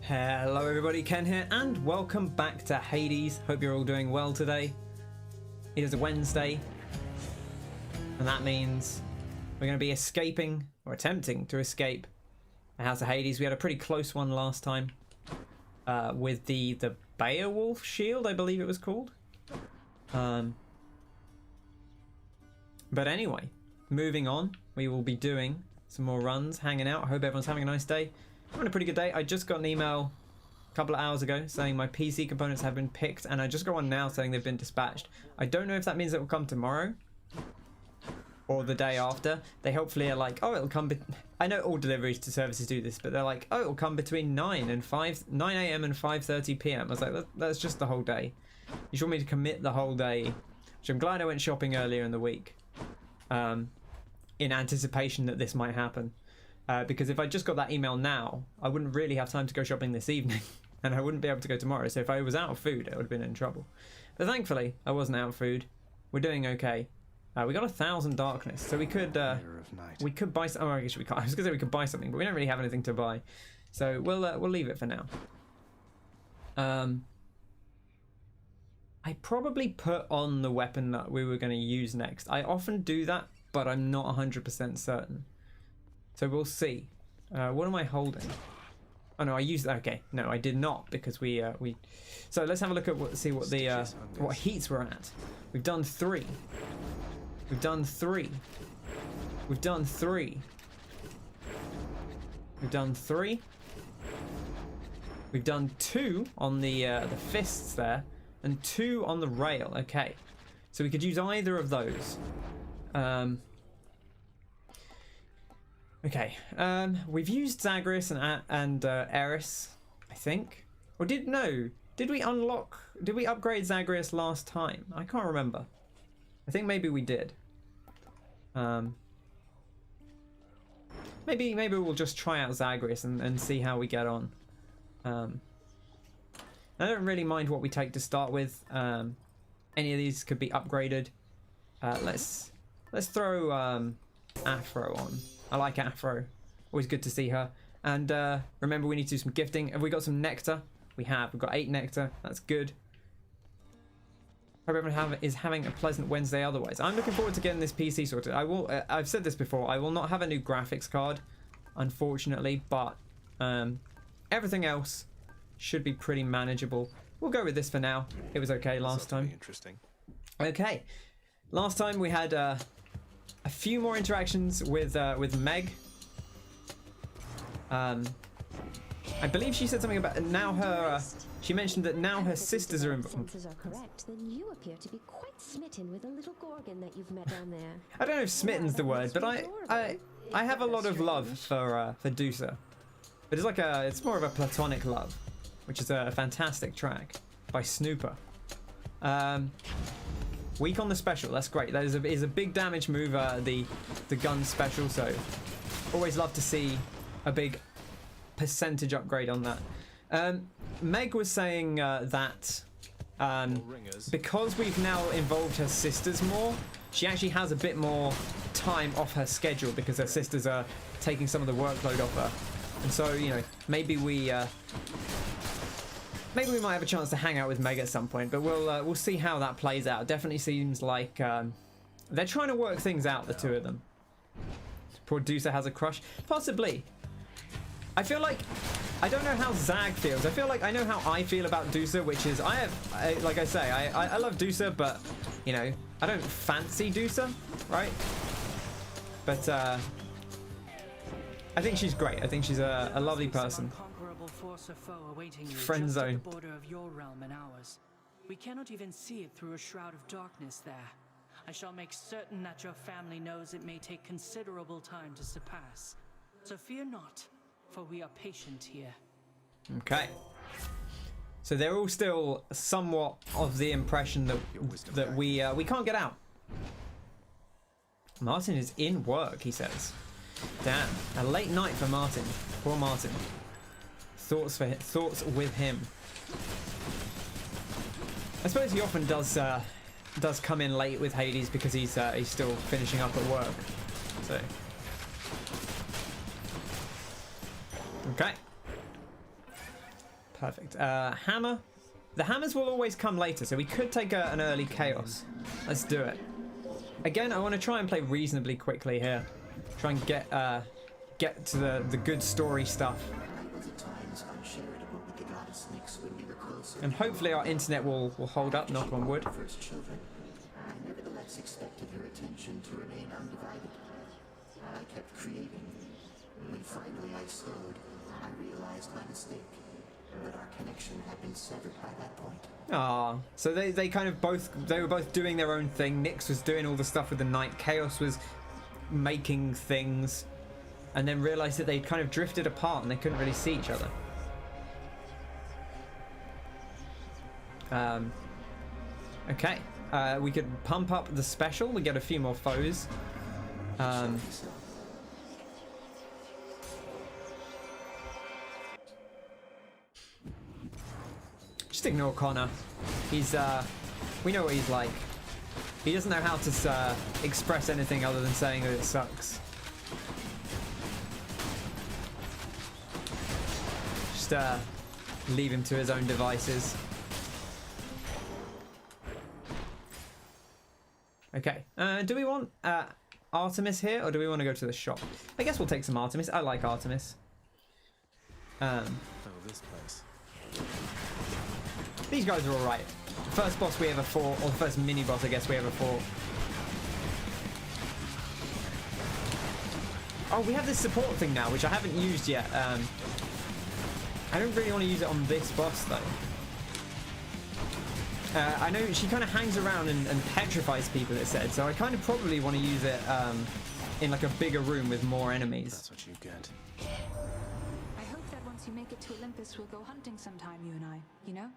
Hello everybody, Ken here, and welcome back to Hades. Hope you're all doing well today. It is a Wednesday, and that means we're going to be escaping, or attempting to escape, the House of Hades. We had a pretty close one last time with the Beowulf shield, I believe it was called. But anyway, moving on, we will be doing some more runs, hanging out. I hope everyone's having a nice day. I'm having a pretty good day. I just got an email a couple of hours ago saying my PC components have been picked, and I just got one now saying they've been dispatched. I don't know if that means it will come tomorrow or the day after. They hopefully are like, oh, it'll come. I know all deliveries to services do this, but they're like, oh, it'll come between 9 a.m. and 5:30 p.m. I was like, that's just the whole day. You want me to commit the whole day? Which I'm glad I went shopping earlier in the week, in anticipation that this might happen. Because if I just got that email now, I wouldn't really have time to go shopping this evening, and I wouldn't be able to go tomorrow. So if I was out of food, I would have been in trouble. But thankfully, I wasn't out of food. We're doing okay. We got 1,000 darkness, so we could buy some. Oh, I guess we can't. I was gonna say we could buy something, but we don't really have anything to buy, so we'll leave it for now. I probably put on the weapon that we were going to use next. I often do that, but I'm not 100% certain. So we'll see. What am I holding? Oh no, I used. Okay, no, I did not, because we. So let's have a look at see what the what heats we're at. We've done 3. We've done 3. We've done 3. We've done 3. We've done 2 on the fists there, and 2 on the rail. Okay, so we could use either of those. Okay, we've used Zagreus and Eris, I think. Or did we upgrade Zagreus last time? I can't remember. I think maybe we did. Maybe we'll just try out Zagreus and see how we get on. I don't really mind what we take to start with. Any of these could be upgraded. Let's throw Afro on. I like Afro. Always good to see her. And remember, we need to do some gifting. Have we got some nectar? We have. We've got 8 nectar. That's good. Hope everyone is having a pleasant Wednesday otherwise. I'm looking forward to getting this PC sorted. I've said this before, I will not have a new graphics card, unfortunately, but everything else should be pretty manageable. We'll go with this for now. It was okay last time. Interesting. Okay. Last time we had a few more interactions with Meg. I believe she said something about now her. She mentioned that now her sisters are involved. Senses are correct, then you appear to be quite smitten with a little gorgon that you've met down there. I don't know if smitten's the word, but I have a lot of love for Dusa. But it's more of a platonic love, which is a fantastic track by Snooper. Weak on the special, that's great. That is a big damage move, the gun special, so always love to see a big percentage upgrade on that. Meg was saying that because we've now involved her sisters more, she actually has a bit more time off her schedule because her sisters are taking some of the workload off her. And so, you know, maybe we might have a chance to hang out with Meg at some point, but we'll see how that plays out. Definitely seems like they're trying to work things out, the two of them. Poor Dusa has a crush, possibly. I feel like I don't know how Zag feels. I feel like I know how I feel about Dusa, which is like I say, I love Dusa, but you know, I don't fancy Dusa, right? But I think she's great. I think she's a lovely person. Friend zone. Border of your realm and ours. We cannot even see it through a shroud of darkness there. I shall make certain that your family knows it may take considerable time to surpass. So fear not, for we are patient here. Okay. So they're all still somewhat of the impression that we can't get out. Martin is in work, he says. Damn, a late night for Martin. Poor Martin. Thoughts with him. I suppose he often does come in late with Hades because he's still finishing up at work. So okay. Perfect. Hammer. The hammers will always come later, so we could take an early chaos. Let's do it. Again, I want to try and play reasonably quickly here. Try and get to the good story stuff. And hopefully our internet will hold up, knock on wood. I nevertheless expected her attention to remain undivided. I kept creating. When finally I slowed, I realized my mistake. But our connection had been severed by that point. Ah, so they kind of they were both doing their own thing. Nyx was doing all the stuff with the night. Chaos was making things, and then realized that they'd kind of drifted apart and they couldn't really see each other. Okay, we could pump up the special. We get a few more foes. Just ignore Connor. He's we know what he's like. He doesn't know how to express anything other than saying that it sucks. Just leave him to his own devices. Okay, do we want Artemis here, or do we want to go to the shop? I guess we'll take some Artemis. I like Artemis. Oh, this place. These guys are alright. First boss we ever fought, or the first mini boss I guess we ever fought. Oh, we have this support thing now, which I haven't used yet. I don't really want to use it on this boss though. I know she kind of hangs around and petrifies people, it said, so I kind of probably want to use it in like a bigger room with more enemies. That's what you get. I hope that once you make it to Olympus, we'll go hunting sometime, you and I, you know?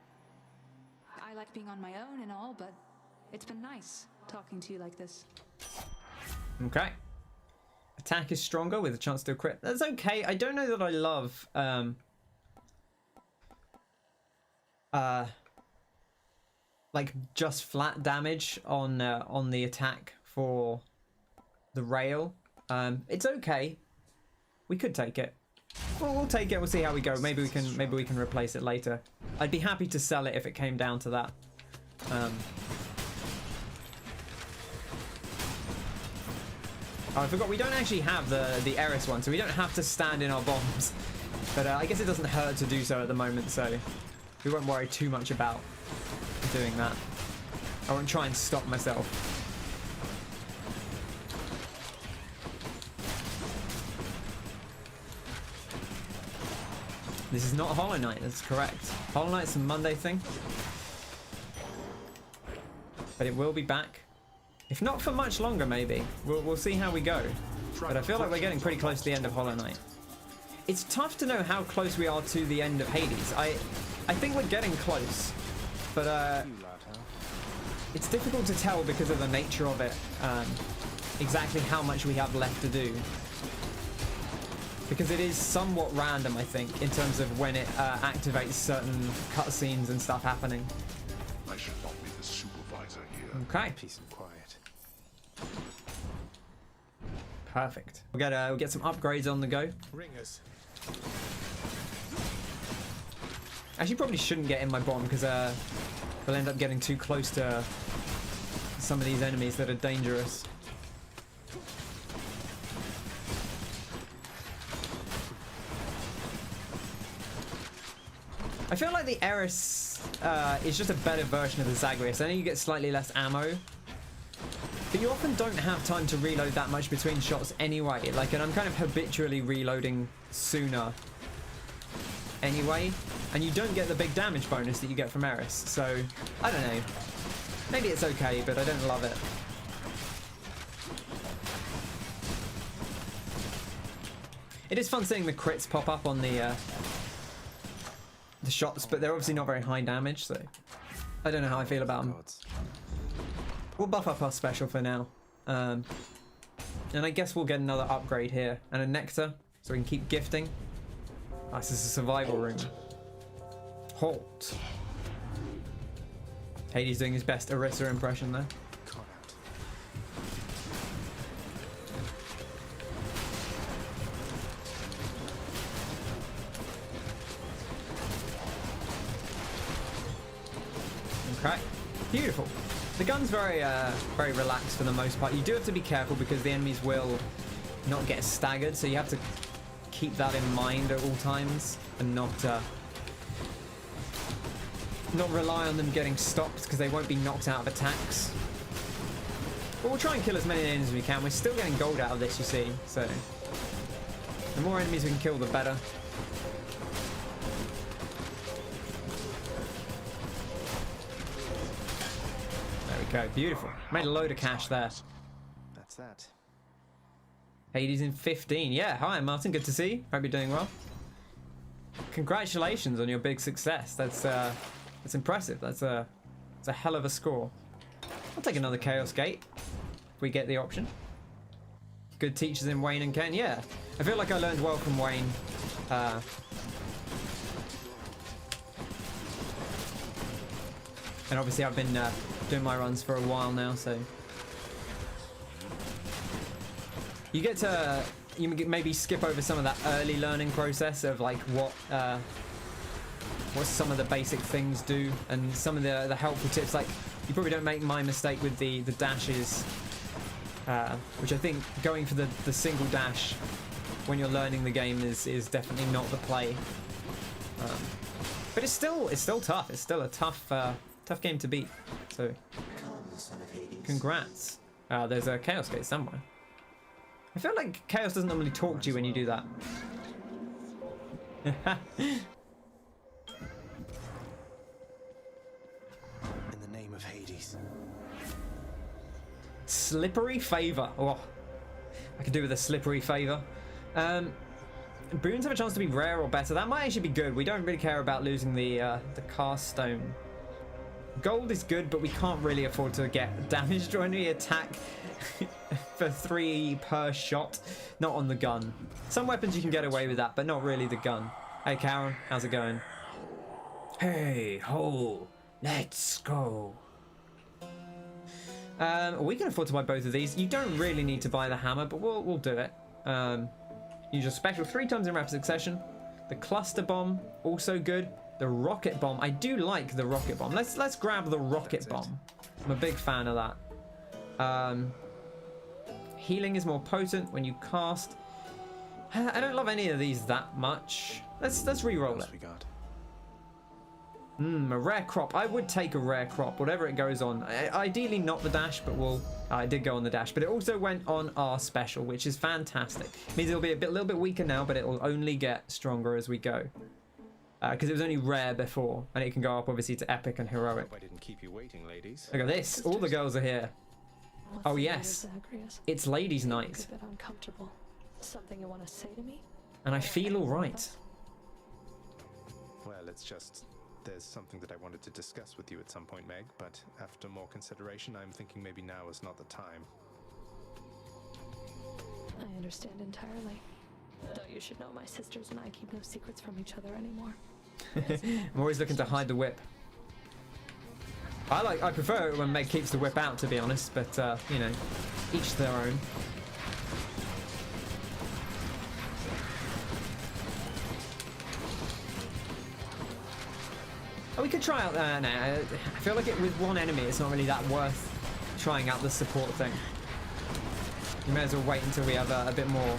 I like being on my own and all, but it's been nice talking to you like this. Okay. Attack is stronger with a chance to crit. That's okay. I don't know that I love like just flat damage on the attack for the rail. It's okay. We could take it. Well, we'll take it. We'll see how we go. Maybe we can replace it later. I'd be happy to sell it if it came down to that. Oh, I forgot we don't actually have the Eris one, so we don't have to stand in our bombs. But I guess it doesn't hurt to do so at the moment, so we won't worry too much about doing that. I won't try and stop myself. This is not Hollow Knight, that's correct. Hollow Knight's a Monday thing. But it will be back. If not for much longer, maybe. We'll see how we go. But I feel like we're getting pretty close to the end of Hollow Knight. It's tough to know how close we are to the end of Hades. I think we're getting close. But it's difficult to tell because of the nature of it. Exactly how much we have left to do. Because it is somewhat random, I think, in terms of when it activates certain cutscenes and stuff happening. I should not be the supervisor here. Okay. Peace and quiet. Perfect. We'll get some upgrades on the go. Ringers. Actually, probably shouldn't get in my bomb because we'll end up getting too close to some of these enemies that are dangerous. I feel like the Eris is just a better version of the Zagreus. I know you get slightly less ammo, but you often don't have time to reload that much between shots anyway. Like, and I'm kind of habitually reloading sooner anyway, and you don't get the big damage bonus that you get from Eris. So, I don't know. Maybe it's okay, but I don't love it. It is fun seeing the crits pop up on the shots, but they're obviously not very high damage, so I don't know how I feel about them. We'll buff up our special for now. And I guess we'll get another upgrade here. And a nectar, so we can keep gifting. Oh, this is a survival room. Halt. Hades doing his best Orisa impression there. Okay, beautiful. The gun's very very relaxed for the most part. You do have to be careful because the enemies will not get staggered, so you have to keep that in mind at all times and not rely on them getting stopped because they won't be knocked out of attacks. But we'll try and kill as many enemies as we can. We're still getting gold out of this, you see, so the more enemies we can kill, the better. There we go, beautiful. Made a load of cash there. That's that. Hades in 15. Yeah, hi Martin, good to see you. Hope you're doing well. Congratulations on your big success. That's impressive. That's a hell of a score. I'll take another Chaos Gate if we get the option. Good teachers in Wayne and Ken. Yeah, I feel like I learned well from Wayne. And obviously I've been doing my runs for a while now, so you get to maybe skip over some of that early learning process of like what some of the basic things do and some of the helpful tips. Like you probably don't make my mistake with the dashes, which I think going for the single dash when you're learning the game is definitely not the play. But it's still tough. It's still a tough game to beat. So congrats. There's a Chaos Gate somewhere. I feel like Chaos doesn't normally talk to you when you do that. In the name of Hades. Slippery favor. Oh, I could do with a slippery favor. Boons have a chance to be rare or better. That might actually be good. We don't really care about losing the cast stone. Gold is good, but we can't really afford to get damaged when we attack for 3 per shot. Not on the gun. Some weapons you can get away with that, but not really the gun. Hey Karen, how's it going? Hey ho, let's go. We can afford to buy both of these. You don't really need to buy the hammer, but we'll do it. Use your special 3 times in rapid succession. The cluster bomb, also good. The rocket bomb, I do like the rocket bomb. Let's grab the rocket bomb. I'm a big fan of that. Healing is more potent when you cast. I don't love any of these that much. Let's re-roll it. A rare crop. I would take a rare crop, whatever it goes on. Ideally not the dash, but I did go on the dash, but it also went on our special, which is fantastic. Means it'll be a little bit weaker now, but it will only get stronger as we go. Because it was only rare before, and it can go up obviously to epic and heroic. I didn't keep you waiting, ladies. Look at this. All the girls are here. Oh yes, it's ladies' night. A bit uncomfortable. Something you want to say to me? And I feel all right. Well, there's something that I wanted to discuss with you at some point, Meg, but after more consideration, I'm thinking maybe now is not the time. I understand entirely. Though you should know my sisters and I keep no secrets from each other anymore. I'm always looking to hide the whip. I prefer it when Meg keeps the whip out, to be honest, but you know, each their own. Oh, we could try out no, I feel like with one enemy it's not really that worth trying out the support thing. You may as well wait until we have a bit more.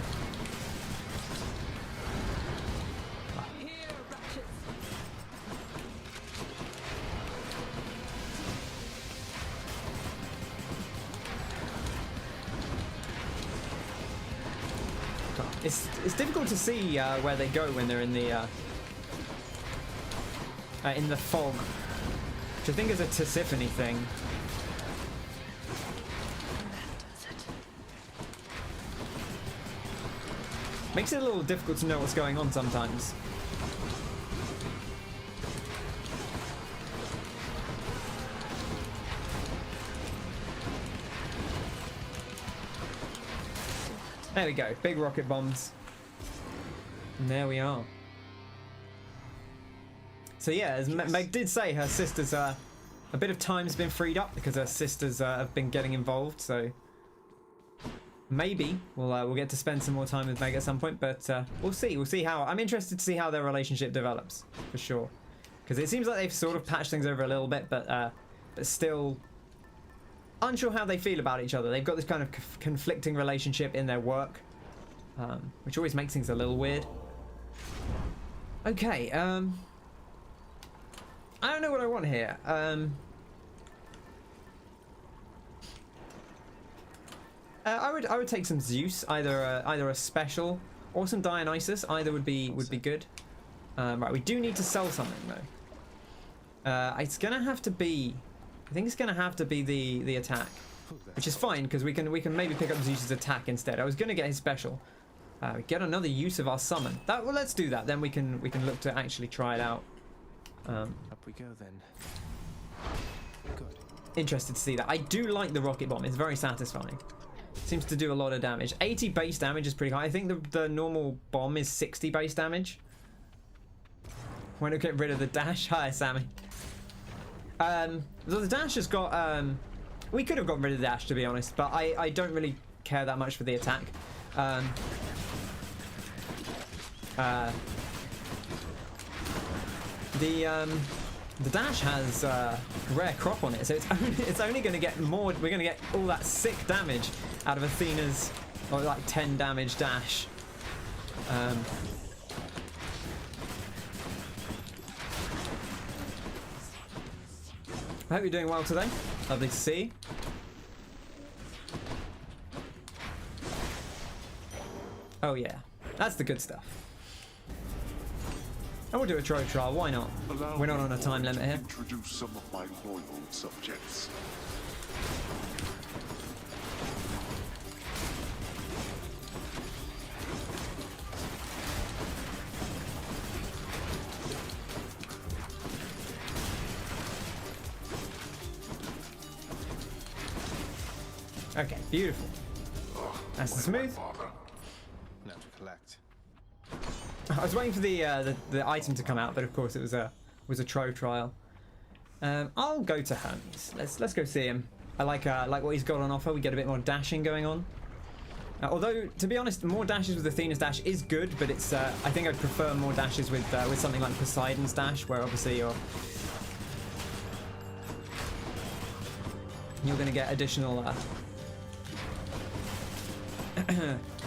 It's difficult to see where they go when they're in the fog, which I think is a Tisiphone thing. Makes it a little difficult to know what's going on sometimes. There we go, big rocket bombs. And there we are. So yeah, as Meg did say, her sisters a bit of time's been freed up because her sisters have been getting involved, so maybe we'll get to spend some more time with Meg at some point, but we'll see how. I'm interested to see how their relationship develops, for sure. Because it seems like they've sort of patched things over a little bit, but but still unsure how they feel about each other. They've got this kind of conflicting relationship in their work, which always makes things a little weird. Okay, I don't know what I want here. I would take some Zeus, either a special or some Dionysus. Either would be good. Right, we do need to sell something though. It's gonna have to be. I think it's gonna have to be the attack, which is fine because we can maybe pick up Zeus's attack instead. I was gonna get his special. Get another use of our summon. Well, let's do that. Then we can look to actually try it out. Up we go then. Good. Interested to see that. I do like the rocket bomb. It's very satisfying. Seems to do a lot of damage. 80 base damage is pretty high. I think the normal bomb is 60 base damage. Want to get rid of the dash? Hi, Sammy. The dash has got. We could have gotten rid of the dash, to be honest, but I don't really care that much for the attack. The dash has rare crop on it, so it's only going to get more. We're going to get all that sick damage out of Athena's, or like 10 damage dash. I hope you're doing well today. Lovely to see you. Oh yeah, that's the good stuff. And we'll do a trove trial, why not? We're not on a time limit here. Introduce some of my loyal subjects. Okay, beautiful. Nice and smooth. Now to collect. I was waiting for the item to come out, but of course it was a trove trial. I'll go to Hermes. Let's go see him. I like what he's got on offer. We get a bit more dashing going on. Although, to be honest, more dashes with Athena's dash is good, but it's I think I'd prefer more dashes with something like Poseidon's dash, where obviously you're going to get additional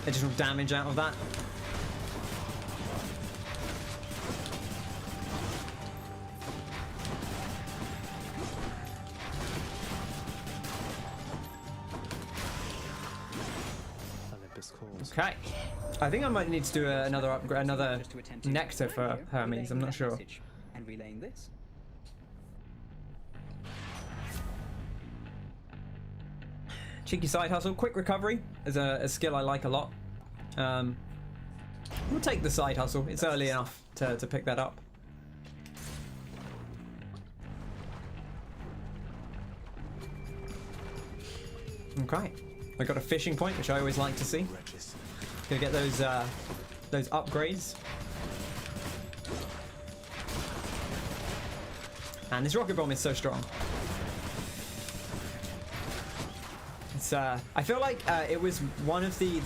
additional damage out of that. Okay, I think I might need to do another upgrade, another nectar for Hermes. I'm not sure. And relaying this. Cheeky side hustle, quick recovery is a skill I like a lot. We'll take the side hustle. It's early enough to pick that up. Okay, I got a fishing point, which I always like to see. Gonna get those upgrades. And this rocket bomb is so strong. It's I feel like it was one of the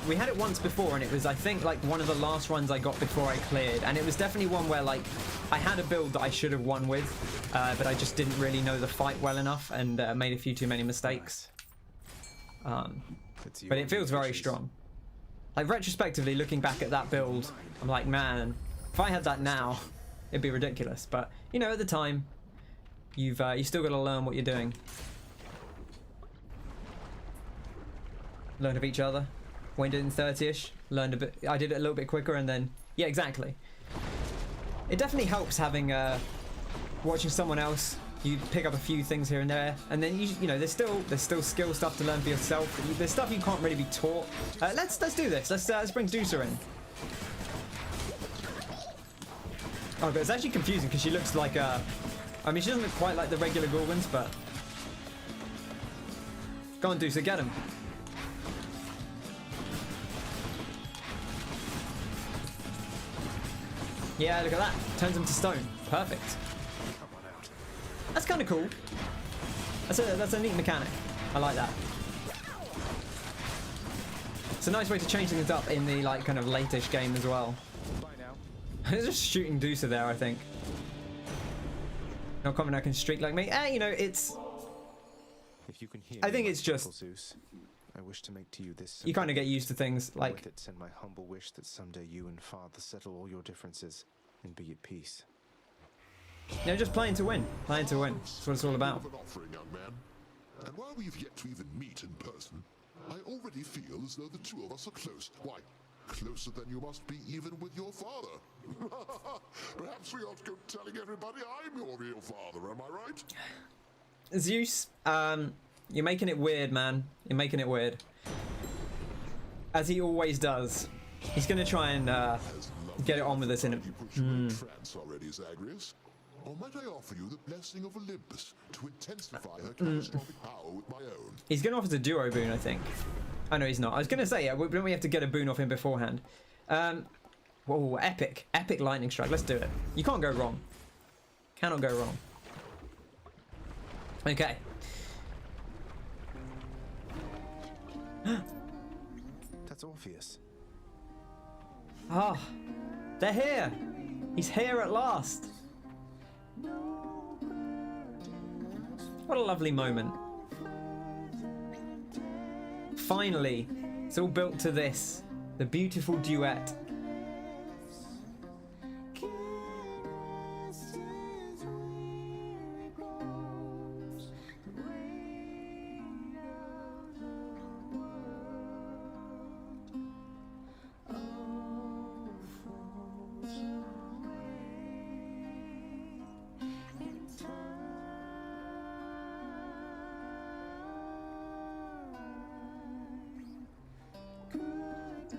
we had it once before, and it was, I think, like one of the last runs I got before I cleared, and it was definitely one where like I had a build that I should have won with, but I just didn't really know the fight well enough and made a few too many mistakes. But it feels very strong. Like, retrospectively, looking back at that build, I'm like, man, if I had that now, it'd be ridiculous. But, you know, at the time, you still got to learn what you're doing. Learn of each other. Wayne did it in 30ish. Learned a bit. I did it a little bit quicker, and then, yeah, exactly. It definitely helps having, watching someone else. You pick up a few things here and there, and then you know there's still skill stuff to learn for yourself. There's stuff you can't really be taught. Let's do this. Let's bring Dusa in. Oh, but it's actually confusing because she looks like I mean, she doesn't look quite like the regular Gorgons, but go on, Dusa, get him. Yeah, look at that. Turns him to stone. Perfect. That's kind of cool. That's a neat mechanic. I like that. It's a nice way to change things up in the like kind of late-ish game as well. Bye now. Just shooting Dusa there, I think. Not common I can streak like me. You know, it's... If you can hear I think me, it's just... Zeus, I wish to make to you this. You kind of get used to things like... With it, and my humble wish that someday you and Father settle all your differences and be at peace. You know, just playing to win. Playing to win. That's what it's all about. An offering, young man. And while we've yet to even meet in person, I already feel as though the two of us are close. Why, closer than you must be even with your father. Perhaps we ought to go telling everybody I'm your real father, am I right? Zeus, you're making it weird, man. You're making it weird. As he always does. He's going to try and get it on with us in a... Trance already, Zagreus. Or might I offer you the blessing of Olympus to intensify her catastrophic power with my own? He's going to offer us a duo boon, I think. Oh, no, he's not. I was going to say, don't we have to get a boon off him beforehand? Whoa, epic. Epic lightning strike. Let's do it. You can't go wrong. Cannot go wrong. Okay. That's Orpheus. Ah, they're here. He's here at last. What a lovely moment. Finally, it's all built to this. The beautiful duet.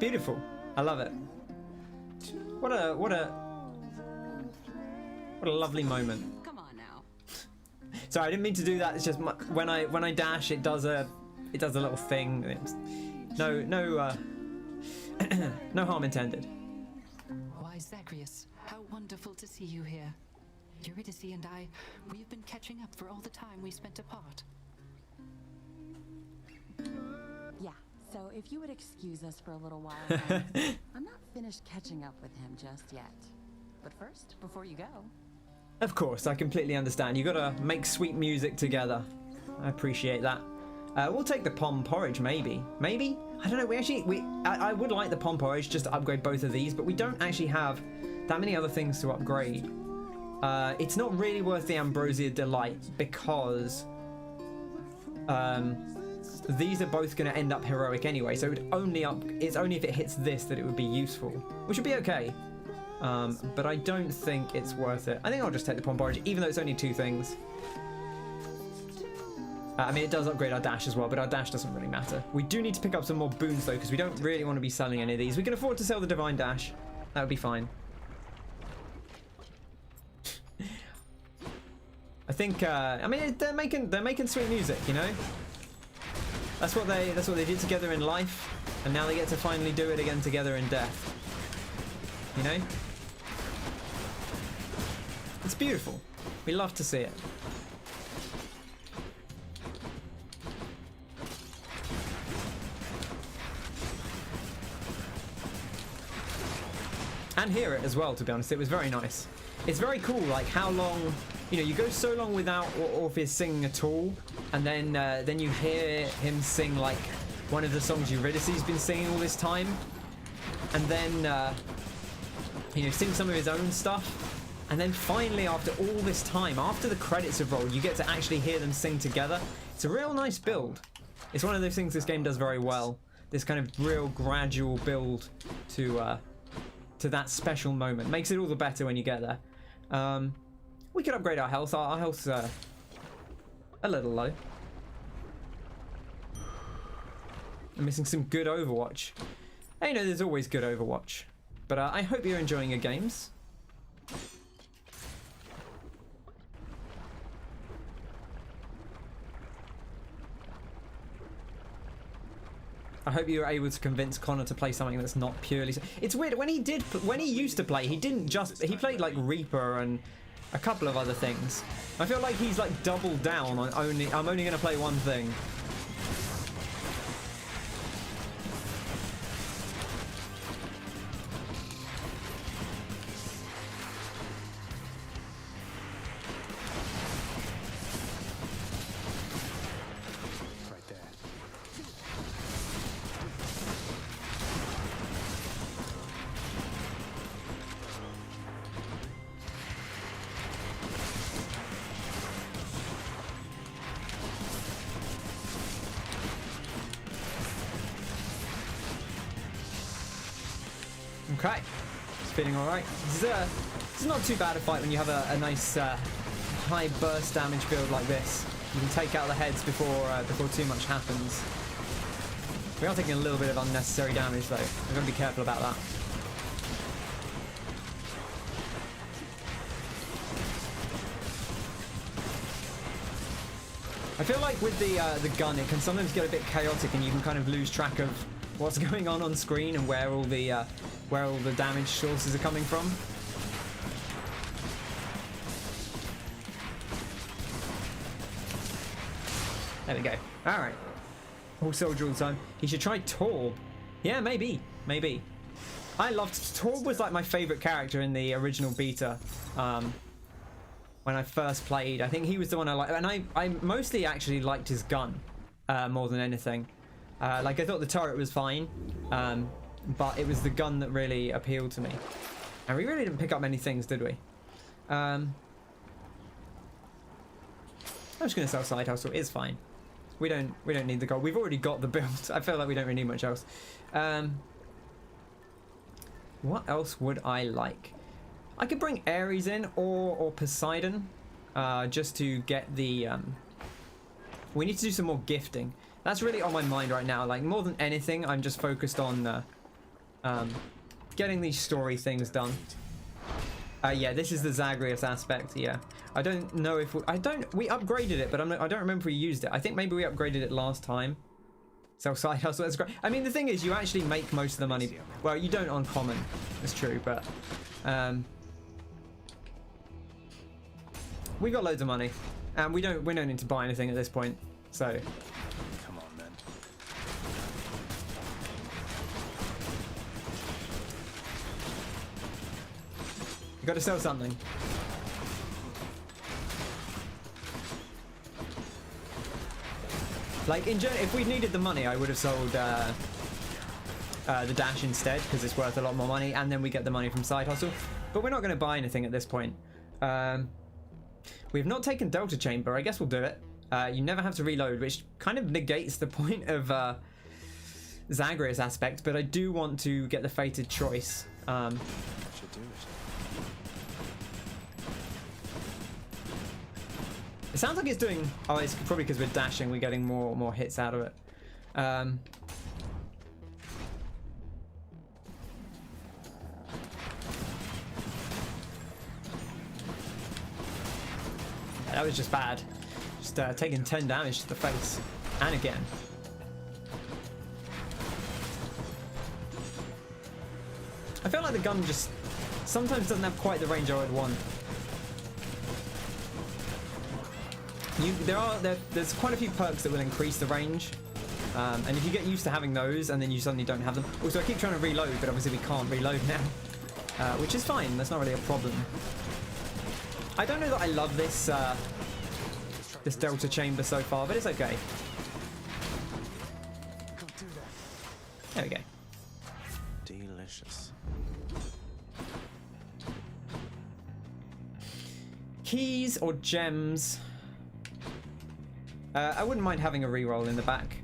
Beautiful. I love it. What a lovely moment. Come on now. Sorry, I didn't mean to do that. It's just when I dash, it does a little thing. No no harm intended. Why, Zagreus, how wonderful to see you here. Eurydice and I, we've been catching up for all the time we spent apart. Yeah, so if you would excuse us for a little while, friends. I'm not finished catching up with him just yet. But first, before you go... Of course, I completely understand. You gotta make sweet music together. I appreciate that. We'll take the pom porridge, maybe. Maybe? I don't know. I would like the pom porridge just to upgrade both of these, but we don't actually have that many other things to upgrade. It's not really worth the Ambrosia Delight because these are both going to end up heroic anyway, so it's only if it hits this that it would be useful, which would be okay. But I don't think it's worth it. I think I'll just take the pom porridge, even though it's only 2 things. I mean, it does upgrade our dash as well, but our dash doesn't really matter. We do need to pick up some more boons, though, because we don't really want to be selling any of these. We can afford to sell the Divine Dash. That would be fine. I think, I mean, they're making sweet music, you know? That's what they did together in life, and now they get to finally do it again together in death. You know? It's beautiful. We love to see it. And hear it as well, to be honest. It was very nice. It's very cool, like how long, you know, you go so long without Orpheus singing at all, and then you hear him sing like one of the songs Eurydice's been singing all this time, and then you know, sing some of his own stuff, and then finally after all this time, after the credits have rolled, you get to actually hear them sing together. It's a real nice build. It's one of those things this game does very well. This kind of real gradual build to that special moment. Makes it all the better when you get there. We could upgrade our health. Our health's a little low. I'm missing some good Overwatch. Hey, you know, there's always good Overwatch. But I hope you're enjoying your games. I hope you were able to convince Connor to play something that's not purely... It's weird, when he used to play, he didn't just... He played like Reaper and a couple of other things. I feel like he's like doubled down on I'm only going to play one thing. Okay. It's feeling alright. It's not too bad a fight when you have a nice high burst damage build like this. You can take out the heads before too much happens. We are taking a little bit of unnecessary damage though. We've got to be careful about that. I feel like with the gun, it can sometimes get a bit chaotic, and you can kind of lose track of what's going on screen and where all the damage sources are coming from. There we go. All right. All soldier all the time. He should try Torb. Yeah, maybe. I loved Torb. Was like my favorite character in the original beta. When I first played, I think he was the one I liked, and I mostly actually liked his gun more than anything. Like I thought the turret was fine, but it was the gun that really appealed to me. And we really didn't pick up many things, did we? I'm just gonna sell side hustle. It's fine. We don't need the gold. We've already got the build. I feel like we don't really need much else. What else would I like? I could bring Ares in or Poseidon, just to get the. We need to do some more gifting. That's really on my mind right now. Like more than anything, I'm just focused on getting these story things done. Yeah, this is the Zagreus aspect. Yeah, I don't know if we upgraded it, but I don't remember if we used it. I think maybe we upgraded it last time. So side hustle, that's great. I mean, the thing is, you actually make most of the money. Well, you don't on common. That's true, but we got loads of money, and we don't need to buy anything at this point. So. Come on, then. You got to sell something. Like in general, if we needed the money, I would have sold the dash instead, because it's worth a lot more money, and then we get the money from side hustle. But we're not going to buy anything at this point. We've not taken Delta Chamber. I guess we'll do it. You never have to reload, which kind of negates the point of Zagreus aspect. But I do want to get the fated choice. Should do it. It sounds like it's doing. Oh, it's probably because we're dashing. We're getting more hits out of it. That was just bad. Just taking 10 damage to the face. And again. I feel like the gun just sometimes doesn't have quite the range I would want. There's quite a few perks that will increase the range. And if you get used to having those and then you suddenly don't have them. Also, I keep trying to reload, but obviously we can't reload now. Which is fine. That's not really a problem. I don't know that I love this this Delta Chamber so far, but it's okay. There we go. Delicious. Keys or gems? I wouldn't mind having a reroll in the back.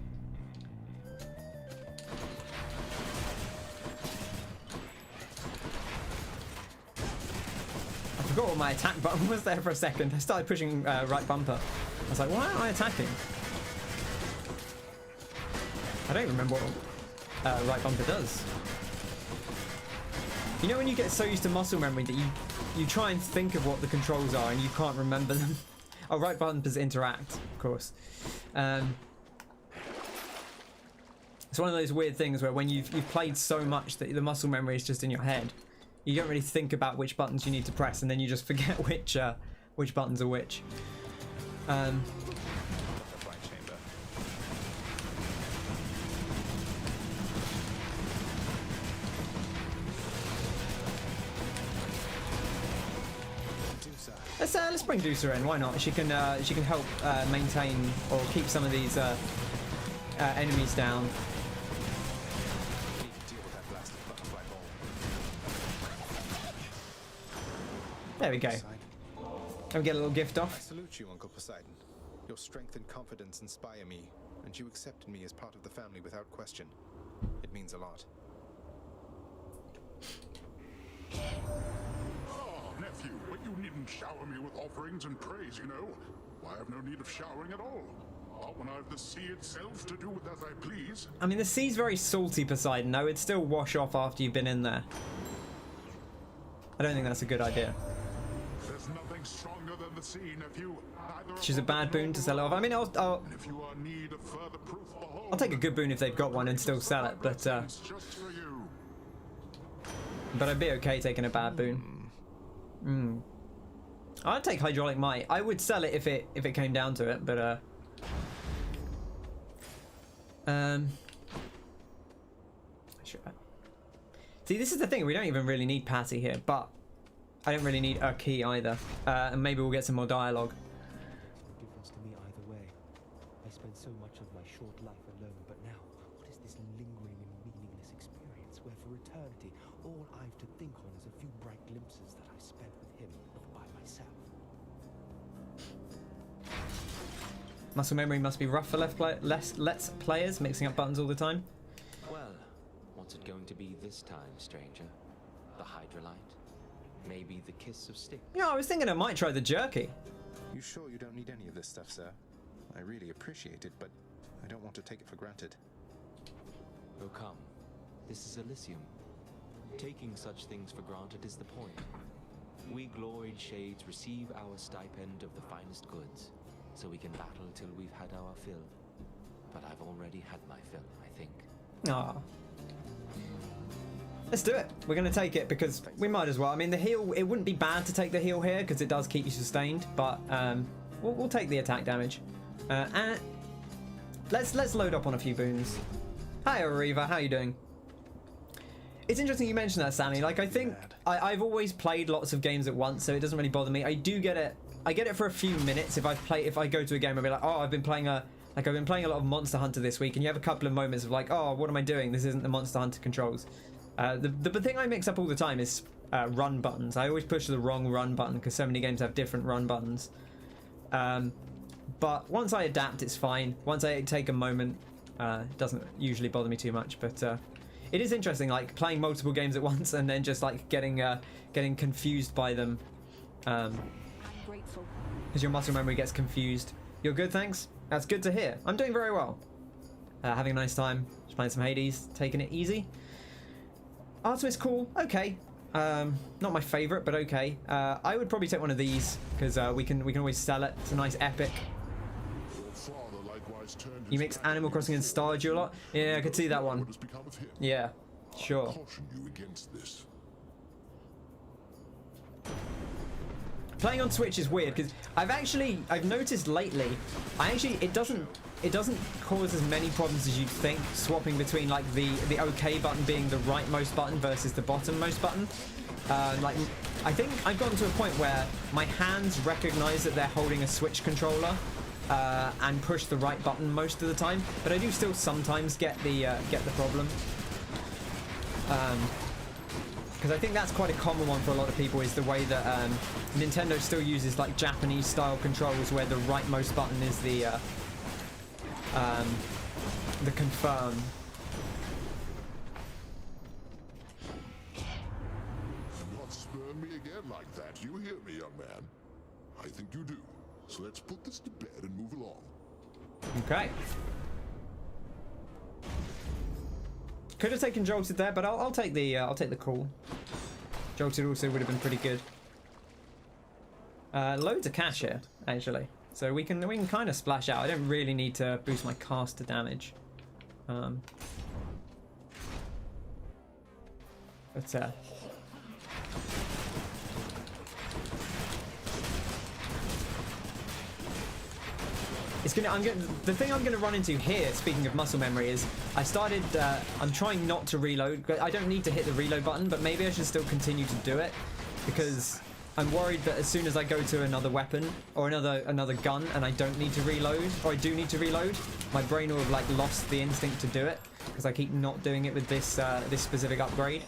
I forgot what my attack button was there for a second. I started pushing right bumper. I was like, why aren't I attacking? I don't even remember what right bumper does. You know when you get so used to muscle memory that you try and think of what the controls are and you can't remember them? Oh, right bumpers interact, of course. It's one of those weird things where when you've played so much that the muscle memory is just in your head, you don't really think about which buttons you need to press, and then you just forget which buttons are which. Let's bring Dusa in. Why not? She can help maintain or keep some of these enemies down. There we go. And we get a little gift off. I salute you, Uncle Poseidon. Your strength and confidence inspire me, and you accepted me as part of the family without question. It means a lot. shower me with offerings and praise, you know. I have no need of showering at all. Not when I have the sea itself to do with as I please. I mean, the sea's very salty, Poseidon. No, it'd still wash off after you've been in there. I don't think that's a good idea. There's nothing stronger than the sea, nephew. She's a bad boon to sell it off. I mean, I'll If you are in need of further proof, behold, I'll take a good boon if they've got one and still sell it, but just for you. I'd be okay taking a bad boon. I'd take hydraulic might. I would sell it if it came down to it, but sure. See, this is the thing. We don't even really need Patty here, but I don't really need a key either. And maybe we'll get some more dialogue. Difference to me either way. I spent so much of my short life alone, but now, what is this lingering and meaningless experience where for eternity, all I've to think on is a few bright glimpses that I spent with him, not by myself. Muscle memory must be rough for less players, mixing up buttons all the time. Well, what's it going to be this time, stranger? The hydrolite? Maybe the kiss of stick? You know, I was thinking I might try the jerky. You sure you don't need any of this stuff, sir? I really appreciate it, but I don't want to take it for granted. Oh, come. This is Elysium. Taking such things for granted is the point. We gloried shades receive our stipend of the finest goods, so we can battle till we've had our fill. But I've already had my fill, I think. Ah. Let's do it. We're going to take it because we might as well. I mean, the heal, it wouldn't be bad to take the heal here because it does keep you sustained, but we'll take the attack damage. And let's load up on a few boons. Hi, Ariva. How you doing? It's interesting you mentioned that, Sammy. Like, I think I've always played lots of games at once, so it doesn't really bother me. I do get it. I get it for a few minutes if I go to a game and be like, oh, I've been playing a lot of Monster Hunter this week, and you have a couple of moments of like, oh, what am I doing? This isn't the Monster Hunter controls. The thing I mix up all the time is run buttons. I always push the wrong run button because so many games have different run buttons. But once I adapt, it's fine. Once I take a moment, it doesn't usually bother me too much. But it is interesting, like playing multiple games at once and then just like getting confused by them. I'm grateful. Because your muscle memory gets confused. You're good, thanks. That's good to hear. I'm doing very well. Having a nice time. Just playing some Hades, taking it easy. Artemis, cool. Okay. Not my favorite, but okay. I would probably take one of these because we can always sell it. It's a nice epic. You mix Animal Crossing and Stardew a lot. Yeah, I could see that one. Yeah, sure. Playing on Switch is weird because I've noticed lately, it doesn't cause as many problems as you'd think, swapping between like the OK button being the rightmost button versus the bottommost button. Like, I think I've gotten to a point where my hands recognize that they're holding a Switch controller and push the right button most of the time, but I do still sometimes get the problem. Because I think that's quite a common one for a lot of people, is the way that Nintendo still uses like Japanese style controls where the rightmost button is the confirm. Not spurn me again like that. You hear me, young man? I think you do. So let's put this to bed and move along. Okay. Could have taken Jolted there, but I'll take the call. Jolted also would have been pretty good. Loads of cash here, actually. So we can kind of splash out. I don't really need to boost my caster damage. But the thing I'm gonna run into here, speaking of muscle memory, is I'm trying not to reload. I don't need to hit the reload button, but maybe I should still continue to do it because I'm worried that as soon as I go to another weapon or another gun and I don't need to reload, or I do need to reload, my brain will have like lost the instinct to do it because I keep not doing it with this this specific upgrade.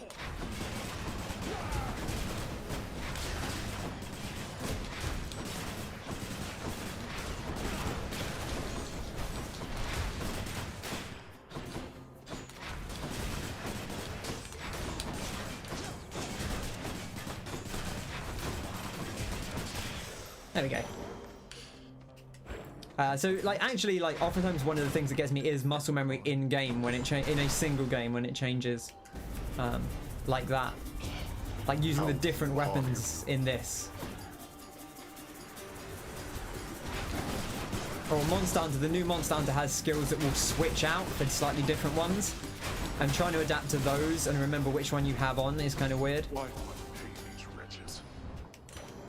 There we go. So like actually like oftentimes one of the things that gets me is muscle memory in game when it in a single game when it changes like that, like using the different weapons in this. Or Monster Hunter, the new Monster Hunter has skills that will switch out for slightly different ones, and trying to adapt to those and remember which one you have on is kind of weird.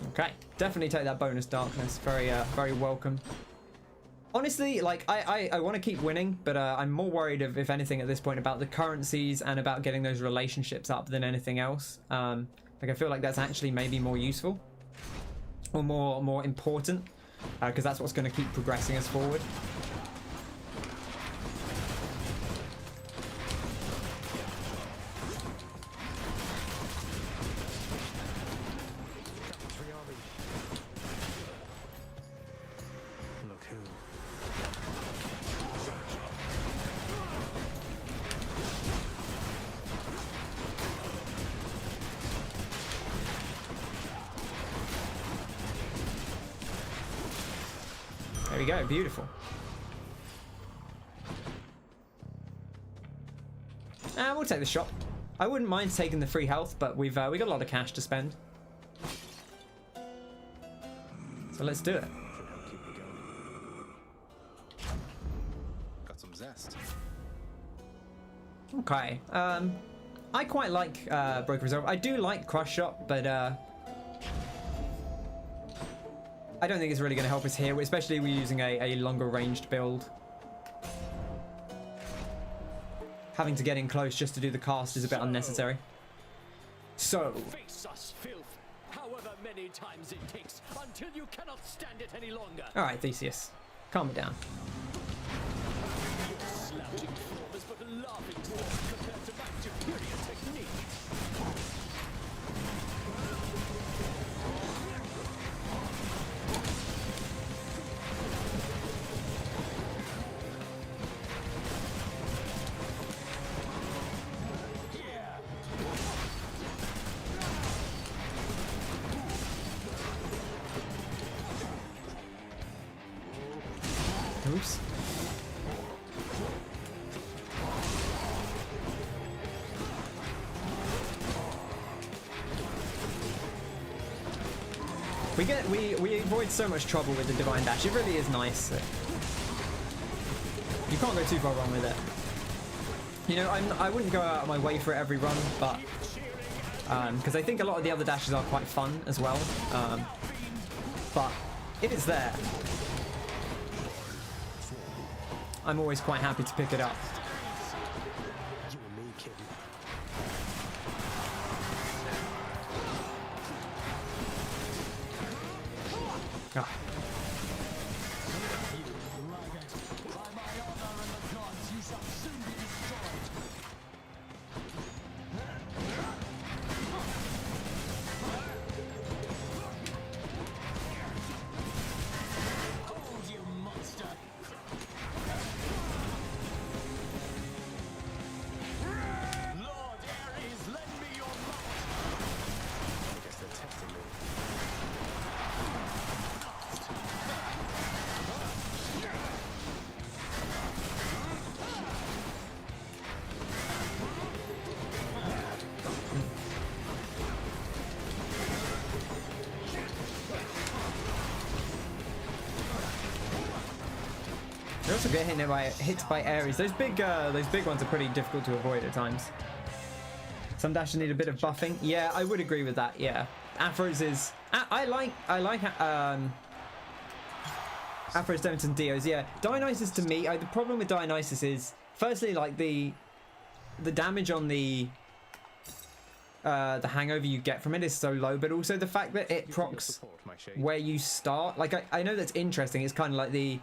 Okay, definitely take that bonus darkness. Very very welcome. Honestly, like, I want to keep winning, but I'm more worried, if anything, at this point about the currencies and about getting those relationships up than anything else. Like, I feel like that's actually maybe more useful or more important, because that's what's going to keep progressing us forward. There we go, beautiful. We'll take the shop. I wouldn't mind taking the free health, but we got a lot of cash to spend. So let's do it. Got some zest. Okay. I quite like Broken Resolve. I do like Crush Shot, but I don't think it's really going to help us here, especially if we're using a longer ranged build. Having to get in close just to do the cast is a bit unnecessary. So, face us, filth, however many times it takes, until you cannot stand it any longer. all right, Theseus, calm it down. Your slouching form is but a laughing stock compared to my superior technique. Oops. We avoid so much trouble with the Divine Dash. It really is nice. You can't go too far wrong with it. You know, I wouldn't go out of my way for it every run, but because I think a lot of the other dashes are quite fun as well. But if it's there, I'm always quite happy to pick it up. Ah. You also get hit by Ares. Those big ones are pretty difficult to avoid at times. Some dashes need a bit of buffing. Yeah, I would agree with that. Yeah, Afros is. I like Afros, Demons, and Dios. Yeah, Dionysus to me. The problem with Dionysus is, firstly, like the damage on the hangover you get from it is so low, but also the fact that it procs where you start. Like I know that's interesting. It's kind of like the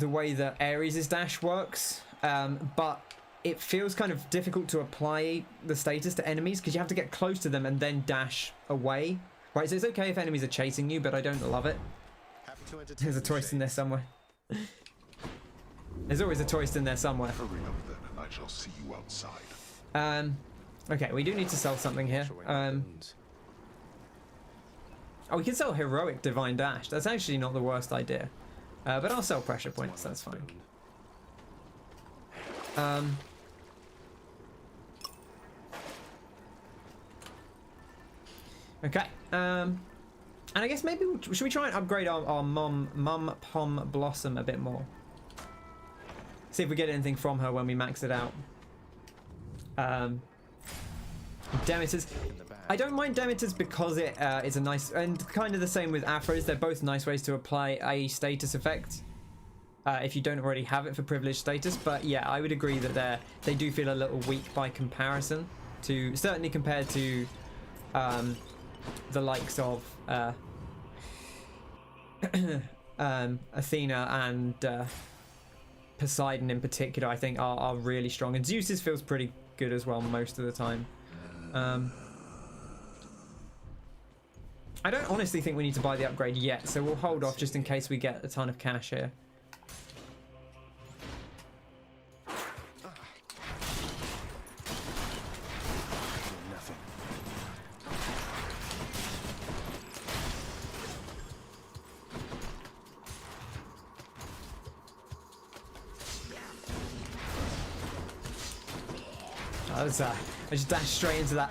way that Ares' dash works, but it feels kind of difficult to apply the status to enemies because you have to get close to them and then dash away. Right, so it's okay if enemies are chasing you, but I don't love it. There's a twist in there somewhere. There's always a twist in there somewhere. Hurry up then, and I shall see you outside. Okay, we do need to sell something here. Oh, we can sell heroic divine dash. That's actually not the worst idea. But I'll sell pressure points. That's fine. Okay. And I guess maybe should we try and upgrade our Mum Pom Blossom a bit more? See if we get anything from her when we max it out. Demeters. I don't mind Demeters because it is a nice, and kind of the same with Afros. They're both nice ways to apply a status effect if you don't already have it for privileged status. But yeah, I would agree that they do feel a little weak by comparison to, certainly compared to the likes of Athena and Poseidon in particular. I think are really strong, and Zeus's feels pretty good as well most of the time. I don't honestly think we need to buy the upgrade yet, so we'll hold off just in case we get a ton of cash here. I just dashed straight into that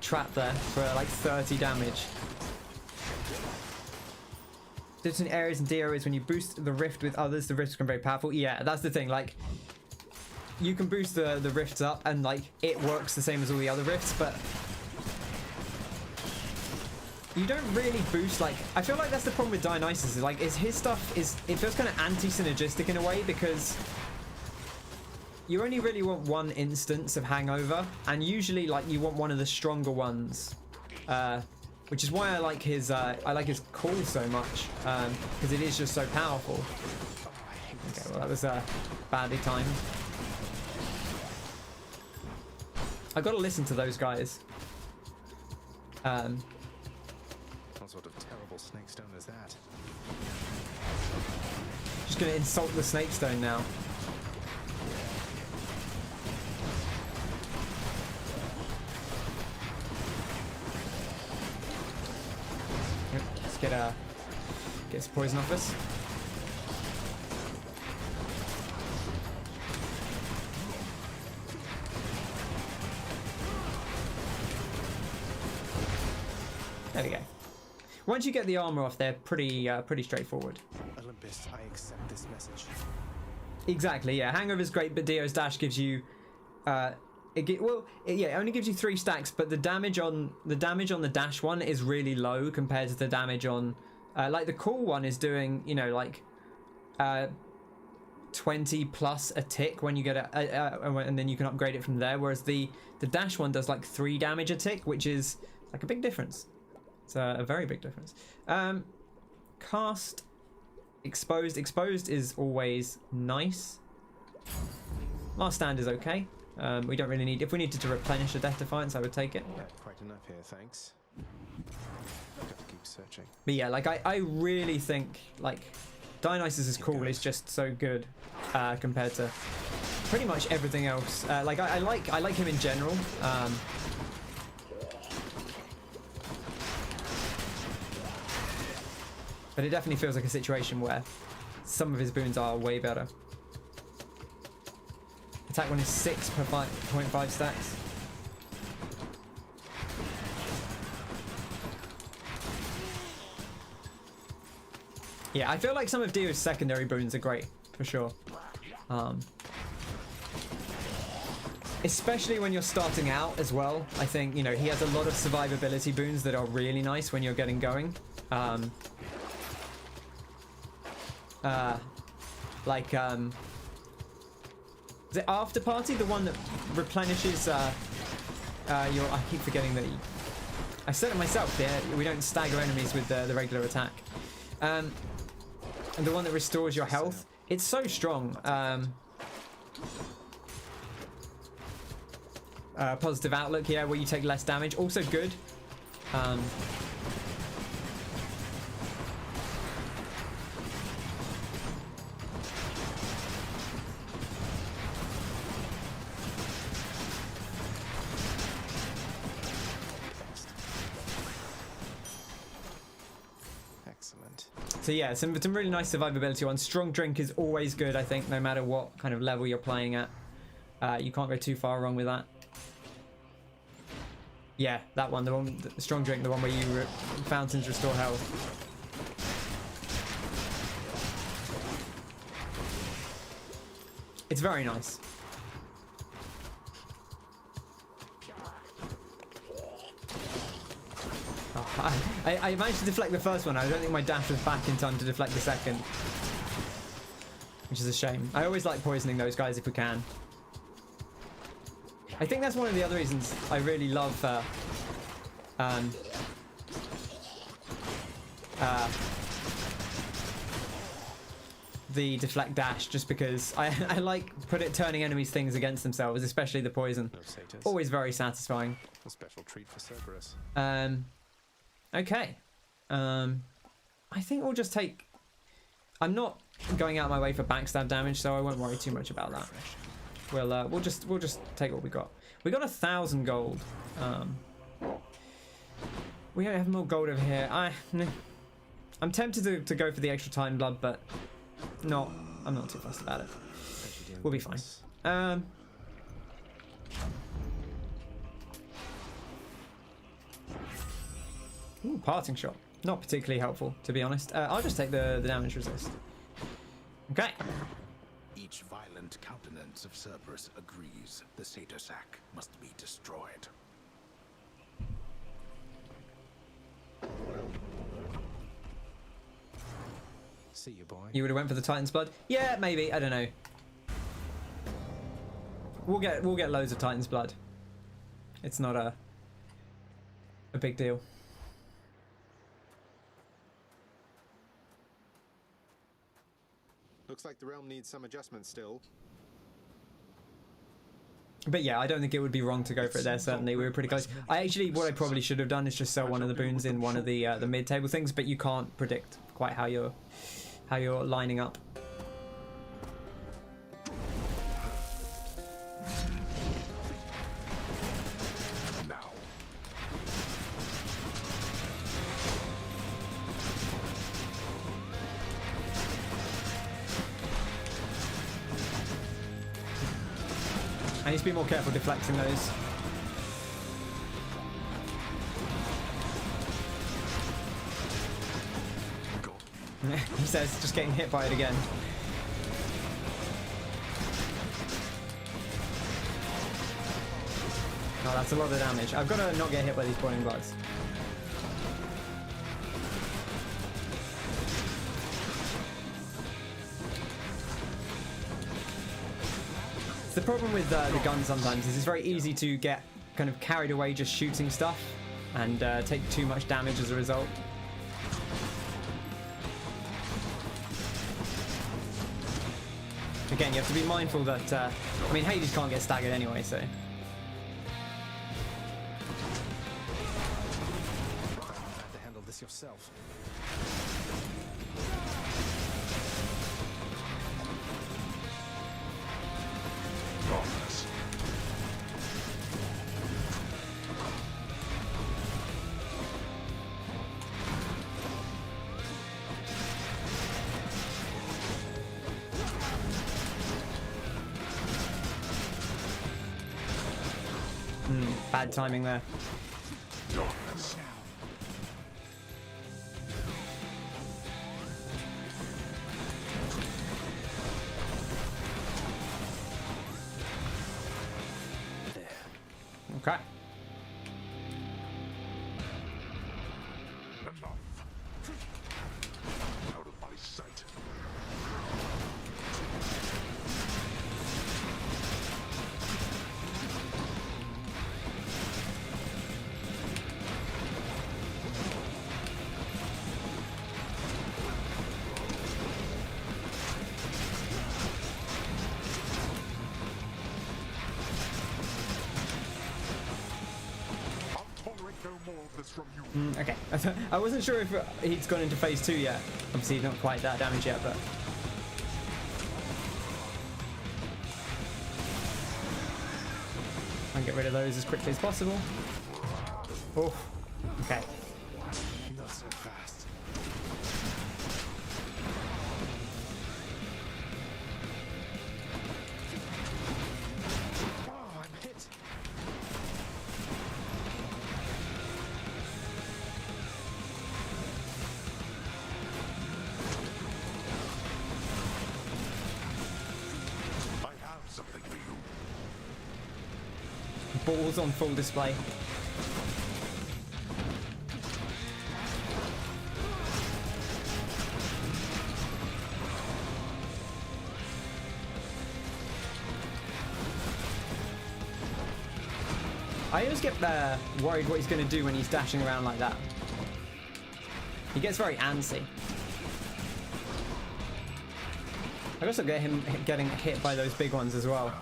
trap there for like 30 damage. Certain areas and DO is when you boost the rift with others, the rifts become very powerful. Yeah, that's the thing. Like, you can boost the rifts up and like it works the same as all the other rifts, but you don't really boost. Like, I feel like that's the problem with Dionysus. Is like, his stuff it feels kind of anti-synergistic in a way, because you only really want one instance of hangover, and usually like you want one of the stronger ones, which is why I like his call so much, because it is just so powerful. Okay, well that was badly timed. I gotta listen to those guys. What sort of terrible snake stone is that? Just gonna insult the snake stone now. Get some poison off us. There we go. Once you get the armor off, they're pretty straightforward. Olympus, I accept this message. Exactly. Yeah, hangover's great, but Dio's dash gives you it only gives you 3 stacks, but the damage on the dash one is really low compared to the damage on like the cool one is doing, you know, like 20 plus a tick when you get and then you can upgrade it from there, whereas the dash one does like 3 damage a tick, which is like a big difference. It's a very big difference. Cast exposed is always nice. Last stand is okay. We don't really need, if we needed to replenish a Death Defiance, I would take it. Yeah, quite enough here, thanks. Got to keep searching. But yeah, like I really think like Dionysus' call is just so good compared to pretty much everything else. Like I like him in general. But it definitely feels like a situation where some of his boons are way better. Attack one is 6 per 0.5 stacks. Yeah, I feel like some of Dio's secondary boons are great, for sure. Especially when you're starting out as well. I think, you know, he has a lot of survivability boons that are really nice when you're getting going. The after party, the one that replenishes your, I keep forgetting that I said it myself, yeah, we don't stagger enemies with the regular attack. And the one that restores your health, it's so strong. Positive outlook, yeah, where you take less damage, also good. So yeah, some really nice survivability ones. Strong drink is always good, I think, no matter what kind of level you're playing at. You can't go too far wrong with that. Yeah, that one, the strong drink, the one where you fountains restore health. It's very nice. Oh, I managed to deflect the first one. I don't think my dash was back in time to deflect the second, which is a shame. I always like poisoning those guys if we can. I think that's one of the other reasons I really love the deflect dash, just because I like turning enemies' things against themselves, especially the poison. Always very satisfying. A special treat for Cerberus. Okay. I think we'll just take... I'm not going out my way for backstab damage, so I won't worry too much about that. We'll just take what we got. We got 1,000 gold. We don't have more gold over here. I'm tempted to go for the extra Titan blood, but I'm not too fussed about it. We'll be fine. Ooh, parting shot. Not particularly helpful, to be honest. I'll just take the damage resist. Okay. Each violent countenance of Cerberus agrees the satyr sack must be destroyed. See you, boy. You would have went for the Titan's blood? Yeah, maybe. I don't know. We'll get loads of Titan's blood. It's not a big deal. Looks like the realm needs some adjustment still. But yeah, I don't think it would be wrong to go for it there, certainly. We were pretty close. What I probably should have done is just sell one of the boons in one of the mid-table things, but you can't predict quite how you're lining up. I need to be more careful deflecting those. He says, just getting hit by it again. Oh, that's a lot of damage. I've got to not get hit by these boiling bugs. The problem with the gun sometimes is it's very easy to get kind of carried away just shooting stuff and take too much damage as a result. Again, you have to be mindful that, I mean, Hades can't get staggered anyway, so... Have to handle this yourself. Bad timing there. Okay. Out of my sight. Okay. I wasn't sure if he's gone into phase 2 yet. Obviously, not quite that damage yet, but... Try and get rid of those as quickly as possible. Oh, okay. Not so fast. balls on full display. I always get worried what he's going to do when he's dashing around like that. He gets very antsy. I also get him getting hit by those big ones as well.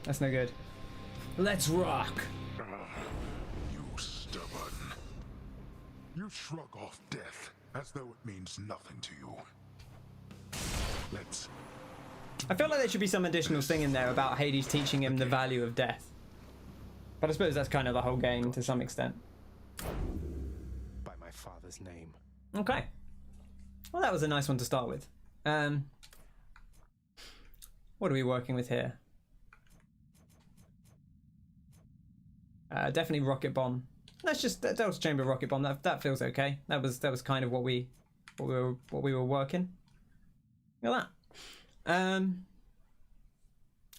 That's no good. Let's rock! You stubborn. You shrug off death as though it means nothing to you. Let's... I feel like there should be some additional thing in there about Hades teaching him the value of death. But I suppose that's kind of the whole game to some extent. By my father's name. Okay. Well, that was a nice one to start with. What are we working with here? Definitely rocket bomb. Let's just Delta Chamber rocket bomb. That feels okay. That was kind of what we were working. Look at that.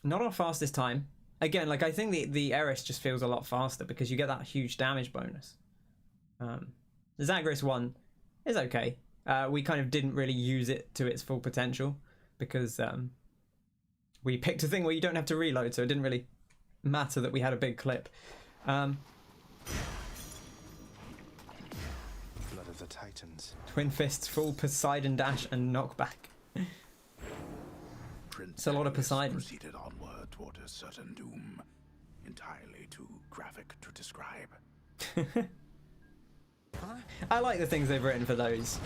Not our fastest time. Again, like I think the Eris just feels a lot faster because you get that huge damage bonus. The Zagreus one is okay. We kind of didn't really use it to its full potential because we picked a thing where you don't have to reload, so it didn't really matter that we had a big clip. Blood of the Titans. Twin Fists, full Poseidon dash and knockback. It's a lot of Poseidon. Proceeded onward toward a certain doom, entirely too graphic to describe. I like the things they've written for those.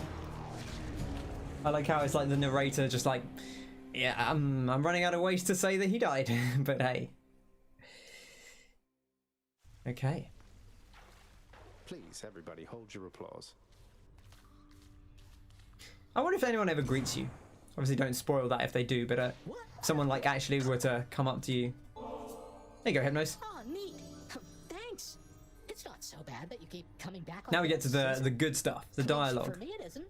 I like how it's like the narrator just like, yeah, I'm running out of ways to say that he died, but hey. Okay. Please, everybody, hold your applause. I wonder if anyone ever greets you. Obviously, don't spoil that if they do, but someone like actually were to come up to you. There you go, Hypnos. Oh, neat. Thanks. It's not so bad that you keep coming back. Now we get to the good stuff, the dialogue. For me, it isn't.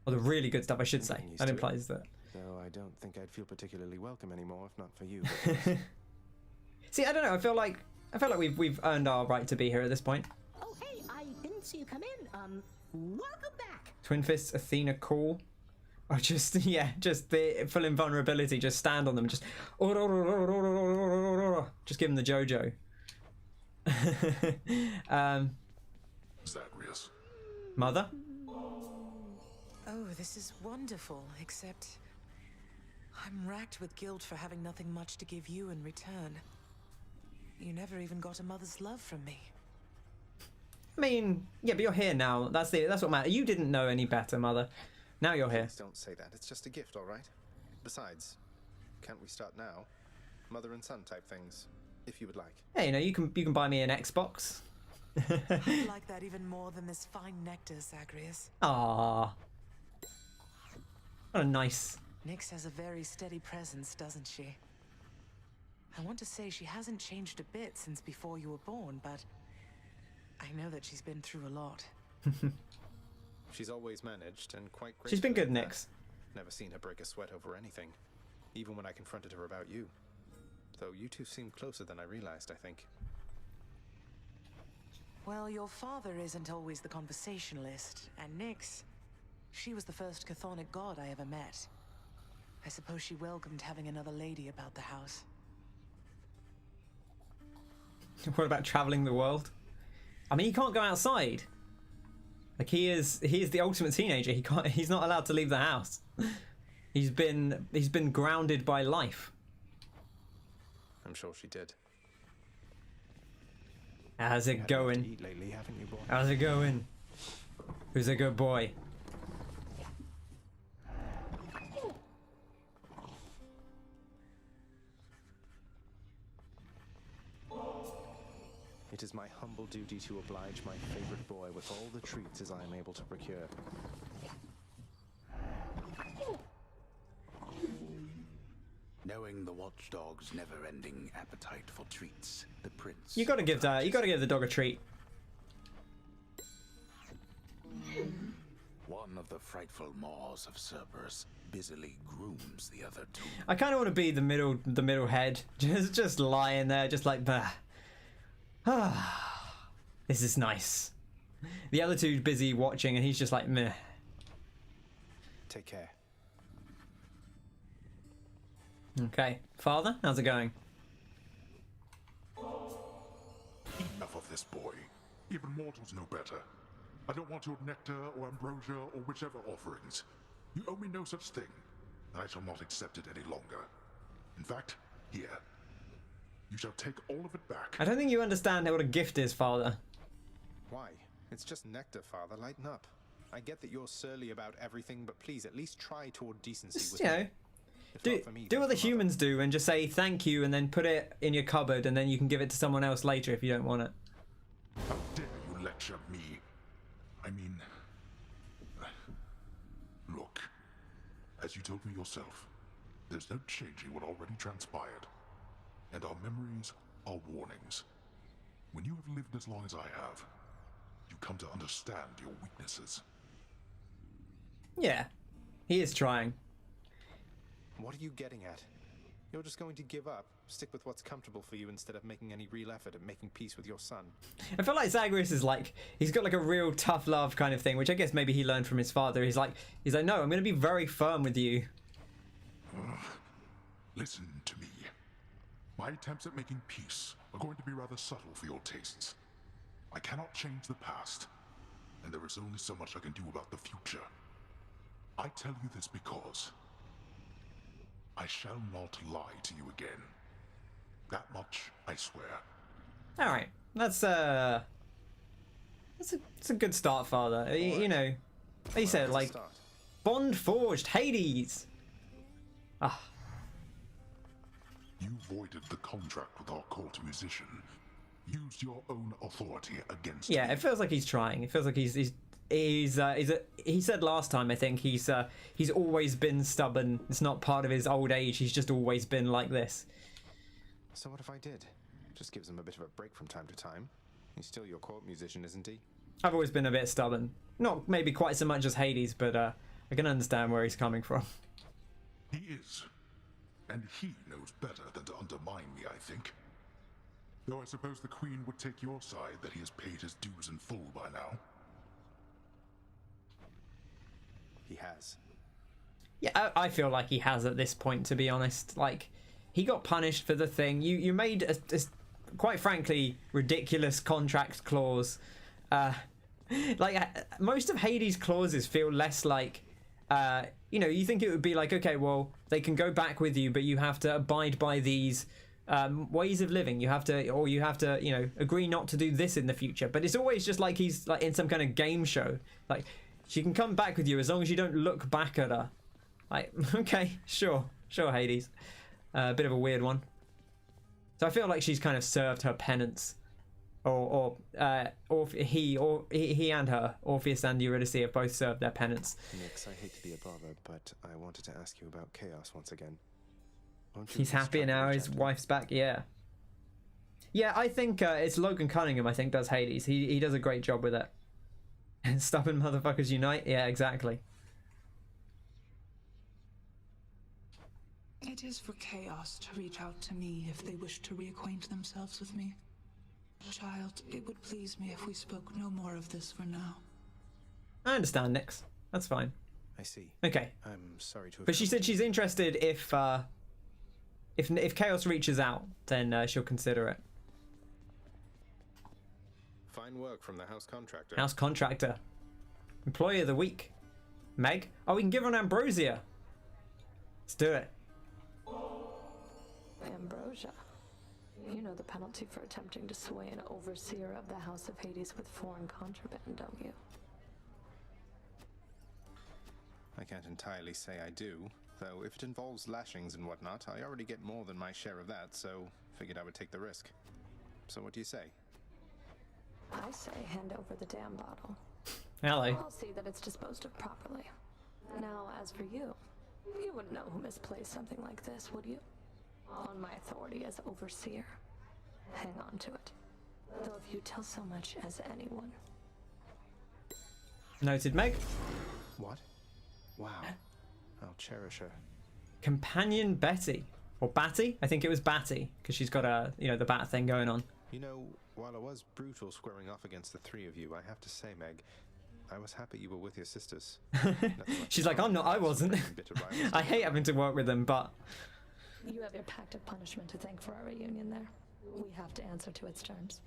Or the really good stuff, I should say. That implies that. Though I don't think I'd feel particularly welcome anymore if not for you. See, I don't know. I feel like we've earned our right to be here at this point. Oh, hey, I didn't see you come in. Welcome back. Twin Fists, Athena, cool. Or just, yeah, just the full invulnerability. Just stand on them. Just give them the JoJo. Zagreus. Mother? Oh, this is wonderful, except I'm racked with guilt for having nothing much to give you in return. You never even got a mother's love from me. I mean, yeah, but you're here now. That's what matters. You didn't know any better, Mother. Now you're here. Please don't say that. It's just a gift, all right? Besides, can't we start now? Mother and son type things, if you would like. Hey, you know, you can buy me an Xbox. I like that even more than this fine nectar, Zagreus. Ah, what a nice. Nyx has a very steady presence, doesn't she? I want to say she hasn't changed a bit since before you were born, but I know that she's been through a lot. She's always managed, and quite great. She's been good, Nyx. Never seen her break a sweat over anything, even when I confronted her about you. Though you two seem closer than I realized, I think. Well, your father isn't always the conversationalist, and Nyx, she was the first chthonic god I ever met. I suppose she welcomed having another lady about the house. What about traveling the world? I mean, he can't go outside. Like he is the ultimate teenager. He's not allowed to leave the house. He's been grounded by life. I'm sure she did. How's it going? Lately, haven't you, boy? How's it going? Who's a good boy? It is my humble duty to oblige my favorite boy with all the treats as I am able to procure. Knowing the watchdog's never-ending appetite for treats, the prince... You gotta give the dog a treat. One of the frightful maws of Cerberus busily grooms the other two. I kind of want to be the middle head, just lying there, just like bah. This is nice. The other two's busy watching and he's just like, meh. Take care. Okay. Father, how's it going? Enough of this, boy. Even mortals know better. I don't want your nectar or ambrosia or whichever offerings. You owe me no such thing, and I shall not accept it any longer. In fact, here. You shall take all of it back. I don't think you understand what a gift is, Father. Why? It's just nectar, Father. Lighten up. I get that you're surly about everything, but please at least try toward decency Just, with you know, me. do what the humans do and just say thank you and then put it in your cupboard and then you can give it to someone else later if you don't want it. How dare you lecture me? I mean... Look, as you told me yourself, there's no changing what already transpired. And our memories are warnings. When you have lived as long as I have, you come to understand your weaknesses. Yeah, he is trying. What are you getting at? You're just going to give up, stick with what's comfortable for you instead of making any real effort at making peace with your son. I feel like Zagreus is like, he's got like a real tough love kind of thing, which I guess maybe he learned from his father. He's like, no, I'm going to be very firm with you. Listen to me. My attempts at making peace are going to be rather subtle for your tastes. I cannot change the past, and there is only so much I can do about the future. I tell you this because I shall not lie to you again. That much I swear. All right, that's a good start, Father. You know, he said like bond forged, Hades. Ah. You voided the contract with our cult musician. Used your own authority against me. Yeah, it feels like he's trying. It feels like he said last time, I think, he's always been stubborn. It's not part of his old age. He's just always been like this. So what if I did? Just gives him a bit of a break from time to time. He's still your court musician, isn't he? I've always been a bit stubborn. Not maybe quite so much as Hades, but I can understand where he's coming from. He is. And he knows better than to undermine me, I think. Though I suppose the Queen would take your side that he has paid his dues in full by now. He has. Yeah, I feel like he has at this point, to be honest. Like, he got punished for the thing. You made a quite frankly ridiculous contract clause. Like most of Hades' clauses feel less like, you know, you think it would be like, okay, well, they can go back with you, but you have to abide by these ways of living. You have to, you know, agree not to do this in the future. But it's always just like he's like in some kind of game show. Like, she can come back with you as long as you don't look back at her. Like, okay, sure, Hades. A bit of a weird one. So I feel like she's kind of served her penance, or he and her, Orpheus and Eurydice, have both served their penance. Nyx, I hate to be a bother, but I wanted to ask you about Chaos once again. He's happier now. His wife's back. Yeah. Yeah, I think it's Logan Cunningham. I think does Hades. He does a great job with it. And stubborn motherfuckers unite. Yeah, exactly. It is for Chaos to reach out to me if they wish to reacquaint themselves with me. Child, it would please me if we spoke no more of this for now. I understand, Nyx. That's fine. I see. Okay. I'm sorry to have... But she said she's interested if Chaos reaches out, then she'll consider it. Fine work from the house contractor. House contractor. Employee of the week. Meg? Oh, we can give her an ambrosia. Let's do it. Ambrosia. You know the penalty for attempting to sway an overseer of the House of Hades with foreign contraband, don't you? I can't entirely say I do, though if it involves lashings and whatnot, I already get more than my share of that, so figured I would take the risk. So what do you say? I say hand over the damn bottle. Hello. I'll see that it's disposed of properly. Now, as for you, you wouldn't know who misplaced something like this, would you? On my authority as overseer. Hang on to it. Though if you tell so much as anyone. Noted, Meg. What? Wow. I'll cherish her. Companion Betty. Or Batty? I think it was Batty, because she's got a, you know, the bat thing going on. You know, while I was brutal squaring off against the three of you, I have to say, Meg, I was happy you were with your sisters. She's like, I'm not, I wasn't. I hate having to work with them, but... You have your pact of punishment to thank for our reunion there. We have to answer to its terms.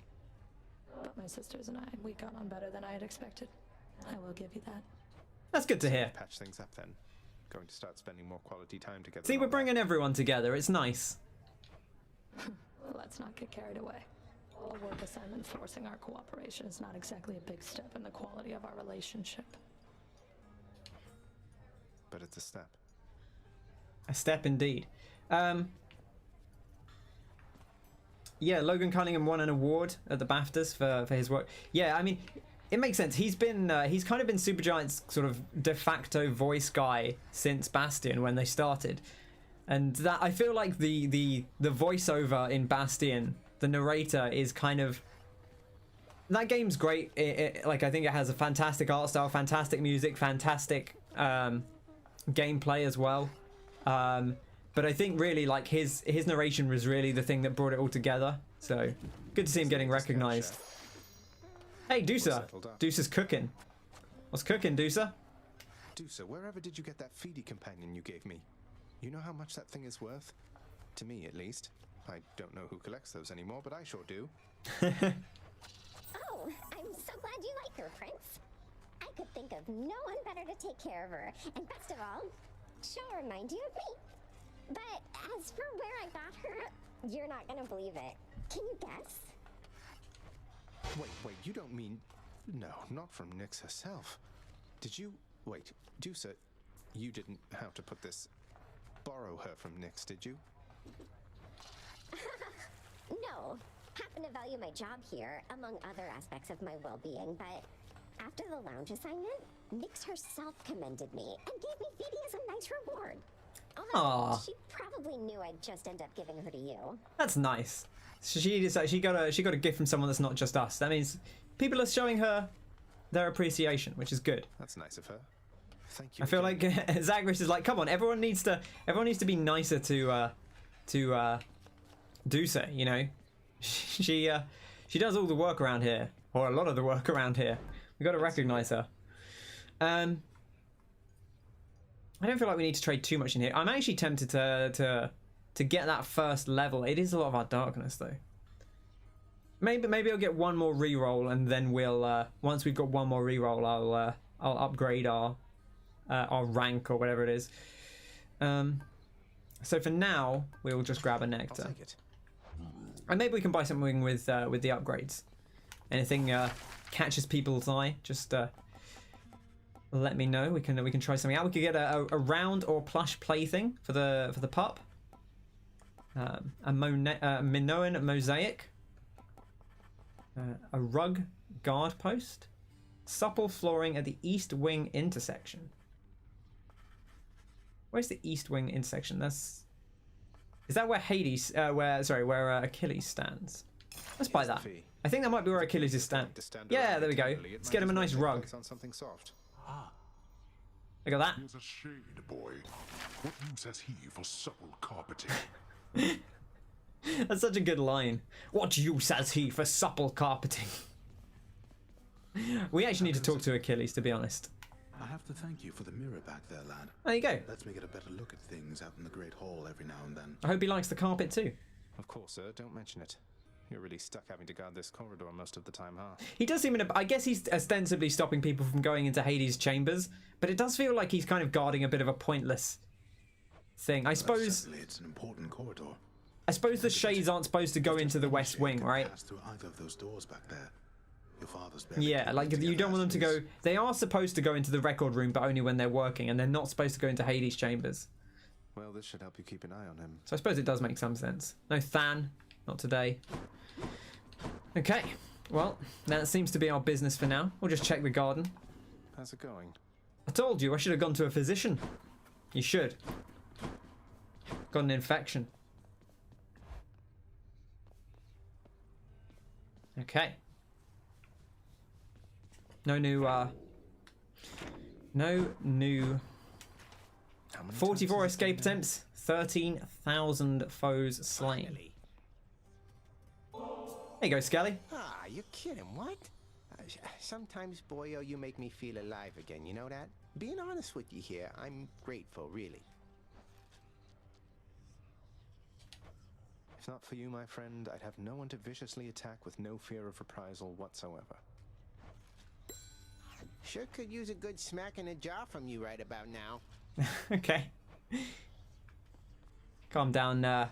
But my sisters and I, we got on better than I had expected. I will give you that. That's good to hear. Patch things up then. Going to start spending more quality time together. See, we're bringing everyone together. It's nice. Let's not get carried away. A work assignment forcing our cooperation is not exactly a big step in the quality of our relationship. But it's a step. A step indeed. Yeah, Logan Cunningham won an award at the BAFTAs for his work. Yeah, I mean, it makes sense. He's kind of been Supergiant's sort of de facto voice guy since Bastion when they started. And that, I feel like the voiceover in Bastion, the narrator, is kind of... That game's great. Like, I think it has a fantastic art style, fantastic music, fantastic gameplay as well. But I think really, like, his narration was really the thing that brought it all together. So, good to see him getting recognized. Hey, Deucer. Deucer's cooking. What's cooking, Deucer? Deucer, wherever did you get that feedy companion you gave me? You know how much that thing is worth? To me, at least. I don't know who collects those anymore, but I sure do. Oh, I'm so glad you like her, Prince. I could think of no one better to take care of her. And best of all, she'll remind you of me. But as for where I got her, you're not gonna believe it. Can you guess? Wait, you don't mean... No, not from Nyx herself. Did you... Wait, Deucer, you didn't... How to put this... Borrow her from Nyx, did you? No. Happen to value my job here, among other aspects of my well-being, but after the lounge assignment, Nyx herself commended me and gave me Phoebe as a nice reward. Although she probably knew I'd just end up giving her to you. That's nice. She got a gift from someone that's not just us. That means people are showing her their appreciation, which is good. That's nice of her. Thank you. I feel like Zagreus is like, come on, everyone needs to be nicer to Deucer, you know. She does all the work around here, or a lot of the work around here. We got to recognize her. I don't feel like we need to trade too much in here. I'm actually tempted to get that first level. It is a lot of our darkness though. Maybe I'll get one more reroll, and then we'll once we've got one more reroll, I'll upgrade our rank or whatever it is. So for now, we'll just grab a nectar. I'll take it. And maybe we can buy something with the upgrades. Anything catches people's eye, just let me know. We can try something out. We could get a round or plush plaything for the pup. A Minoan mosaic. A rug guard post. Supple flooring at the east wing intersection. Where's the east wing intersection? Is that where Hades? Where Achilles stands? Let's buy that. I think that might be where Achilles is standing. Yeah, there we go. Let's get him a nice rug. On something soft. Look at that. Here's a shade, boy. What use has he for supple carpeting? That's such a good line. What use has he for supple carpeting? We actually need to talk to Achilles, to be honest. I have to thank you for the mirror back there, lad. There you go. Lets me get a better look at things out in the Great Hall every now and then. I hope he likes the carpet too. Of course, sir. Don't mention it. You're really stuck having to guard this corridor most of the time, huh? He does seem I guess he's ostensibly stopping people from going into Hades' chambers, but it does feel like he's kind of guarding a bit of a pointless thing. I suppose... Certainly it's an important corridor. I suppose the shades aren't supposed to go into the West Wing, right? Pass through either of those doors back there. Your father's yeah, like you don't want them to go... They are supposed to go into the record room, but only when they're working, and they're not supposed to go into Hades' chambers. Well, this should help you keep an eye on him. So I suppose it does make some sense. No Than, not today. Okay, well, that seems to be our business for now. We'll just check the garden. How's it going? I told you, I should have gone to a physician. You should. Got an infection. Okay. No new 44 escape attempts, 13,000 foes slain. There you go, Skelly. Ah, you're kidding, what? Sometimes, boyo, you make me feel alive again, you know that? Being honest with you here, I'm grateful, really. If not for you, my friend, I'd have no one to viciously attack with no fear of reprisal whatsoever. Sure could use a good smack in the jaw from you right about now. Okay. Calm down,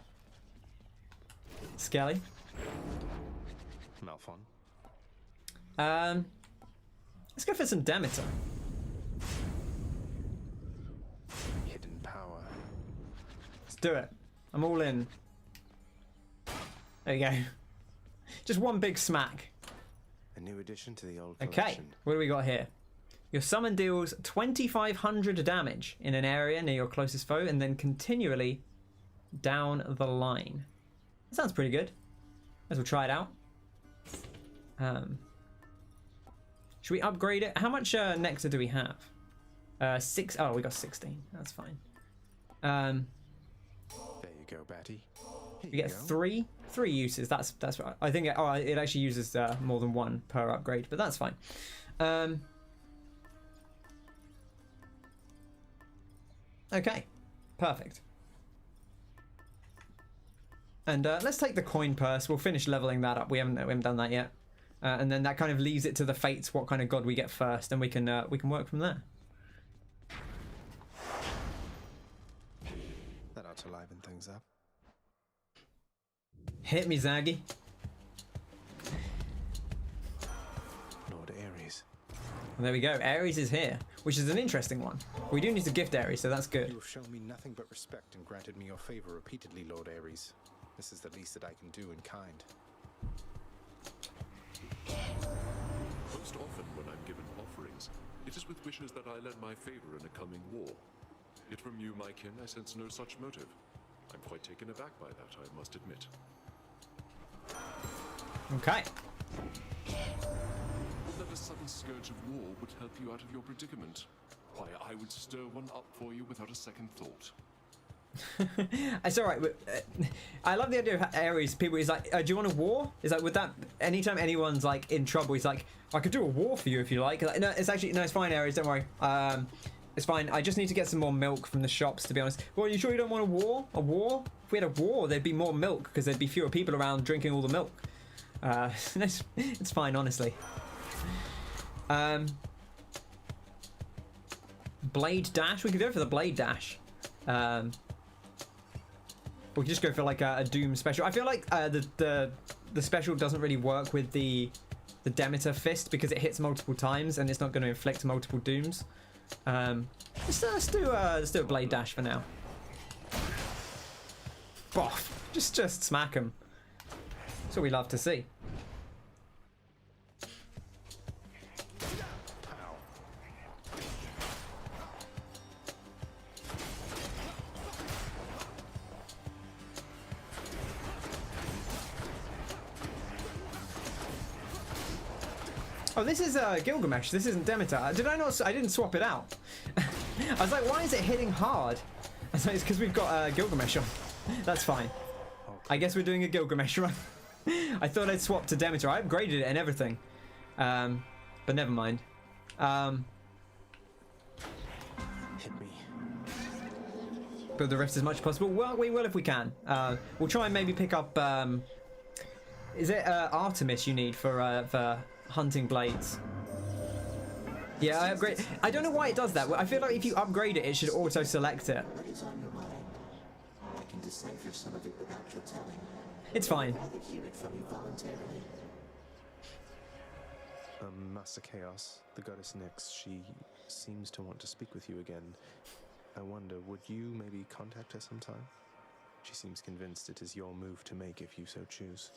Skelly. Malphon. Let's go for some Demeter. Hidden power. Let's do it. I'm all in. There you go. Just one big smack. A new addition to the old Okay, collection. what do we got here? Your summon deals 2,500 damage in an area near your closest foe and then continually down the line. That sounds pretty good. As we'll try it out. Should we upgrade it? How much nectar do we have? 6. Oh, we got 16. That's fine. There you go, Batty. We get three uses. That's right. I think it actually uses more than one per upgrade, but that's fine. Okay, perfect. And let's take the coin purse. We'll finish leveling that up. We haven't done that yet. And then that kind of leaves it to the fates what kind of god we get first, and we can work from there. That ought to liven things up. Hit me, Zaggy. Lord Ares. And there we go. Ares is here, which is an interesting one. We do need to gift Ares, so that's good. You have shown me nothing but respect and granted me your favor repeatedly, Lord Ares. This is the least that I can do in kind. Most often when I'm given offerings, it is with wishes that I lend my favor in a coming war. Yet from you, my kin, I sense no such motive. I'm quite taken aback by that, I must admit. Okay. That a sudden scourge of war would help you out of your predicament. Why, I would stir one up for you without a second thought. It's all right. I love the idea of Ares. People, he's like, do you want a war? Is like, would that anytime anyone's like in trouble, he's like, I could do a war for you if you like. Like, no, it's actually no, it's fine, Ares. Don't worry. It's fine. I just need to get some more milk from the shops, to be honest. Well, are you sure you don't want a war? A war? If we had a war, there'd be more milk because there'd be fewer people around drinking all the milk. It's fine, honestly. Blade dash. We could go for the blade dash. We could just go for like a Doom special. I feel like the special doesn't really work with the Demeter Fist because it hits multiple times and it's not going to inflict multiple Dooms. Let's do a blade dash for now. Boff. Just smack him. That's what we love to see. Oh, this is Gilgamesh. This isn't Demeter. Did I not? I didn't swap it out. I was like, why is it hitting hard? I was like, it's because we've got Gilgamesh on. That's fine. I guess we're doing a Gilgamesh run. I thought I'd swap to Demeter. I upgraded it and everything. But never mind. Hit me. Build the rift as much as possible. Well, we will if we can. We'll try and maybe pick up... is it Artemis you need for hunting blades? Yeah, I upgrade. I don't know why it does that. I feel like if you upgrade it, it should auto select it. What is on your mind? I can decipher some of it without your telling. It's fine. I'd rather hear it from you voluntarily. Master Chaos, the goddess Nyx, she seems to want to speak with you again. I wonder, would you maybe contact her sometime? She seems convinced it is your move to make if you so choose.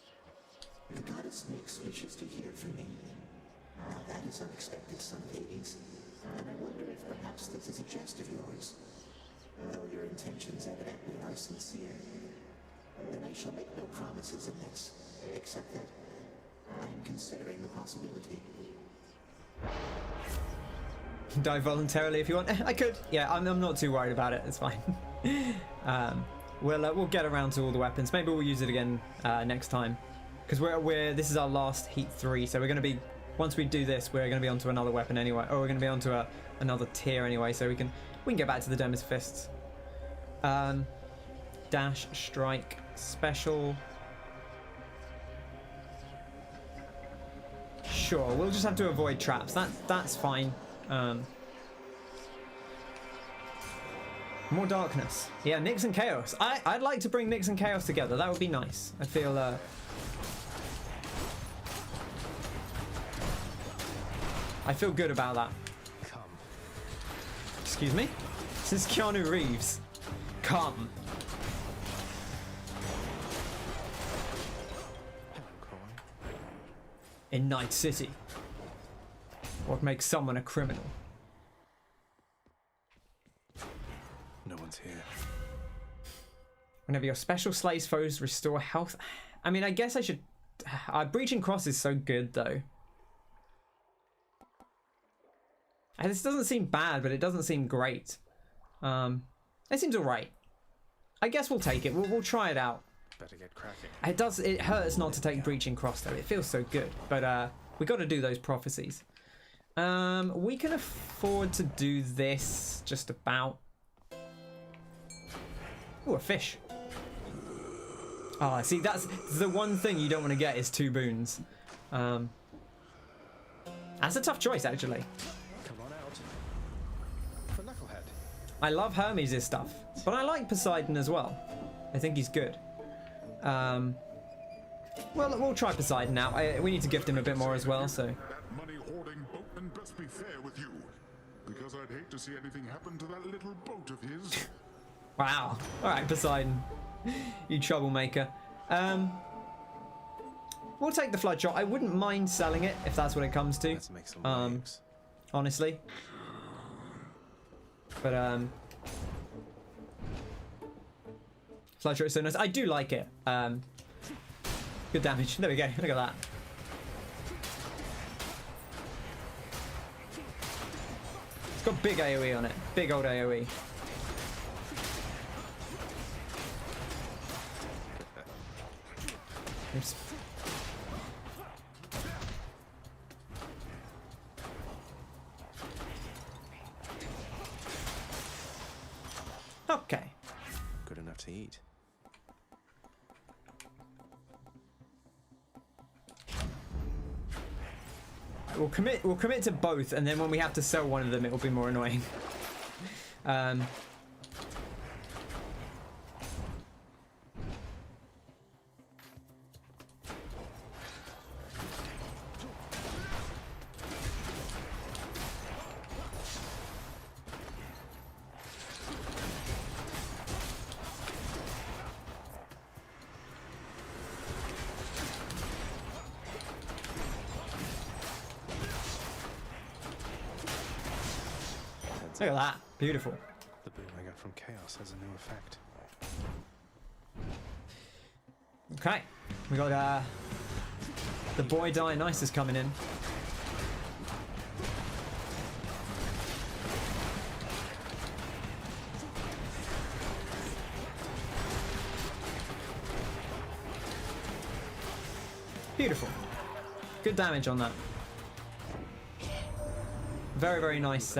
The goddess Nyx wishes to hear from me. Now that is unexpected, son of Hades. And I wonder if perhaps this is a jest of yours. Though your intentions evidently are sincere. Then I shall make no promises in this, except that I am considering the possibility. Die voluntarily if you want. I could. Yeah, I'm not too worried about it. It's fine. We'll get around to all the weapons. Maybe we'll use it again next time. because this is our last heat 3, so we're going to be, once we do this, we're going to be onto another weapon anyway, or we're going to be onto another tier anyway, so we can get back to the Gilgamesh Fists. Dash, strike, special. Sure, we'll just have to avoid traps. That's fine. More darkness. Yeah, Nyx and Chaos. I'd like to bring Nyx and Chaos together. That would be nice. I feel good about that. Come. Excuse me? This is Keanu Reeves. Come. In Night City, what makes someone a criminal? No one's here. Whenever your special slays foes restore health. I mean, I guess I should. Breaching Cross is so good though. And this doesn't seem bad, but it doesn't seem great. It seems alright. I guess we'll take it. We'll try it out. Better get cracking. It hurts not to take Breaching Cross though. It feels so good. But we got to do those prophecies. We can afford to do this just about. Ooh, a fish. Oh, see, that's the one thing you don't want to get is 2 boons. That's a tough choice, actually. Come on out. For Knucklehead. I love Hermes' stuff, but I like Poseidon as well. I think he's good. Well, we'll try Poseidon now. We need to gift him a bit more as well, so. That money-hoarding boatman best be fair with you, because I'd hate to see anything happen to that little boat of his. Wow. All right, Poseidon. You troublemaker. We'll take the flood shot. I wouldn't mind selling it if that's what it comes to. Let's make some waves. Honestly. But flood shot is so nice. I do like it. Good damage. There we go. Look at that. It's got big AoE on it. Big old AoE. Oops. Okay. Good enough to eat. We'll commit to both, and then when we have to sell one of them, it will be more annoying. Look at that. Beautiful. The boon I got from Chaos has a new effect. Okay. We got the boy Dionysus coming in. Beautiful. Good damage on that. Very, very nice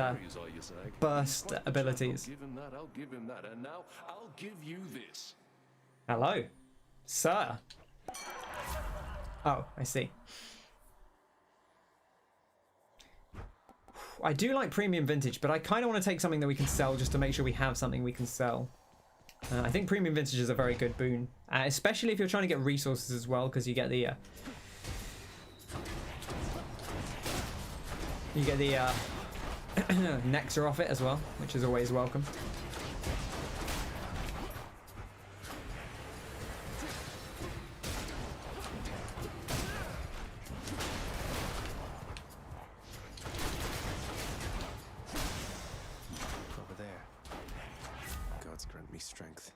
burst abilities. I'll give him that, and now I'll give you this. Hello, sir. Oh, I see. I do like premium vintage, but I kind of want to take something that we can sell just to make sure we have something we can sell. I think premium vintage is a very good boon, especially if you're trying to get resources as well, because you get the Nectar off it as well, which is always welcome. Over there. Gods grant me strength.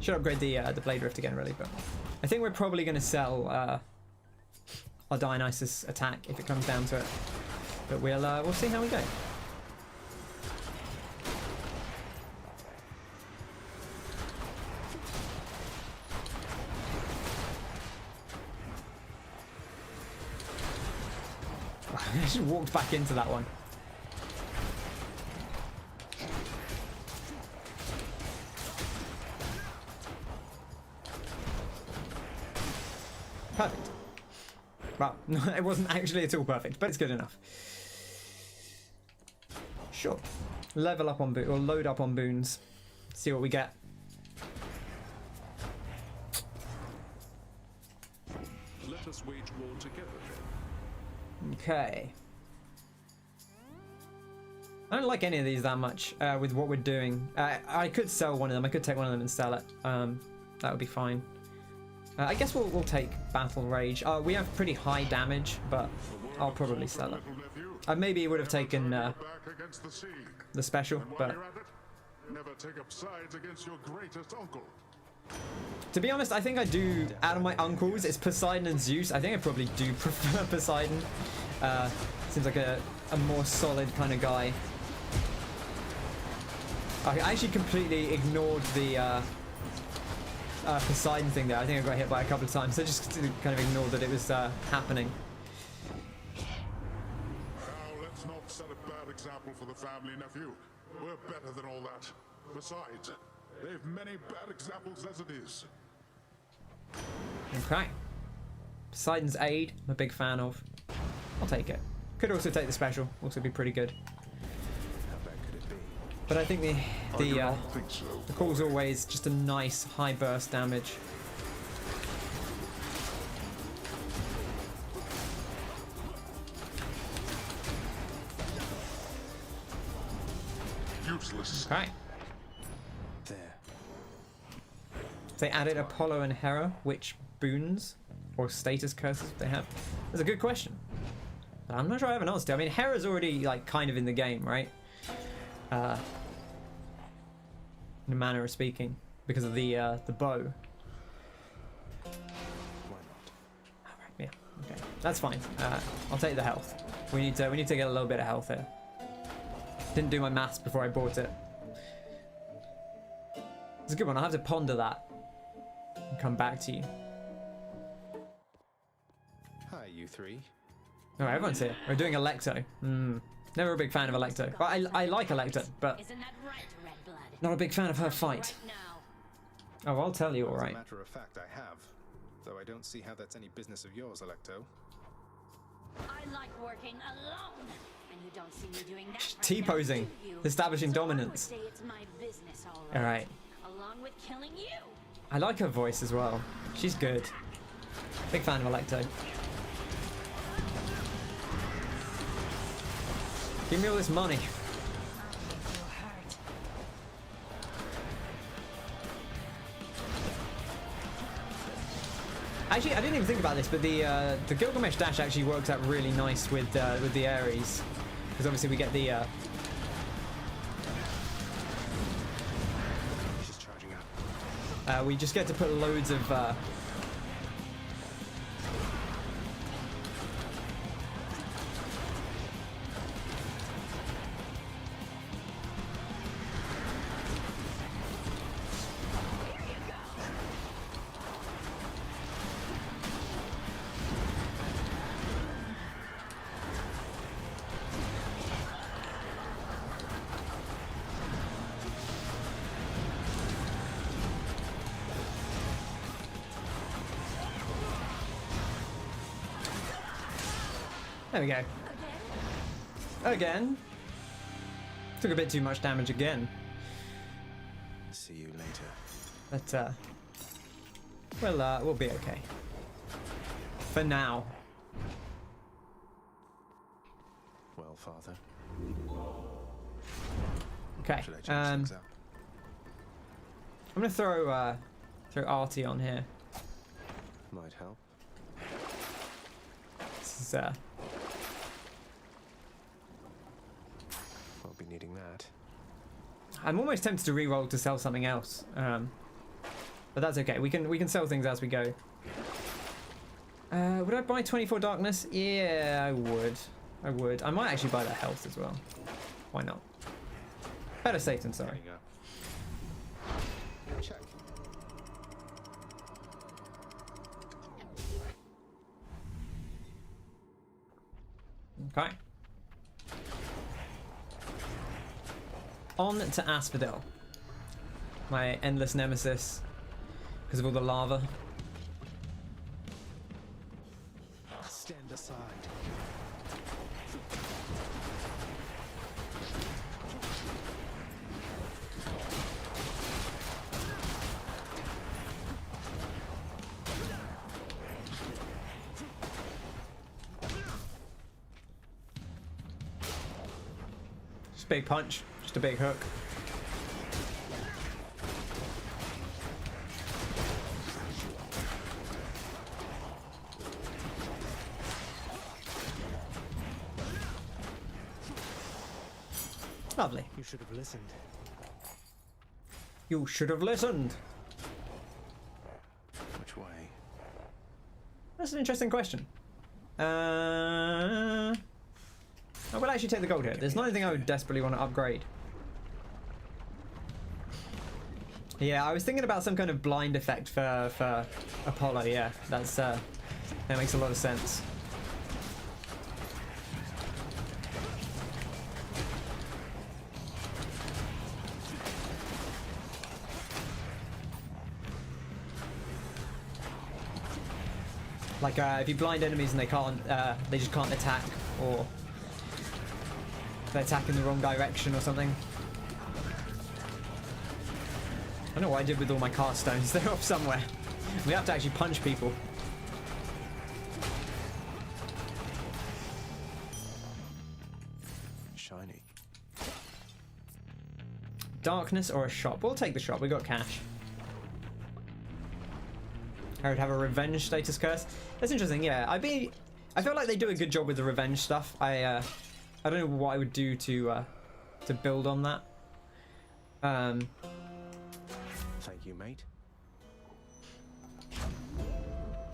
Should upgrade the Blade Rift again, really, but I think we're probably going to sell our Dionysus attack if it comes down to it. But we'll see how we go. just walked back into that one. Perfect. Well, it wasn't actually at all perfect, but it's good enough. Sure. Level up on boon, or load up on boons. See what we get. Let us wage war together then. Okay. I don't like any of these that much with what we're doing. I could sell one of them. I could take one of them and sell it. That would be fine. I guess we'll take Battle Rage. We have pretty high damage, but I'll probably sell it. Maybe would have taken the special, but never take up sides against your greatest uncle. To be honest, I think I do, out of my uncles, it's Poseidon and Zeus. I think I probably do prefer Poseidon. Seems like a more solid kind of guy. I actually completely ignored the Poseidon thing there. I think I got hit by a couple of times. So I just kind of ignored that it was happening. Now, let's not set a bad example for the family, nephew. We're better than all that. Besides, they've many bad examples as it is. Okay. Poseidon's Aid, I'm a big fan of. I'll take it. Could also take the special, also be pretty good. But I think the call's always just a nice high burst damage. Useless. Okay. There. They added Apollo and Hera, which boons or status curses they have? That's a good question. But I'm not sure I have an answer to. I mean, Hera's already like kind of in the game, right? In a manner of speaking, because of the bow. Why not? Alright, yeah, okay, that's fine. I'll take the health. We need to get a little bit of health here. Didn't do my maths before I bought it. It's a good one. I'll have to ponder that and come back to you. Hi, you three. Oh, everyone's here. We're doing Electo. Never a big fan of Electo. Well, I like Electo, but not a big fan of her fight. Oh, I'll tell you, all right. As a matter of fact, I have. Though I don't see how that's any business of yours, Electo. I like working alone, and you don't see me doing that. T-posing, establishing dominance. Say it's my business, All right. Along with killing you. I like her voice as well. She's good. Big fan of Electo. Give me all this money. Actually, I didn't even think about this, but the Gilgamesh dash actually works out really nice with the Ares, because obviously we get the. She's charging up. We just get to put loads of. There we go. Again. Took a bit too much damage again. See you later. But we'll be okay. For now. Well, Father. Okay. I'm gonna throw Artie on here. Might help. This is Won't be needing that. I'm almost tempted to reroll to sell something else, but that's okay. We can sell things as we go. Would I buy 24 Darkness? Yeah, I would. I might actually buy that health as well. Why not? Better safe than sorry. Check. Okay. on to Asphodel. My endless nemesis. Because of all the lava. Stand aside. Just a big punch. Just a big hook. Lovely. You should have listened. You should have listened. Which way? That's an interesting question. I will actually take the gold here. There's not anything I would desperately want to upgrade. Yeah, I was thinking about some kind of blind effect for Apollo. Yeah, that makes a lot of sense. Like if you blind enemies and they just can't attack, or they attack in the wrong direction or something. I don't know what I did with all my cast stones. They're off somewhere. We have to actually punch people. Shiny. Darkness or a shop? We'll take the shop. We got cash. I would have a revenge status curse. That's interesting. Yeah, I feel like they do a good job with the revenge stuff. I don't know what I would do to build on that. Thank you, mate.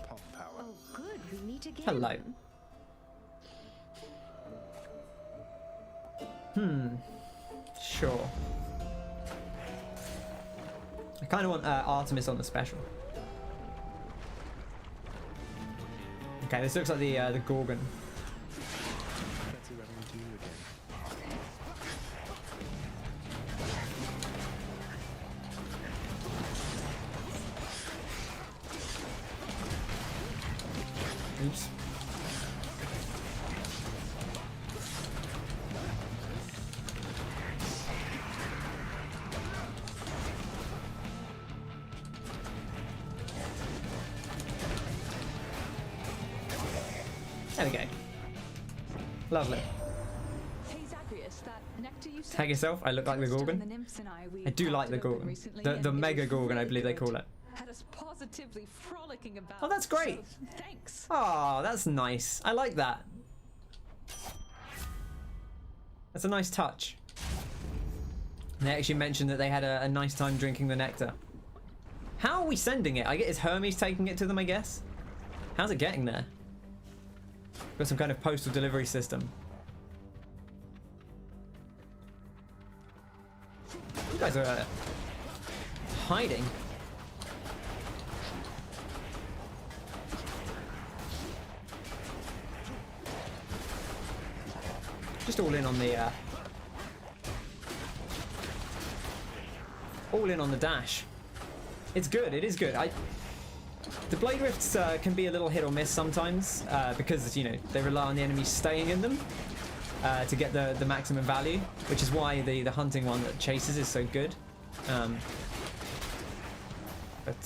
Pop power. Oh, good. We meet again. Hello. Sure. I kind of want Artemis on the special. Okay, this looks like the Gorgon. Fancy running into you again. Oops. There we go. Lovely. Hey Zagreus, that nectar you Tag yourself. I look like the Gorgon. I do like the Gorgon. The Mega Gorgon, I believe they call it. Had us positively frolicking about. Oh, that's great. So, thanks. Oh, that's nice. I like that. That's a nice touch. And they actually mentioned that they had a nice time drinking the nectar. How are we sending it? Is Hermes taking it to them, I guess? How's it getting there? Got some kind of postal delivery system. You guys are hiding. Just all in on the dash. It's good. It is good. The blade rifts can be a little hit or miss sometimes because they rely on the enemies staying in them to get the maximum value, which is why the hunting one that chases is so good. But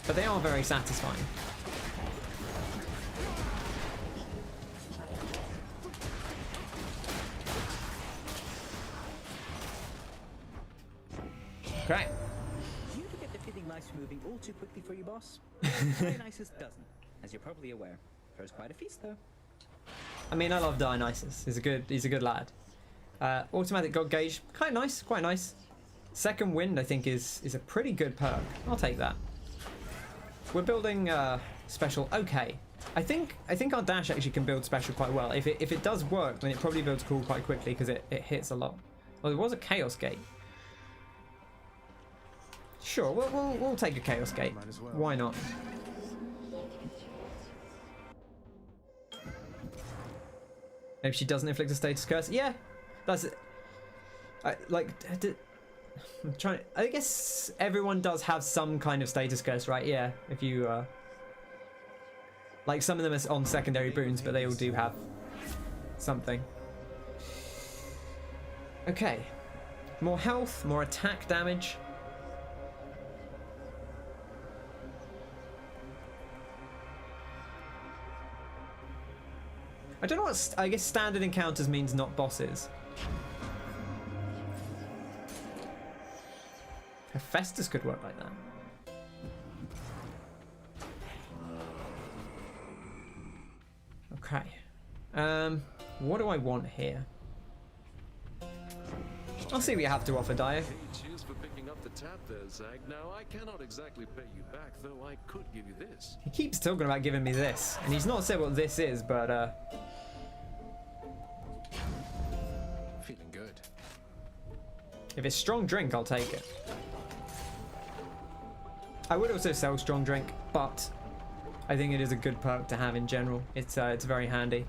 they are very satisfying. Great. Do you get the feeling life's moving all too quickly for you, boss? Dionysus doesn't, as you're probably aware. Throws quite a feast, though. I mean, I love Dionysus. He's a good lad. Automatic god gauge, quite nice. Second wind, I think, is a pretty good perk. I'll take that. We're building special. Okay, I think our dash actually can build special quite well. If it does work, then it probably builds cool quite quickly because it hits a lot. Well, there was a chaos gate. Sure, we'll take a chaos gate. Well. Why not? If she doesn't inflict a status curse, yeah, that's it. I'm trying. I guess everyone does have some kind of status curse, right? Yeah, if you like some of them are on secondary boons, but they all do have something. Okay, more health, more attack damage. I don't know what. I guess standard encounters means not bosses. Hephaestus could work like that. Okay. What do I want here? I'll see what you have to offer, Dio. Hey, cheers for picking up the tab there, Zag. Now, I cannot exactly pay you back, though I could give you this. He keeps talking about giving me this, and he's not said what this is, but feeling good. If it's strong drink, I'll take it. I would also sell strong drink, but I think it is a good perk to have in general. It's very handy.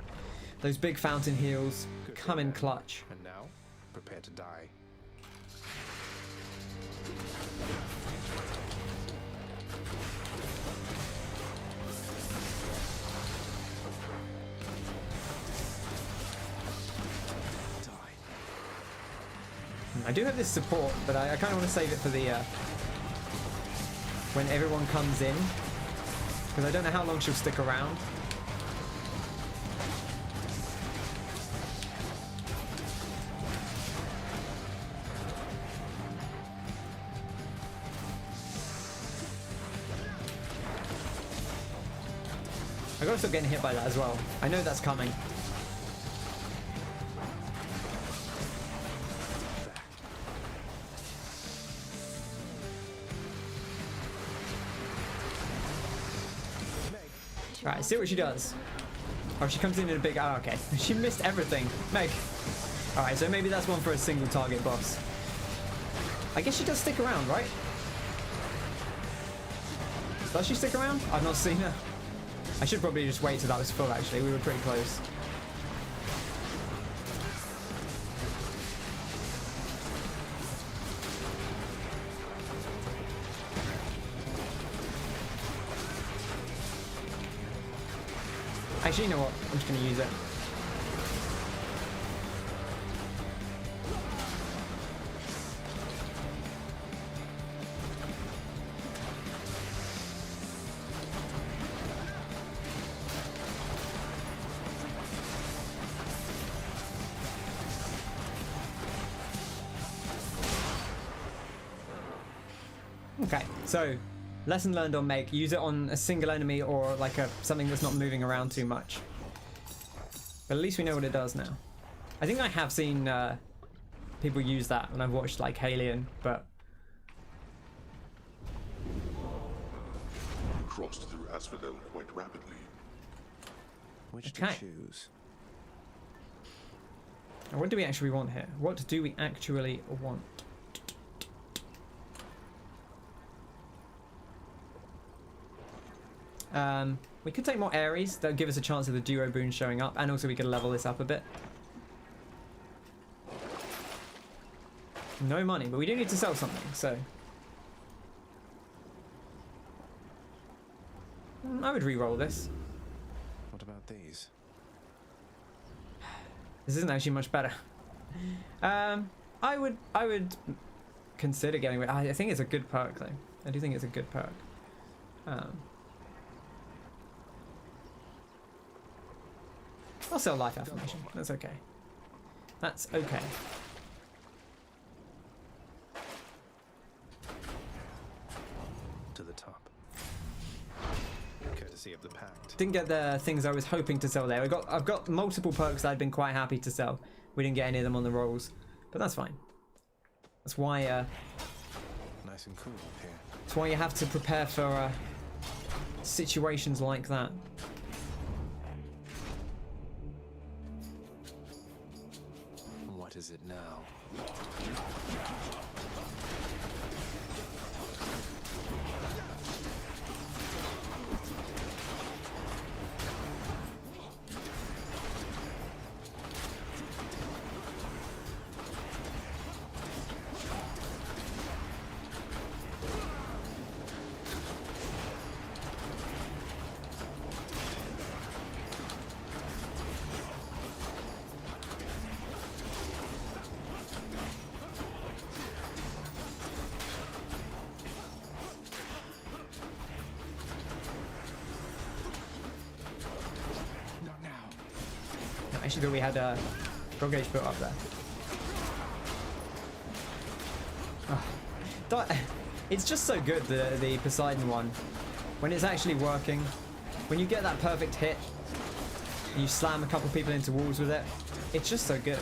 Those big fountain heals come in clutch. And now, prepare to die. I do have this support, but I kind of want to save it for the when everyone comes in, because I don't know how long she'll stick around. I gotta stop getting hit by that as well. I know that's coming. Right, see what she does. Oh, she comes in a big... Oh, okay. She missed everything. Meg. Alright, so maybe that's one for a single target boss. I guess she does stick around, right? Does she stick around? I've not seen her. I should probably just wait till that was full, actually. We were pretty close. Actually, you know what? I'm just going to use it. Okay, so lesson learned on Meg. Use it on a single enemy or like something that's not moving around too much. But at least we know what it does now. I think I have seen people use that when I've watched like Halion, but... Crossed through Asphodel quite rapidly. Which Okay. to choose? Now, what do we actually want here? What do we actually want? We could take more Ares. That'll give us a chance of the duo boon showing up, and also we could level this up a bit. No money, but we do need to sell something, so... I would re-roll this. What about these? This isn't actually much better. I would consider getting rid. I think it's a good perk though. I do think it's a good perk. I'll sell life affirmation. That's okay. That's okay. To the top. Courtesy of the pact. Didn't get the things I was hoping to sell there. I've got multiple perks that I'd been quite happy to sell. We didn't get any of them on the rolls, but that's fine. That's why Nice and cool up here. that's why you have to prepare for situations like that. What is it now? actually thought we had roll gauge built up there. Oh. It's just so good, the Poseidon one. When it's actually working, when you get that perfect hit, and you slam a couple people into walls with it, it's just so good.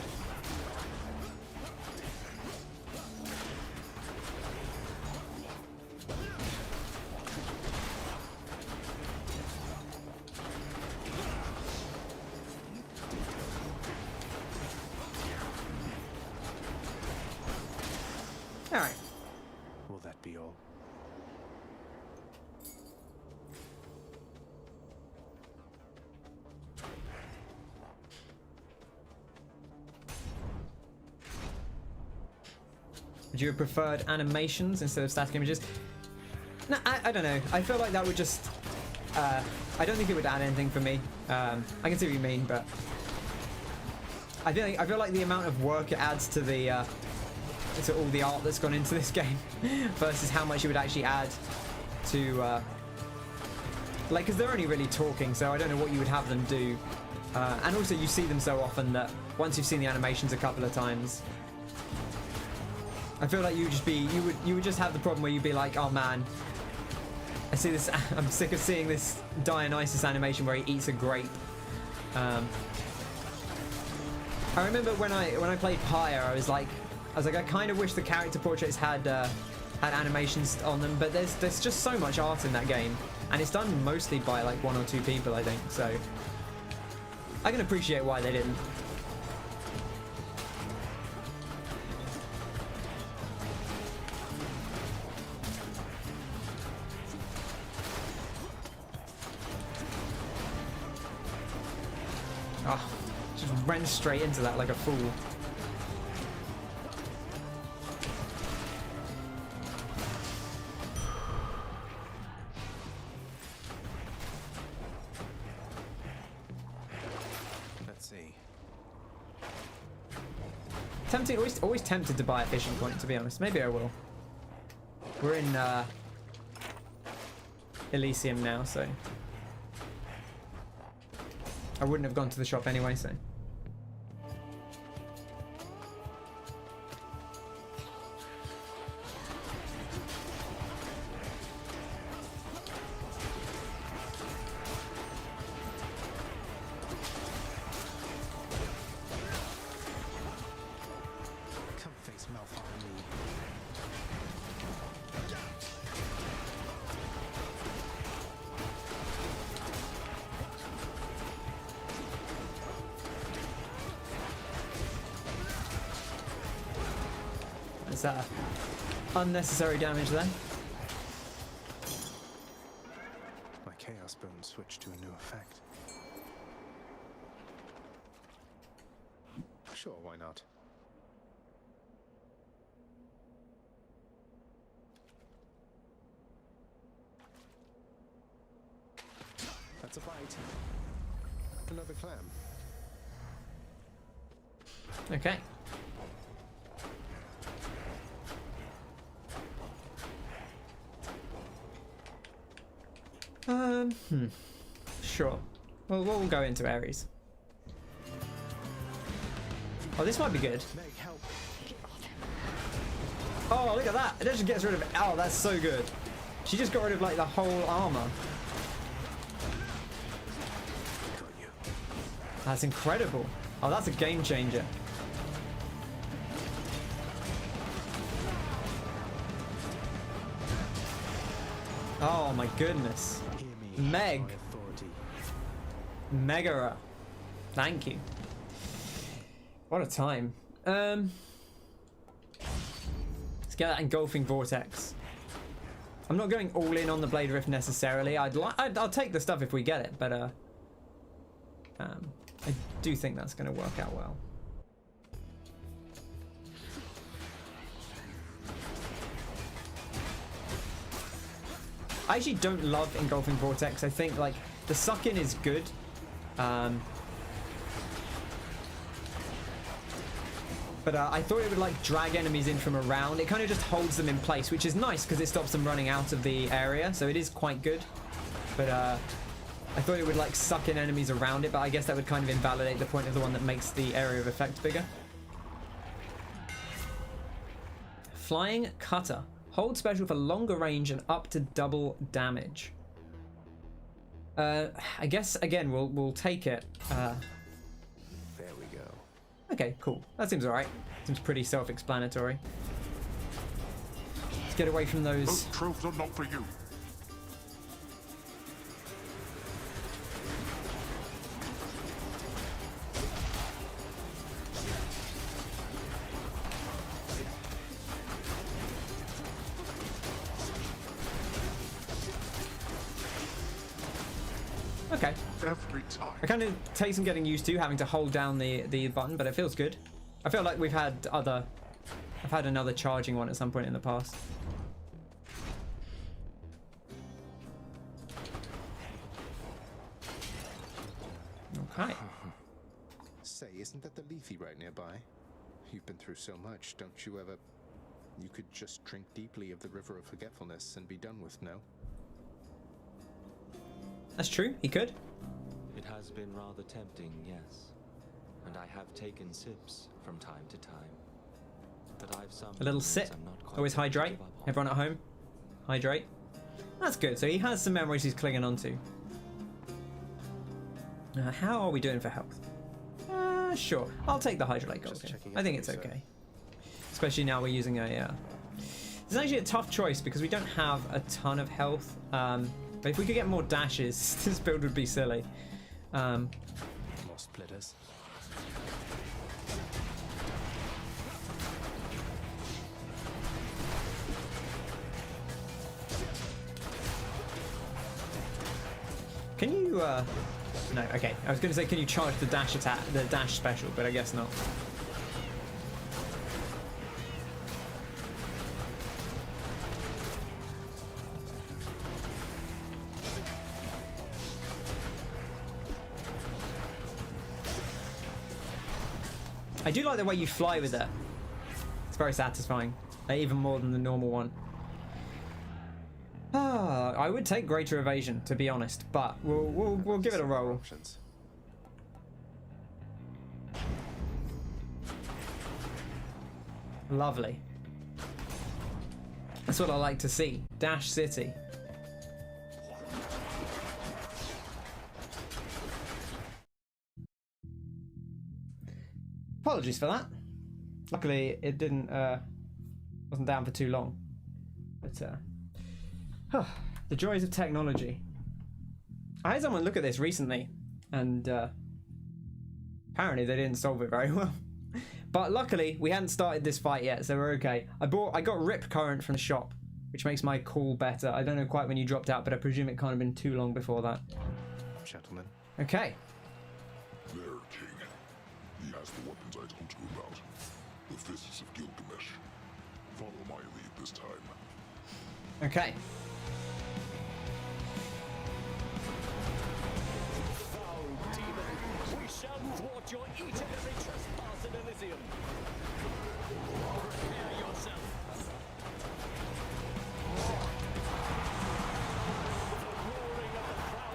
Alright. Will that be all? Would you have preferred animations instead of static images? No, I don't know. I feel like that would just... I don't think it would add anything for me. I can see what you mean, but... I feel like the amount of work it adds to the... to all the art that's gone into this game versus how much it would actually add to... like, because they're only really talking, so I don't know what you would have them do. And also, you see them so often that once you've seen the animations a couple of times... I feel like you would just be, you would just have the problem where you'd be like, oh man, I see this, I'm sick of seeing this Dionysus animation where he eats a grape. I remember when I played Pyre, I was like, I kind of wish the character portraits had animations on them, but there's just so much art in that game, and it's done mostly by like 1 or 2 people, I think. So I can appreciate why they didn't. Oh, just ran straight into that like a fool. Let's see. Tempting, always tempted to buy a fishing point, to be honest. Maybe I will. We're in Elysium now, so I wouldn't have gone to the shop anyway, so. Come face mouth on me. Is that unnecessary damage there? My Chaos Bone switched to a new effect. Sure, why not? That's a bite. Another clam. Okay. Sure. Well, we'll go into Ares. Oh, this might be good. Oh, look at that. It just gets rid of it. Oh, that's so good. She just got rid of, like, the whole armor. That's incredible. Oh, that's a game changer. Oh, my goodness. Meg. Megara. Thank you. What a time. Let's get that engulfing vortex. I'm not going all in on the Blade Rift necessarily. I'll take the stuff if we get it, but I do think that's going to work out well. I actually don't love engulfing vortex. I think like the suck in is good. But I thought it would like drag enemies in from around. It kind of just holds them in place, which is nice because it stops them running out of the area. So it is quite good. But I thought it would like suck in enemies around it, but I guess that would kind of invalidate the point of the one that makes the area of effect bigger. Flying Cutter. Hold special for longer range and up to double damage. I guess again we'll take it. There we go. Okay, cool. That seems alright. Seems pretty self-explanatory. Let's get away from those. Those tropes are not for you. Okay. Every time. I kind of take some getting used to having to hold down the button, but it feels good. I feel like I've had another charging one at some point in the past. Okay. Say, isn't that the Lethe right nearby? You've been through so much, don't you ever... You could just drink deeply of the river of forgetfulness and be done with, no? That's true, he could. It has been rather tempting, yes. And I have taken sips from time to time. But I've some A little sip. Always hydrate. Everyone at home, hydrate. That's good. So he has some memories he's clinging on to. How are we doing for health? Sure. I'll take the Hydrolite Gold. I think it's okay. Especially now we're using a... It's actually a tough choice because we don't have a ton of health. But if we could get more dashes, this build would be silly. More splitters. Can you, no, okay. I was going to say, can you charge the dash attack, the dash special, but I guess not. I do like the way you fly with it. It's very satisfying, even more than the normal one. I would take greater evasion, to be honest, but we'll give it a roll. Lovely. That's what I like to see. Dash City. Apologies for that. Luckily, it didn't wasn't down for too long. But the joys of technology. I had someone look at this recently, and apparently they didn't solve it very well. But luckily, we hadn't started this fight yet, so we're okay. I got Rip Current from the shop, which makes my call better. I don't know quite when you dropped out, but I presume it can't have been too long before that. Gentlemen. Okay. There, King. He has the weapons I told you about. The Fists of Gilgamesh. Follow my lead this time. Okay. Foul demon, we shall thwart your each and every trespass in Elysium. Prepare yourself.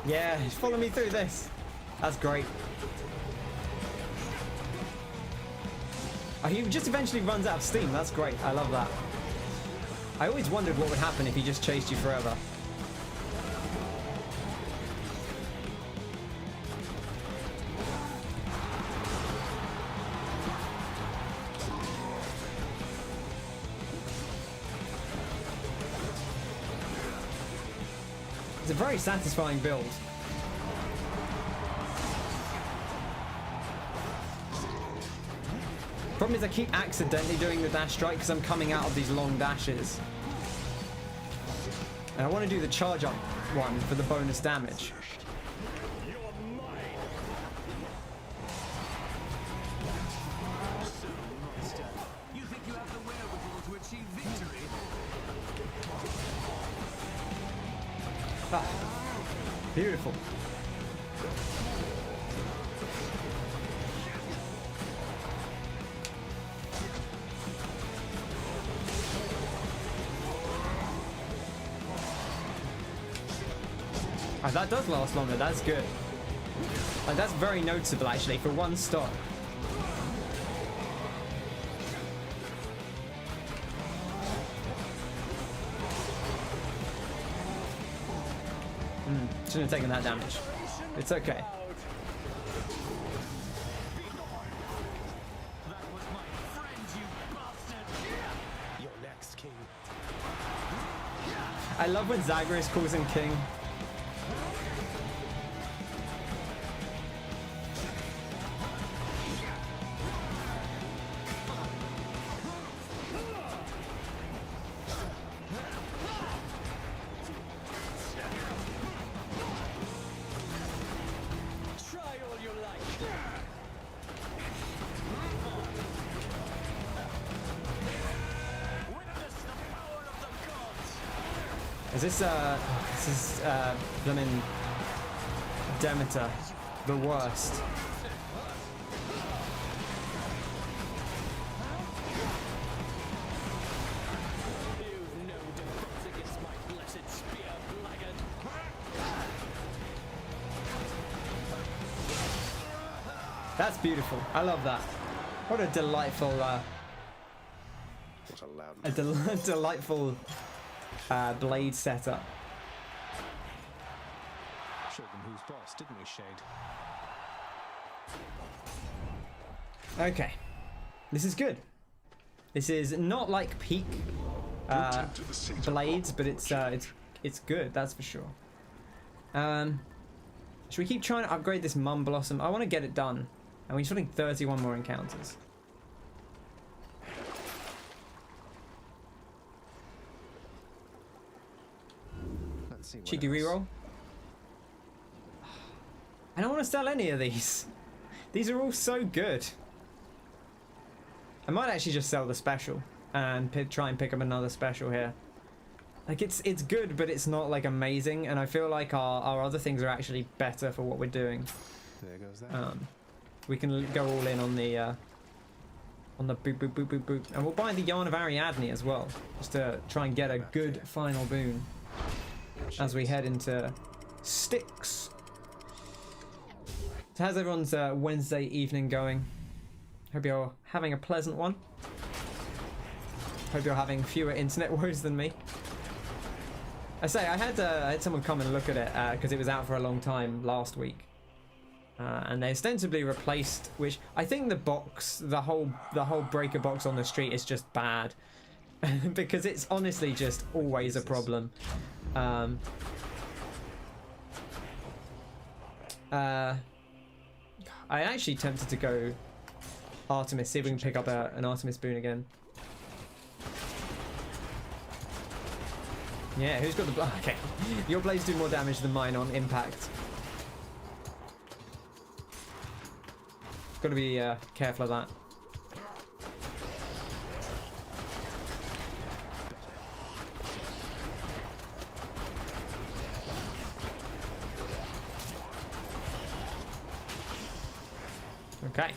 Yeah, follow me through this. That's great. Oh, he just eventually runs out of steam. That's great. I love that. I always wondered what would happen if he just chased you forever. It's a very satisfying build. Problem is I keep accidentally doing the dash strike because I'm coming out of these long dashes. And I want to do the charge up one for the bonus damage. You think you have the wherewithal to achieve victory? Ah, beautiful. I Oh, that does last longer. That's good. Like, that's very noticeable, actually, for one stock. Shouldn't have taken that damage. It's okay. You're next, King. I love when Zagreus calls him king. This is blimmin' Demeter, the worst. That's beautiful. I love that. What a delightful, What a loud delightful blade setup. Showed them who's boss, didn't we, Shade? Okay, this is good. This is not like peak blades, but it's good. That's for sure. Should we keep trying to upgrade this Mum Blossom? I want to get it done, and we're shooting 31 more encounters. Cheeky reroll. I don't want to sell any of these. These are all so good. I might actually just sell the special and try and pick up another special here. Like, it's good, but it's not like amazing, and I feel like our other things are actually better for what we're doing. There goes that. We can go all in on the boop boop boop boop boop, and we'll buy the Yarn of Ariadne as well, just to try and get a good final boon as we head into Styx. So how's everyone's Wednesday evening going? Hope you're having a pleasant one. Hope you're having fewer internet woes than me. I say, I had someone come and look at it because it was out for a long time last week. And they ostensibly replaced, which I think the box, the whole breaker box on the street is just bad. Because it's honestly just always a problem. I actually tempted to go Artemis, see if we can pick up an Artemis boon again. Yeah, who's got the... Okay, your blades do more damage than mine on impact. Got to be careful of that. Okay.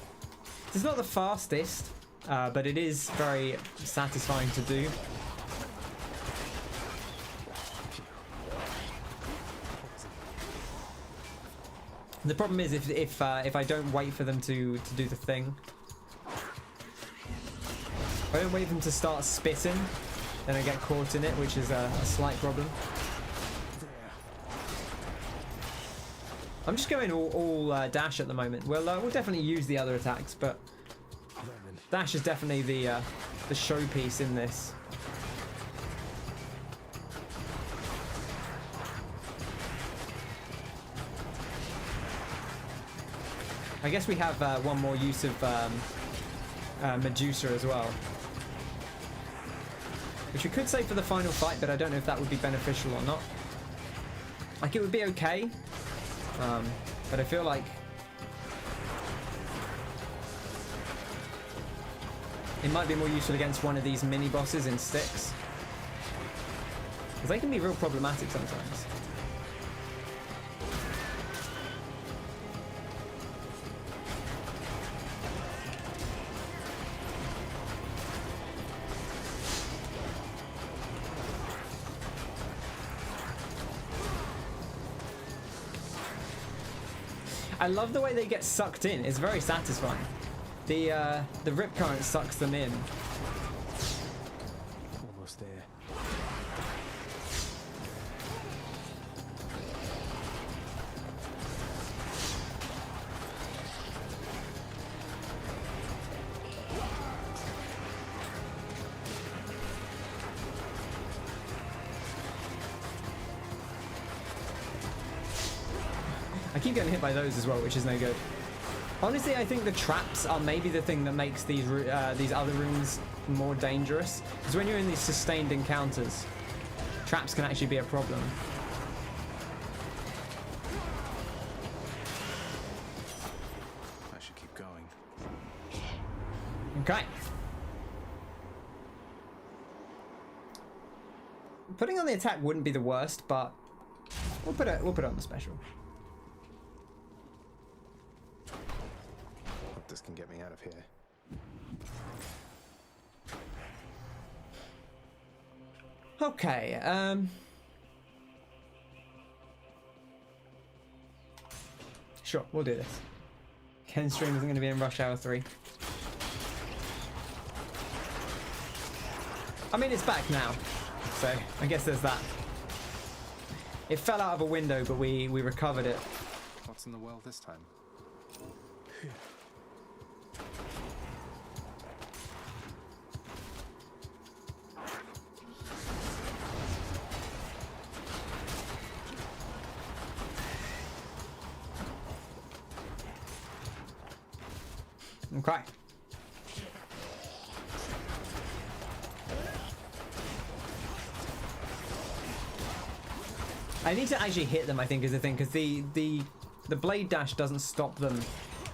This is not the fastest, but it is very satisfying to do. The problem is if I don't wait for them to do the thing, if I don't wait for them to start spitting, then I get caught in it, which is a slight problem. I'm just going all dash at the moment. We'll definitely use the other attacks, but dash is definitely the showpiece in this. I guess we have one more use of Medusa as well, which we could save for the final fight, but I don't know if that would be beneficial or not. Like, it would be okay, but I feel like it might be more useful against one of these mini bosses in Styx, because they can be real problematic sometimes. I love the way they get sucked in. It's very satisfying. The rip current sucks them in. Almost there. I keep getting hit by those as well, which is no good. Honestly, I think the traps are maybe the thing that makes these other rooms more dangerous. Because when you're in these sustained encounters, traps can actually be a problem. I should keep going. Okay. Putting on the attack wouldn't be the worst, but we'll put it on the special. Hope this can get me out of here. Okay, sure, we'll do this. Ken's stream isn't going to be in Rush Hour 3. I mean, it's back now, so I guess there's that. It fell out of a window, but we recovered it. What's in the well this time? Okay. I need to actually hit them, I think, is the thing, because the blade dash doesn't stop them.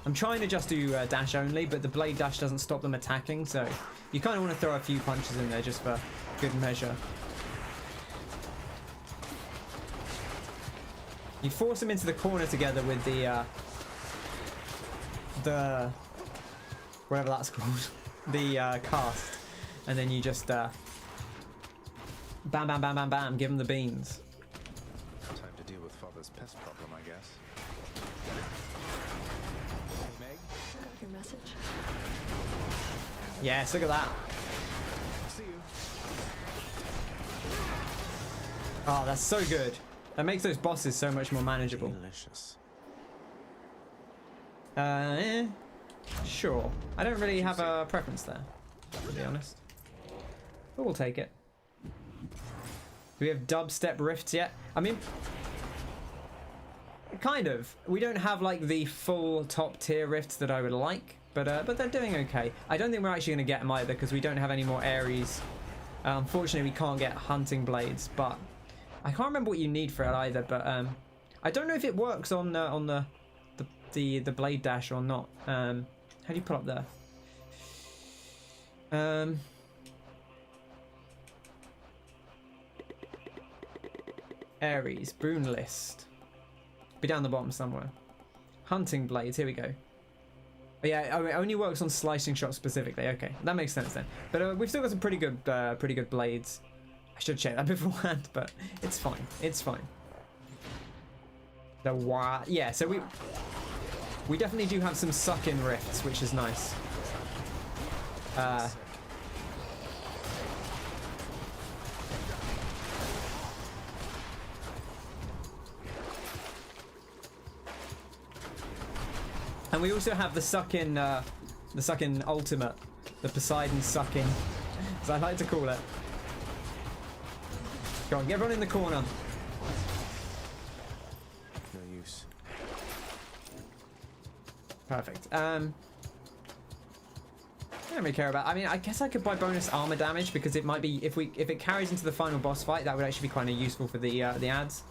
I'm trying to just do dash only, but the blade dash doesn't stop them attacking, so you kind of want to throw a few punches in there just for good measure. You force them into the corner together with the whatever that's called, the cast, and then you just bam, bam, bam, bam, bam, give them the beans. Time to deal with Father's pest problem, I guess. Hey, Meg? Got your message. Yes, look at that. See you. Oh, that's so good. That makes those bosses so much more manageable. Delicious. Sure. I don't really have a preference there, to be honest. But we'll take it. Do we have dubstep rifts yet? I mean, kind of. We don't have like the full top tier rifts that I would like, but they're doing okay. I don't think we're actually going to get them either because we don't have any more Ares. Unfortunately, we can't get hunting blades, but I can't remember what you need for it either. But I don't know if it works on the blade dash or not. How do you put up there? Ares, boon list. Be down the bottom somewhere. Hunting blades, here we go. Oh, yeah, it only works on slicing shots specifically. Okay, that makes sense then. But we've still got some pretty good blades. I should check that beforehand, but it's fine. It's fine. Yeah, so we definitely do have some suck-in rifts, which is nice. And we also have the suck-in ultimate, the Poseidon suck-in, as I like to call it. Go on, get everyone in the corner. No use. Perfect. I don't really care about. I mean, I guess I could buy bonus armor damage because it might be if it carries into the final boss fight, that would actually be kind of useful for the ads.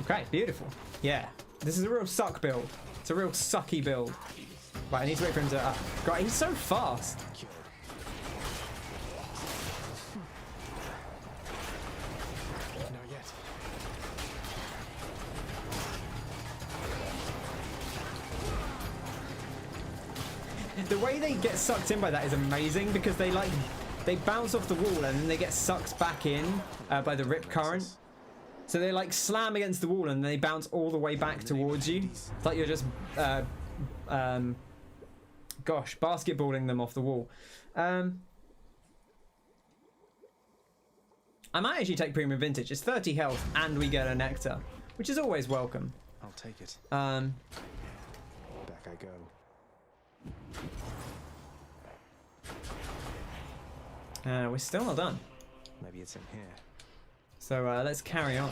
Okay, beautiful. Yeah, this is a real suck build. It's a real sucky build. Right, I need to wait for him to. God, he's so fast. Not yet. The way they get sucked in by that is amazing because they bounce off the wall and then they get sucked back in by the rip current. So they like slam against the wall and they bounce all the way back towards you. It's like you're just basketballing them off the wall. I might actually take Premium Vintage. It's 30 health and we get a nectar, which is always welcome. I'll take it. Back I go. We're still not done. Maybe it's in here. So let's carry on.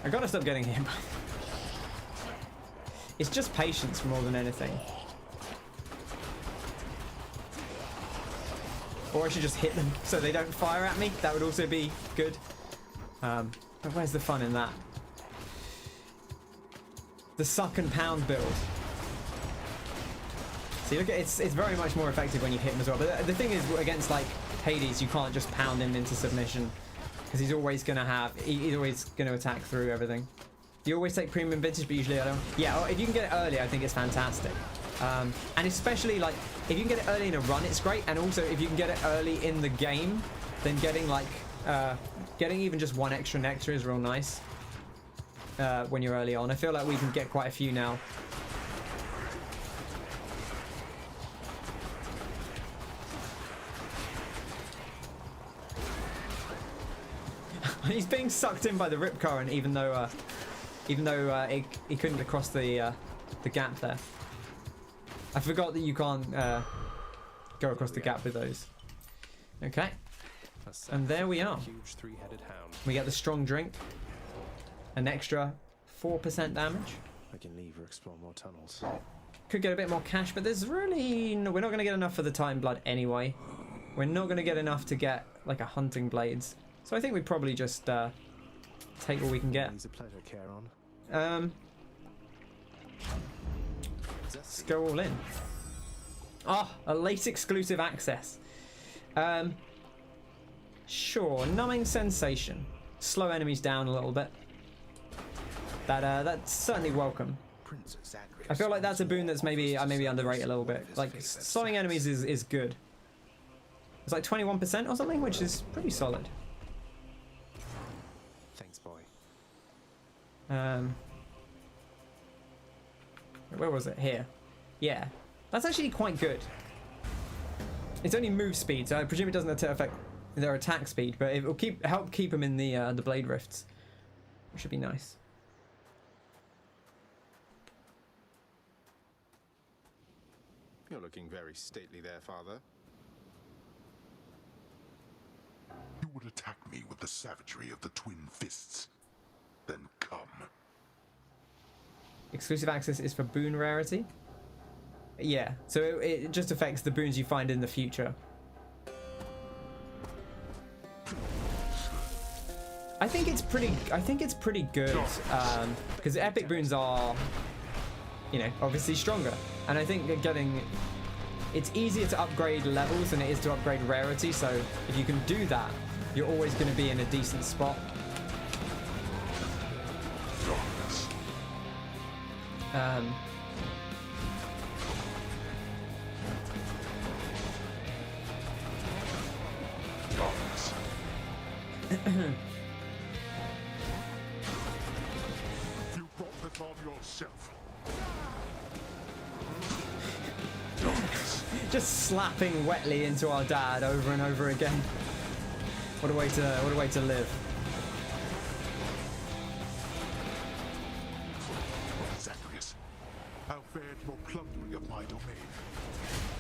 I gotta stop getting hit. It's just patience more than anything. Or I should just hit them so they don't fire at me. That would also be good. But where's the fun in that? The suck and pound build. See, look, it's very much more effective when you hit him as well. But the thing is, against like Hades, you can't just pound him into submission because he's always gonna attack through everything. You always take Premium Vintage, but usually I don't. Yeah, if you can get it early, I think it's fantastic. And especially like if you can get it early in a run, it's great. And also if you can get it early in the game, then getting even just one extra nectar is real nice when you're early on. I feel like we can get quite a few now. He's being sucked in by the rip current, even though he couldn't have crossed the gap there. I forgot that you can't go across the gap with those. Okay, and there we are. Huge three-headed hound. We get the strong drink, an extra 4% damage. I can leave or explore more tunnels. Could get a bit more cash, but there's really we're not going to get enough for the Titan Blood anyway. We're not going to get enough to get like a hunting blades. So I think we probably just take what we can get. It's a pleasure, Charon. Let's go all in. Oh, a late exclusive access. Sure, numbing sensation. Slow enemies down a little bit. That's certainly welcome. I feel like that's a boon that's maybe underrated a little bit. Like slowing enemies is good. It's like 21% or something, which is pretty solid. Thanks, boy. Where was it? Here. Yeah, that's actually quite good. It's only move speed, so I presume it doesn't affect their attack speed, but it will help keep them in the blade rifts, which should be nice. You're looking very stately there, Father. You would attack me with the savagery of the twin fists. Then come. Exclusive access is for boon rarity. Yeah, so it just affects the boons you find in the future. I think it's pretty good because epic boons are, obviously stronger, and I think it's easier to upgrade levels than it is to upgrade rarity. So if you can do that, you're always going to be in a decent spot. You brought this on yourself. Just slapping wetly into our dad over and over again. What a way to live. Zagreus, how fared your plundering of my domain?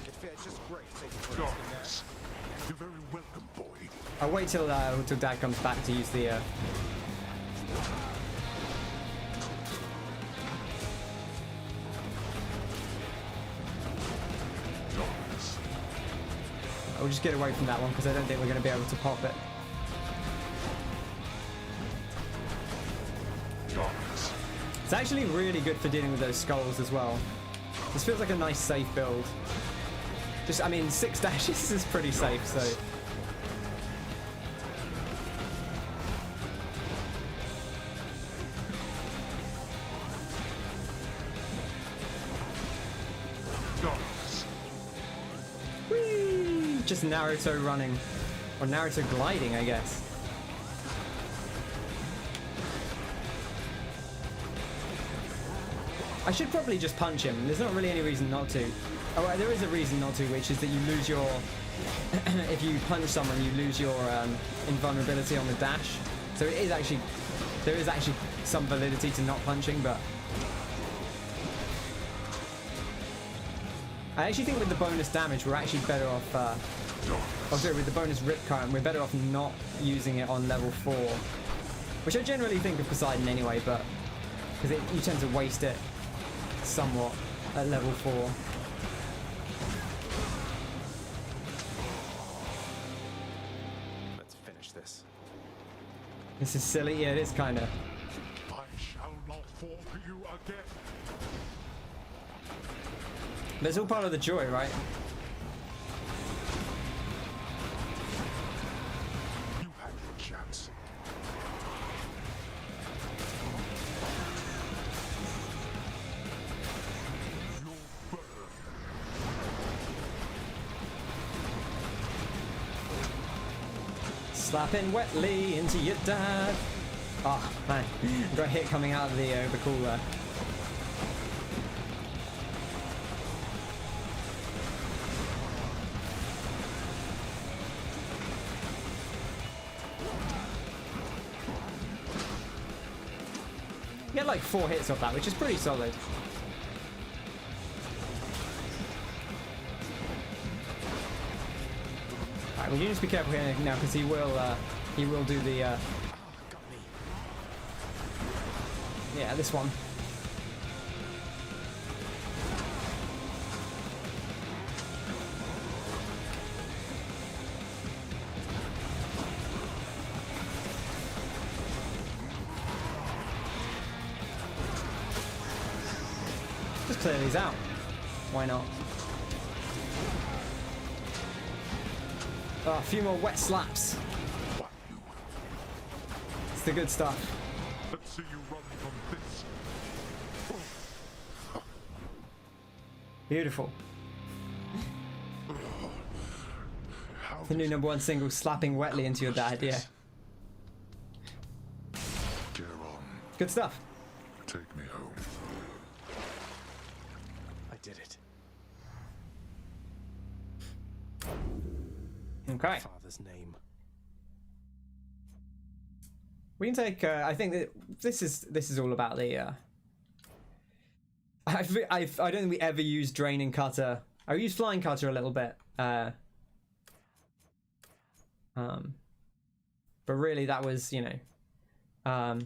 It fares just great. Thank you for Darkness. You're very welcome, boy. I'll wait till Dad comes back to use the. We'll just get away from that one because I don't think we're going to be able to pop it. It's actually really good for dealing with those skulls as well. This feels like a nice safe build. Just, I mean, 6 dashes is pretty safe, so. just Naruto running. Or Naruto gliding, I guess. I should probably just punch him. There's not really any reason not to. Oh, well, there is a reason not to, which is that you lose your... if you punch someone, you lose your invulnerability on the dash. So it is actually... there is actually some validity to not punching, but... I actually think with the bonus damage, we're actually better off... oh, sorry, with the bonus rip current, we're better off not using it on level 4. Which I generally think of Poseidon anyway, but... because you tend to waste it somewhat at level 4. Let's finish this. This is silly. Yeah, it is kind of. I shall not fall to you again. But it's all part of the joy, right? You had your chance. Slapping wetly into your dad. Oh man, got a hit coming out of the overcooler. You get like 4 hits off that, which is pretty solid. Alright, we need to be careful here now because he will do the yeah, this one. Just clear these out. Why not? Oh, a few more wet slaps. It's the good stuff. Let's see you run from this. Beautiful. The new #1 single, slapping wetly into your dad, yeah. Good stuff. Take me home. I did it. Okay. Father's name. We can take. I think that this is all about the. I don't think we ever used draining cutter. I used flying cutter a little bit. But really that was, you know,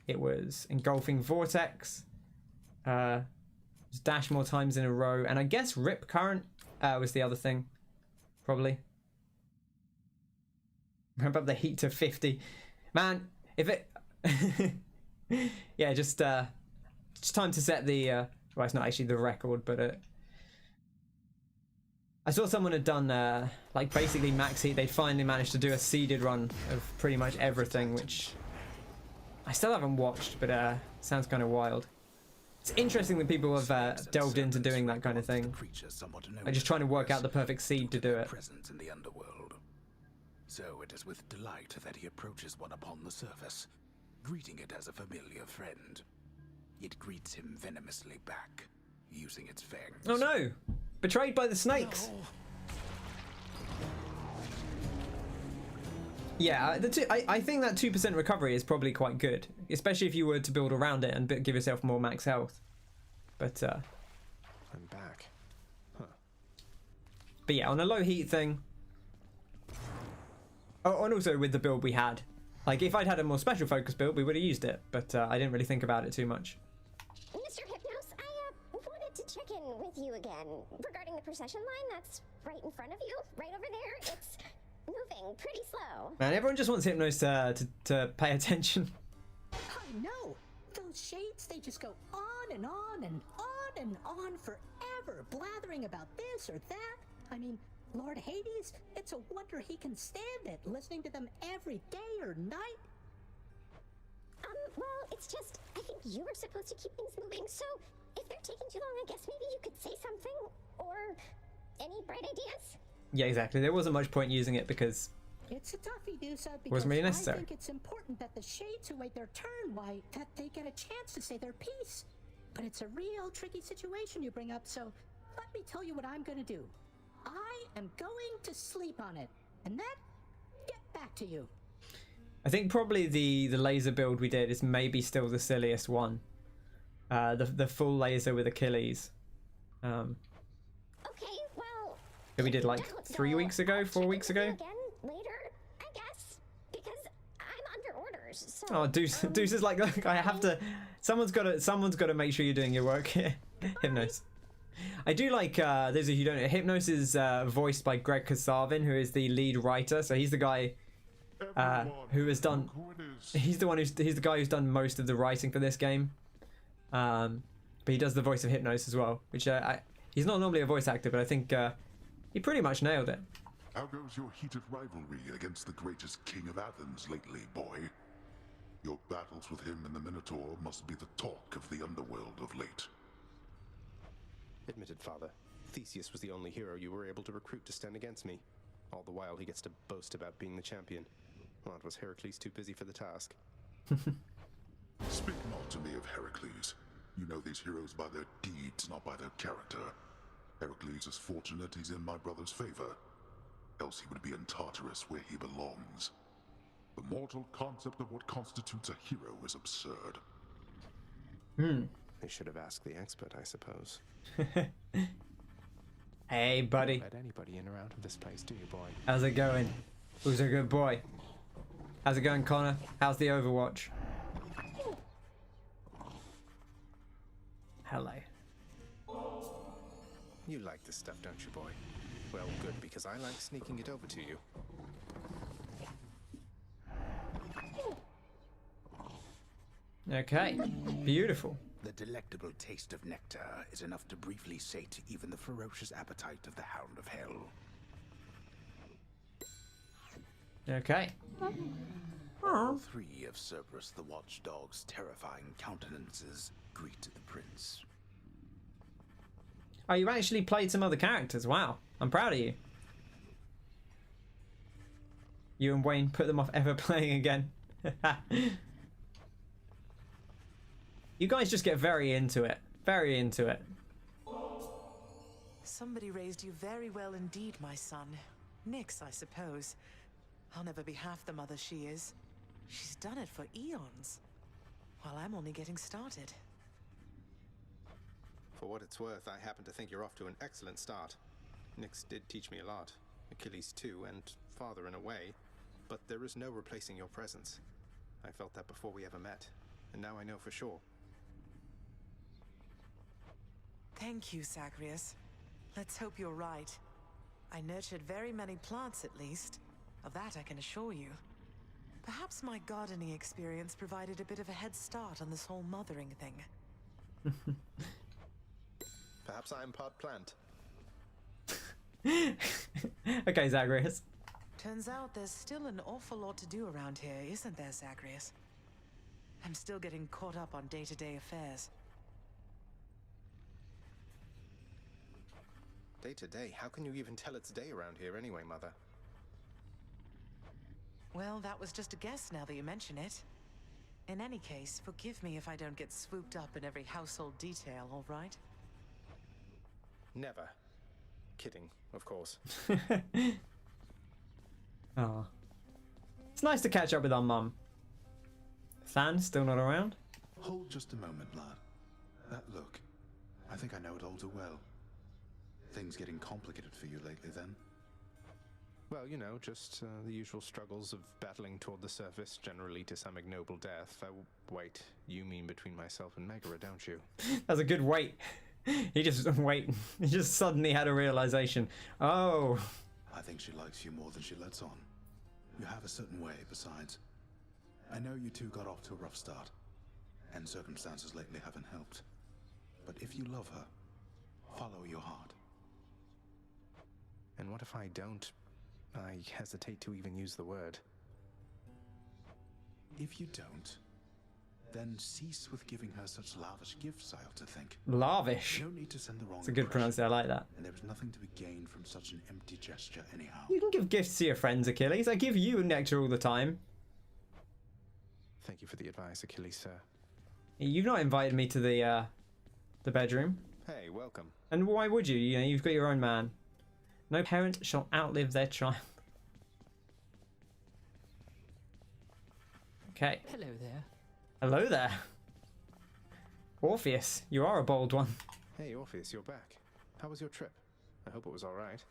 it was engulfing vortex. Just dash more times in a row, and I guess rip current was the other thing, probably. Ramp up the heat to 50. Man, if it... yeah, just time to set the... well, it's not actually the record, but... I saw someone had done, like, basically max heat. They finally managed to do a seeded run of pretty much everything, which... I still haven't watched, but sounds kind of wild. It's interesting that people have delved into doing that kind of thing. I'm just trying to work out the perfect seed to do it. Presence in the underworld. So it is with delight that he approaches one upon the surface, greeting it as a familiar friend. It greets him venomously back, using its fangs. Oh no! Betrayed by the snakes! No. Yeah, I think that 2% recovery is probably quite good, especially if you were to build around it and give yourself more max health. But I'm back. Huh. But yeah, on a low heat thing. Oh, and also with the build we had, like if I'd had a more special focus build, we would have used it. But I didn't really think about it too much. Mr. Hypnos, I wanted to check in with you again regarding the procession line that's right in front of you, right over there. It's moving pretty slow. Man, everyone just wants Hypnos to pay attention. I know. Those shades, they just go on and on and on and on forever, blathering about this or that. I mean, Lord Hades, it's a wonder he can stand it, listening to them every day or night. Well, it's just, I think you were supposed to keep things moving, so if they're taking too long, I guess maybe you could say something, or any bright ideas? Yeah, exactly. There wasn't much point using it because It's a toughie, Dusa, because wasn't really necessary. I think it's important that the Shades who wait their turn, why, that they get a chance to say their piece. But it's a real tricky situation you bring up, so let me tell you what I'm gonna do. I am going to sleep on it, and then get back to you. I think probably the laser build we did is maybe still the silliest one. The full laser with Achilles. Okay, well, That we did like 3 weeks ago, 4 weeks ago. again later, I guess, because I'm under orders. So, Oh, Deuce is like, look, I have to. Someone's got to make sure you're doing your work here. Hypnos. I do like those of you who don't know. Hypnos is voiced by Greg Kasavin, who is the lead writer. So he's the guy who has done. He's the guy who's done most of the writing for this game. But he does the voice of Hypnos as well, which he's not normally a voice actor, but I think he pretty much nailed it. How goes your heated rivalry against the greatest king of Athens lately, boy? Your battles with him and the Minotaur must be the talk of the Underworld of late. Admitted, Father. Theseus was the only hero you were able to recruit to stand against me. All the while he gets to boast about being the champion. Well, it was Heracles too busy for the task. Speak not to me of Heracles. You know these heroes by their deeds, not by their character. Heracles is fortunate he's in my brother's favor. Else he would be in Tartarus where he belongs. The mortal concept of what constitutes a hero is absurd. They should have asked the expert, I suppose. Hey, buddy. You don't let anybody in or out of this place, do you, boy? How's it going? Who's a good boy? How's it going, Connor? How's the Overwatch? Hello. You like this stuff, don't you, boy? Well, good, because I like sneaking it over to you. Okay. Beautiful. The delectable taste of nectar is enough to briefly sate even the ferocious appetite of the Hound of Hell. Okay. All three of Cerberus the Watchdog's terrifying countenances greet the prince. Oh, you actually played some other characters. Wow. I'm proud of you. You and Wayne put them off ever playing again. You guys just get very into it. Very into it. Somebody raised you very well indeed, my son. Nyx, I suppose. I'll never be half the mother she is. She's done it for eons, while I'm only getting started. For what it's worth, I happen to think you're off to an excellent start. Nyx did teach me a lot. Achilles too, and father in a way. But there is no replacing your presence. I felt that before we ever met, and now I know for sure. Thank you, Zagreus. Let's hope you're right. I nurtured very many plants, at least. Of that I can assure you. Perhaps my gardening experience provided a bit of a head start on this whole mothering thing. Perhaps I'm part plant. Okay, Zagreus. Turns out there's still an awful lot to do around here, isn't there, Zagreus? I'm still getting caught up on day-to-day affairs. Day to day? How can you even tell it's day around here anyway, Mother? Well, that was just a guess now that you mention it. In any case, forgive me if I don't get swooped up in every household detail, all right? Never. Kidding, of course. Oh. It's nice to catch up with our mum. Than still not around? Hold just a moment, lad. That look. I think I know it all too well. Things getting complicated for you lately, then? Well, you know, just the usual struggles of battling toward the surface, generally to some ignoble death. Wait, you mean between myself and Megara, don't you? That's a good wait. He just He just suddenly had a realization. Oh. I think she likes you more than she lets on. You have a certain way, besides. I know you two got off to a rough start, and circumstances lately haven't helped. But if you love her, follow your heart. And what if I don't? I hesitate to even use the word. If you don't, Then cease with giving her such lavish gifts, I ought to think. Lavish. No need to send the wrong It's a good impression, pronunciation. I like that. and there is nothing to be gained from such an empty gesture anyhow. You can give gifts to your friends, Achilles. I give you nectar all the time. Thank you for the advice, Achilles, sir. You've not invited me to the bedroom. Hey, welcome. And why would you? You know, you've got your own man. No parent shall outlive their child. Okay. Hello there. Hello there. Orpheus, you are a bold one. Hey, Orpheus, you're back. How was your trip? I hope it was all right.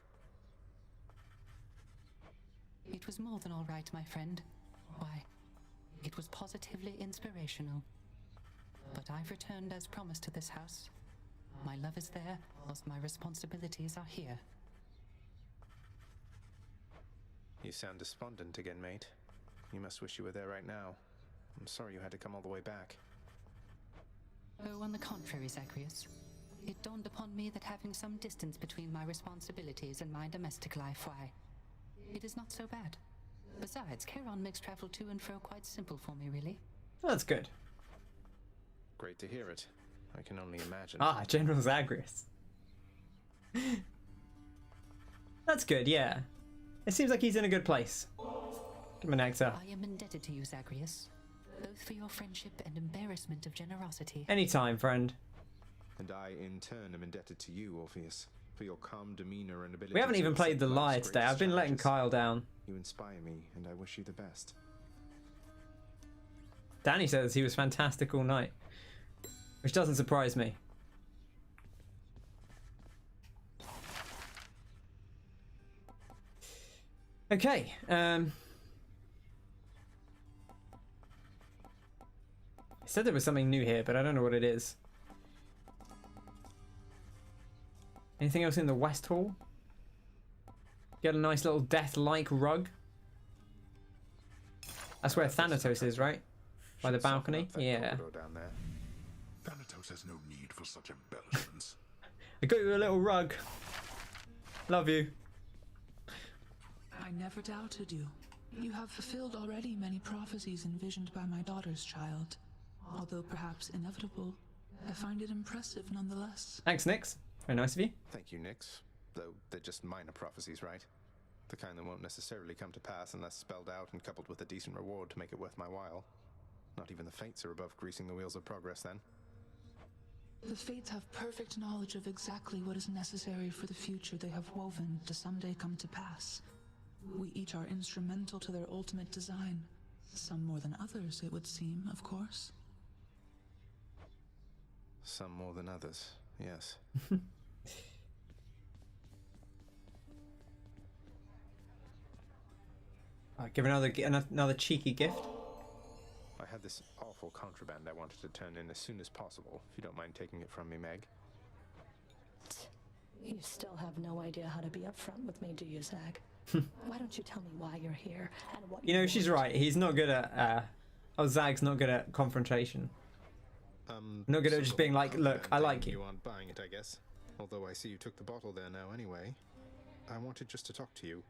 It was more than all right, my friend. Why, it was positively inspirational. But I've returned as promised to this house. My love is there, whilst my responsibilities are here. You sound despondent again, mate. You must wish you were there right now. I'm sorry you had to come all the way back. Oh, on the contrary, Zagreus. It dawned upon me that having some distance between my responsibilities and my domestic life, why, it is not so bad. Besides, Charon makes travel to and fro quite simple for me, really. Oh, that's good. Great to hear it. I can only imagine. Ah, General Zagreus. That's good, yeah. It seems like he's in a good place. Give him an nectar. I am indebted to you, Zagreus, both for your friendship and embarrassment of generosity. Anytime, friend. And I, in turn, am indebted to you, Orpheus, for your calm demeanor and ability. We haven't to even played the accept lie life's today. greatest I've been letting challenges. Kyle down. You inspire me, and I wish you the best. Danny says he was fantastic all night, which doesn't surprise me. Okay, I said there was something new here, but I don't know what it is. Anything else in the West Hall? Get a nice little death-like rug. That's where Thanatos is, right? By the balcony? Yeah. Down there. Thanatos has no need for such embellishments. I got you a little rug. Love you. I never doubted you. You have fulfilled already many prophecies envisioned by my daughter's child. Although perhaps inevitable, I find it impressive nonetheless. Thanks, Nyx. Very nice of you. Thank you, Nyx. Though they're just minor prophecies, right? The kind that won't necessarily come to pass unless spelled out and coupled with a decent reward to make it worth my while. Not even the Fates are above greasing the wheels of progress, then. The Fates have perfect knowledge of exactly what is necessary for the future they have woven to someday come to pass. We each are instrumental to their ultimate design. Some more than others, it would seem, of course. Some more than others, yes. Give another cheeky gift. I had this awful contraband I wanted to turn in as soon as possible, if you don't mind taking it from me, Meg. You still have no idea how to be upfront with me, do you, Zag? Why don't you tell me why you're here and what You know, she's right. He's not good at... Zag's not good at confrontation. Not good at just being like, look, I like you. You aren't buying it, I guess. Although I see you took the bottle there now anyway. I wanted just to talk to you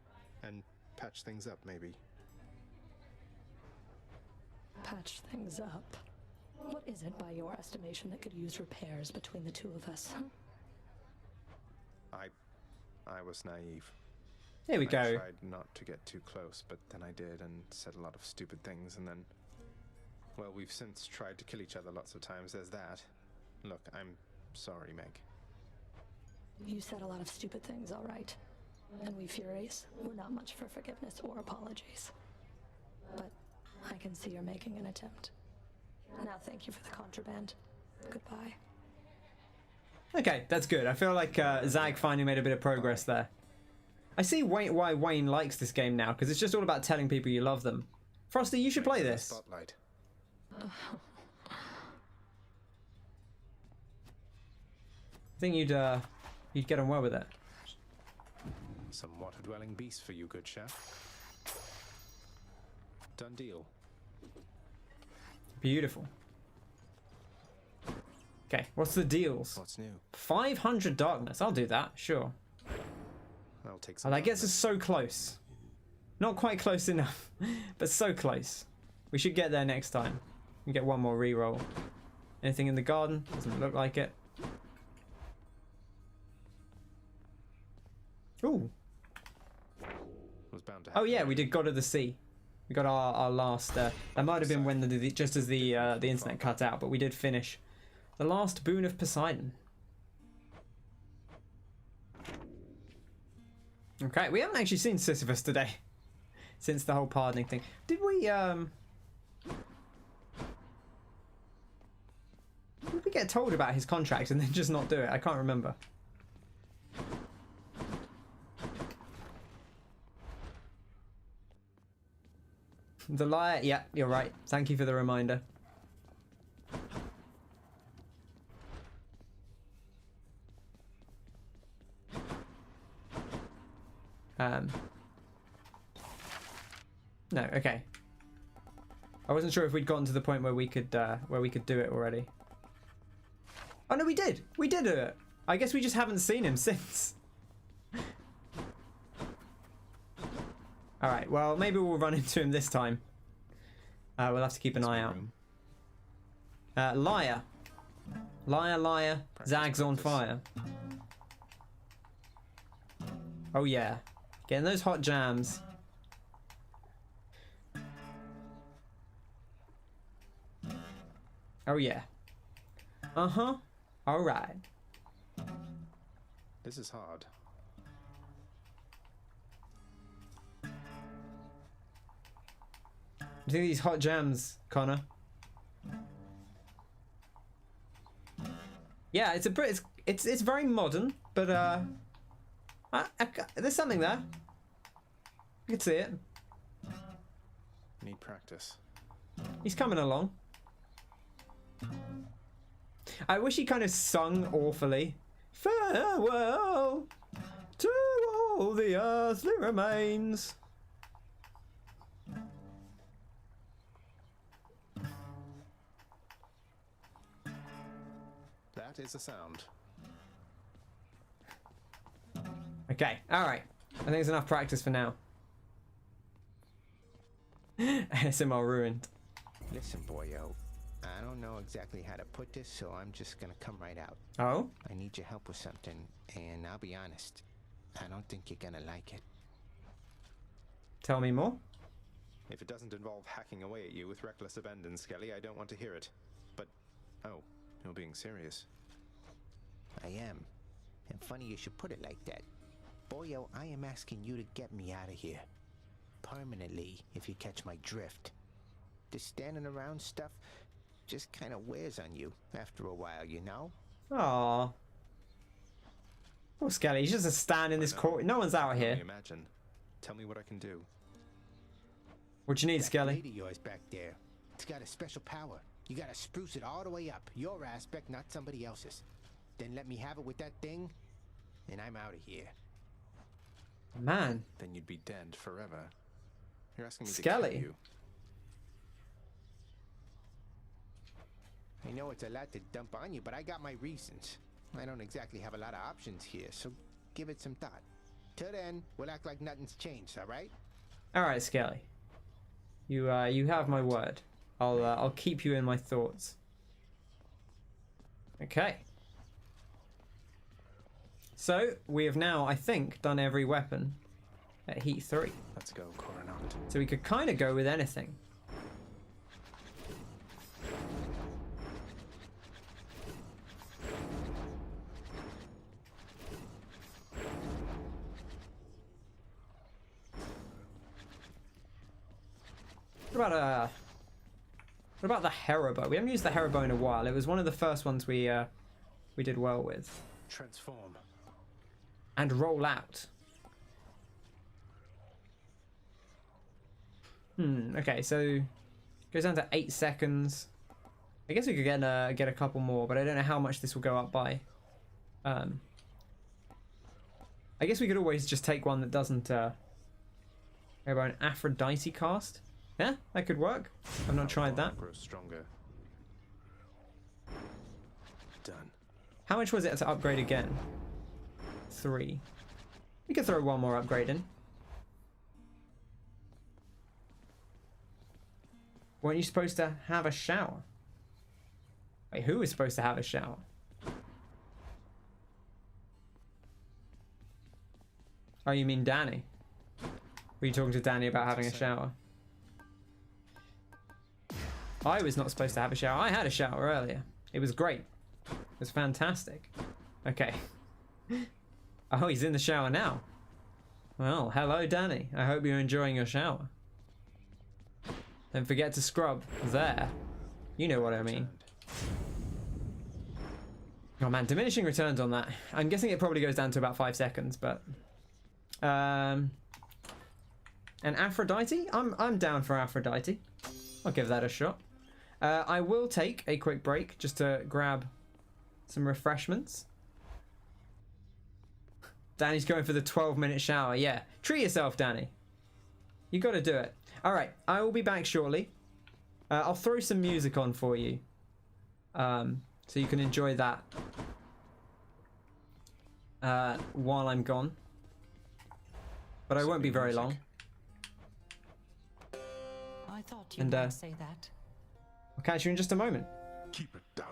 and patch things up, maybe. Patch things up? What is it, by your estimation, that could use repairs between the two of us? I was naive. Here we go. I tried not to get too close, but then I did and said a lot of stupid things, and then... Well, we've since tried to kill each other lots of times, there's that. Look, I'm sorry, Meg. You said a lot of stupid things, all right. And we Furies, we're not much for forgiveness or apologies. But I can see you're making an attempt. Now thank you for the contraband. Goodbye. Okay, that's good. I feel like Zag finally made a bit of progress there. I see why Wayne likes this game now, because it's just all about telling people you love them. Frosty, you should play this. Spotlight. I think you'd get on well with it. Some water-dwelling beast for you, good chef. Done deal. Beautiful. Okay, what's the deals? What's new? 500 darkness. I'll do that, sure. I'll take some. Oh, that gets us so close. Not quite close enough, but so close. We should get there next time. We get one more reroll. Anything in the garden? Doesn't look like it. Ooh. Was bound to Oh yeah, we did God of the Sea. We got our last. That might have been when just as the internet cut out, but we did finish the last boon of Poseidon. Okay, we haven't actually seen Sisyphus today since the whole pardoning thing. Did we get told about his contract and then just not do it? I can't remember. The liar, yeah, you're right. Thank you for the reminder. No, okay. I wasn't sure if we'd gotten to the point where we could do it already. Oh no, we did. We did it. I guess we just haven't seen him since. All right. Well, maybe we'll run into him this time. We'll have to keep an eye out. Liar. Liar, liar. Zag's on fire. Oh yeah. Getting those hot jams. Oh yeah. Uh-huh. All right. This is hard. Do you think these hot jams, Connor? Yeah, it's very modern, but there's something there. You can see it. Need practice. He's coming along. I wish he kind of sung awfully. Farewell to all the earthly remains. That is a sound. Okay, alright. I think it's enough practice for now. ASMR ruined. Listen, boyo. I don't know exactly how to put this, so I'm just gonna come right out. Oh? I need your help with something, and I'll be honest. I don't think you're gonna like it. Tell me more. If it doesn't involve hacking away at you with reckless abandon, Skelly, I don't want to hear it. But, oh, you're being serious. I am. And funny you should put it like that. Boyo, I am asking you to get me out of here. Permanently, if you catch my drift. This standing around stuff just kind of wears on you after a while, you know? Aww. Oh, Skelly, he's just a stand in this court. No one's out here. Imagine. Tell me what I can do. What you need, That Skelly? lady of yours back there. It's got a special power. You gotta spruce it all the way up. Your aspect, not somebody else's. Then let me have it with that thing, and I'm out of here. Man. Then you'd be dead forever. You're asking me to Skelly. kill you. I know it's a lot to dump on you, but I got my reasons. I don't exactly have a lot of options here, so give it some thought. Till then, we'll act like nothing's changed, all right? All right, Skelly. You have my word. I'll keep you in my thoughts. Okay. So we have now, I think, done every weapon at Heat 3. Let's go, Coronaut. So we could kind of go with anything. What about the Hera Bow? We haven't used the Hera Bow in a while. It was one of the first ones we did well with. Transform. And roll out. Okay, so goes down to 8 seconds. I guess we could get a couple more, but I don't know how much this will go up by. I guess we could always just take one that doesn't go by an Aphrodite cast. Yeah, that could work. I've not tried that. Grows stronger. Done. How much was it to upgrade again? 3. We could throw one more upgrade in. Weren't you supposed to have a shower? Wait, who was supposed to have a shower? Oh, you mean Danny? Were you talking to Danny about having a shower? I was not supposed to have a shower. I had a shower earlier. It was great. It was fantastic. Okay. Oh, he's in the shower now. Well, hello, Danny. I hope you're enjoying your shower. Don't forget to scrub there. You know what I mean. Oh man, diminishing returns on that. I'm guessing it probably goes down to about 5 seconds, but... And Aphrodite? I'm down for Aphrodite. I'll give that a shot. I will take a quick break just to grab some refreshments. Danny's going for the 12-minute shower. Yeah, treat yourself, Danny. You got to do it. All right, I will be back shortly. I'll throw some music on for you, so you can enjoy that while I'm gone. But I won't be very long. I thought you might say that. I'll catch you in just a moment. Keep it down.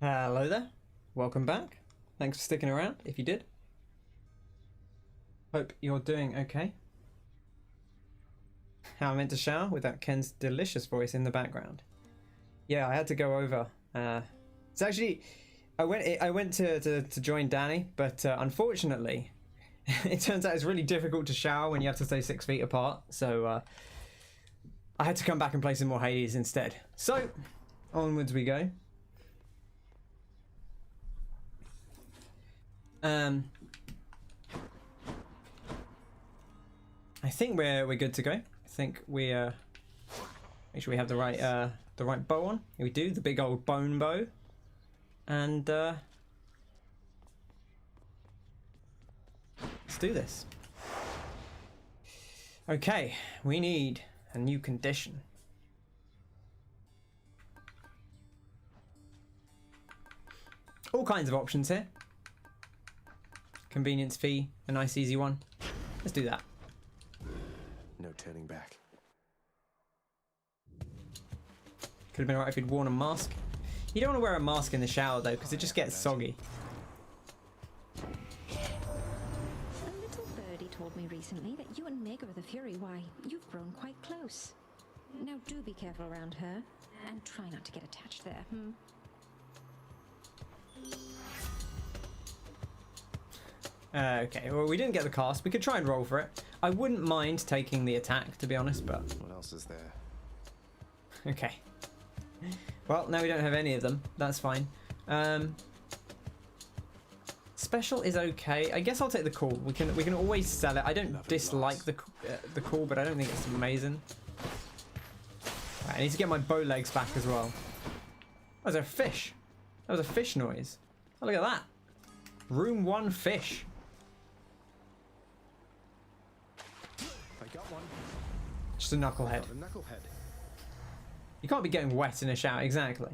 Hello there. Welcome back. Thanks for sticking around, if you did. Hope you're doing okay. How I meant to shower without Ken's delicious voice in the background. Yeah, I had to go over. It's actually, I went to join Danny, but unfortunately, it turns out it's really difficult to shower when you have to stay 6 feet apart. So I had to come back and play some more Hades instead. So onwards we go. I think we're good to go. I think we make sure we have the right bow on. Here we do, the big old bone bow. And let's do this. Okay, we need a new condition. All kinds of options here. Convenience fee, a nice easy one. Let's do that. No turning back. Could have been alright if he'd worn a mask. You don't want to wear a mask in the shower though, because it just gets soggy. A little birdie told me recently that you and Meg are the Fury. Why, you've grown quite close. Now do be careful around her, and try not to get attached there, Okay, well we didn't get the cast. We could try and roll for it. I wouldn't mind taking the attack, to be honest, but... What else is there? Okay. Well, now we don't have any of them. That's fine. Special is okay. I guess I'll take the call. We can always sell it. I don't dislike the call, but I don't think it's amazing. Right, I need to get my bow legs back as well. Oh, there's a fish. That was a fish noise. Oh, look at that. Room 1 fish. I got one. Just a knucklehead. A knucklehead. You can't be getting wet in a shower, exactly.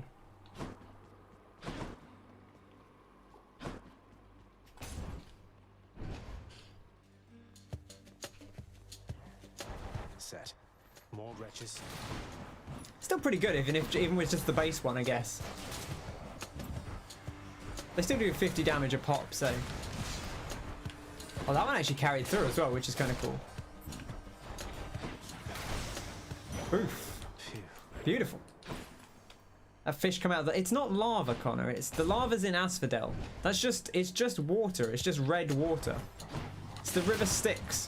Set. More wretches. Still pretty good, even with just the base one, I guess. They still do 50 damage a pop, so... Oh, that one actually carried through as well, which is kind of cool. Oof. Beautiful. That fish come out of the... It's not lava, Connor. It's the lava's in Asphodel. That's just... It's just water. It's just red water. It's the river Styx.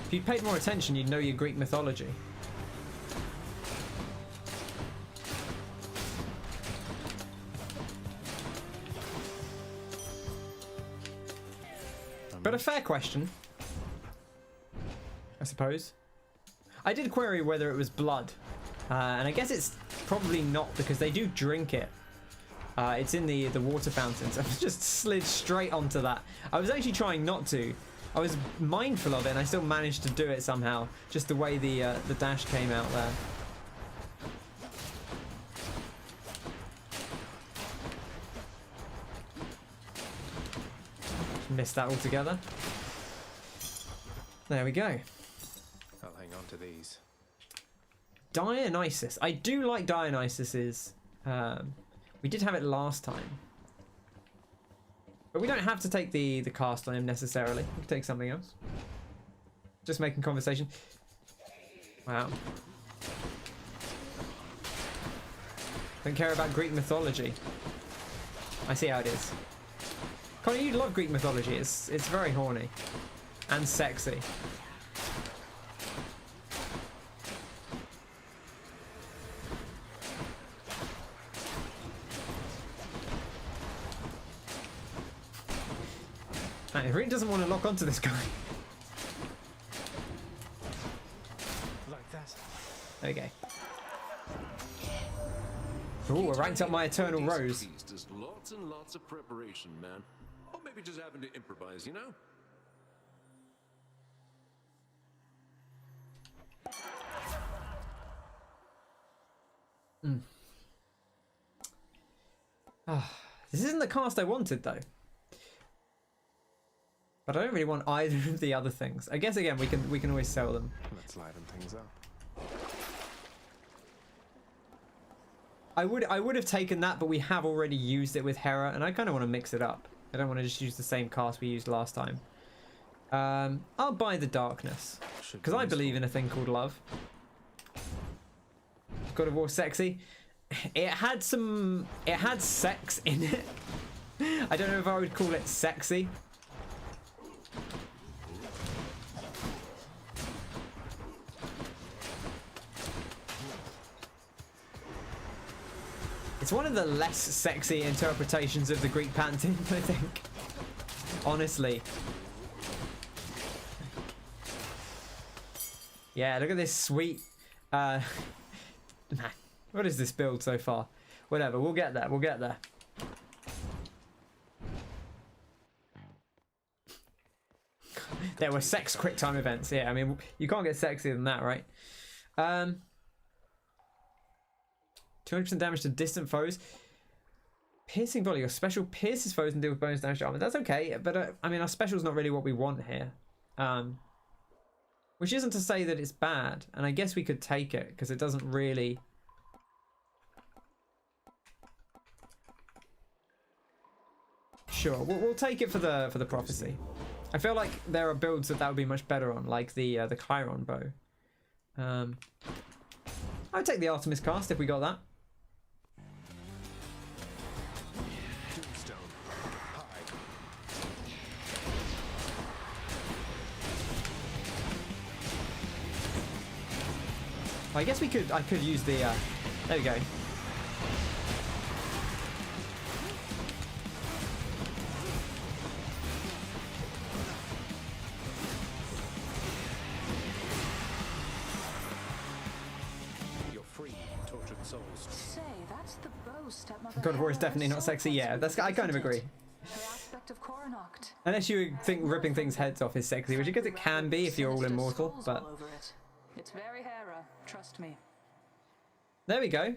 If you'd paid more attention, you'd know your Greek mythology. But a fair question, I suppose. I did query whether it was blood, and I guess it's probably not because they do drink it. It's in the water fountains. I just slid straight onto that. I was actually trying not to. I was mindful of it, and I still managed to do it somehow. Just the way the dash came out there. Missed that altogether. There we go. I'll hang on to these. Dionysus. I do like Dionysus's. We did have it last time. But we don't have to take the cast on him necessarily. We can take something else. Just making conversation. Wow. Don't care about Greek mythology. I see how it is. Connor, you love Greek mythology. It's very horny. And sexy. Man, he really doesn't want to lock onto this guy. Like that. There we go. Ooh, I ranked up my Eternal Rose. Feast is lots and lots of preparation, man. Or maybe just having to improvise, you know? This isn't the cast I wanted, though. But I don't really want either of the other things. I guess again we can always sell them. Let's liven things up. I would have taken that, but we have already used it with Hera, and I kind of want to mix it up. I don't want to just use the same cast we used last time. I'll buy the darkness because I believe in a thing called love. God of War sexy. It had sex in it. I don't know if I would call it sexy. It's one of the less sexy interpretations of the Greek pantheon, I think. Honestly. Yeah, look at this sweet... Man, what is this build so far? Whatever, we'll get there, we'll get there. There were sex quick time events. Yeah, I mean, you can't get sexier than that, right? 200% damage to distant foes. Piercing volley. Your special pierces foes and deal with bonus damage to armor. That's okay, but I mean, our special's not really what we want here. Which isn't to say that it's bad, and I guess we could take it because it doesn't really. Sure, we'll take it for the prophecy. I feel like there are builds that would be much better on, like the Chiron bow. I would take the Artemis cast if we got that. I guess I could use the, there we go. You're free, tortured souls. Say, that's the bow stepmother. God of War is definitely not sexy. Yeah, I kind of agree. Unless you think ripping things' heads off is sexy, which I guess it can be if you're all immortal, but... It's very Hera, trust me. There we go.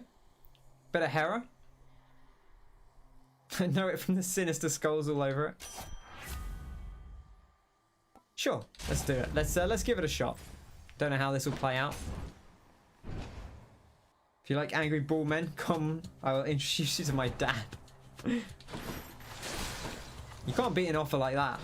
Bit of Hera. I know it from the sinister skulls all over it. Sure, let's do it. Let's give it a shot. Don't know how this will play out. If you like angry ball men, come. I will introduce you to my dad. You can't beat an offer like that.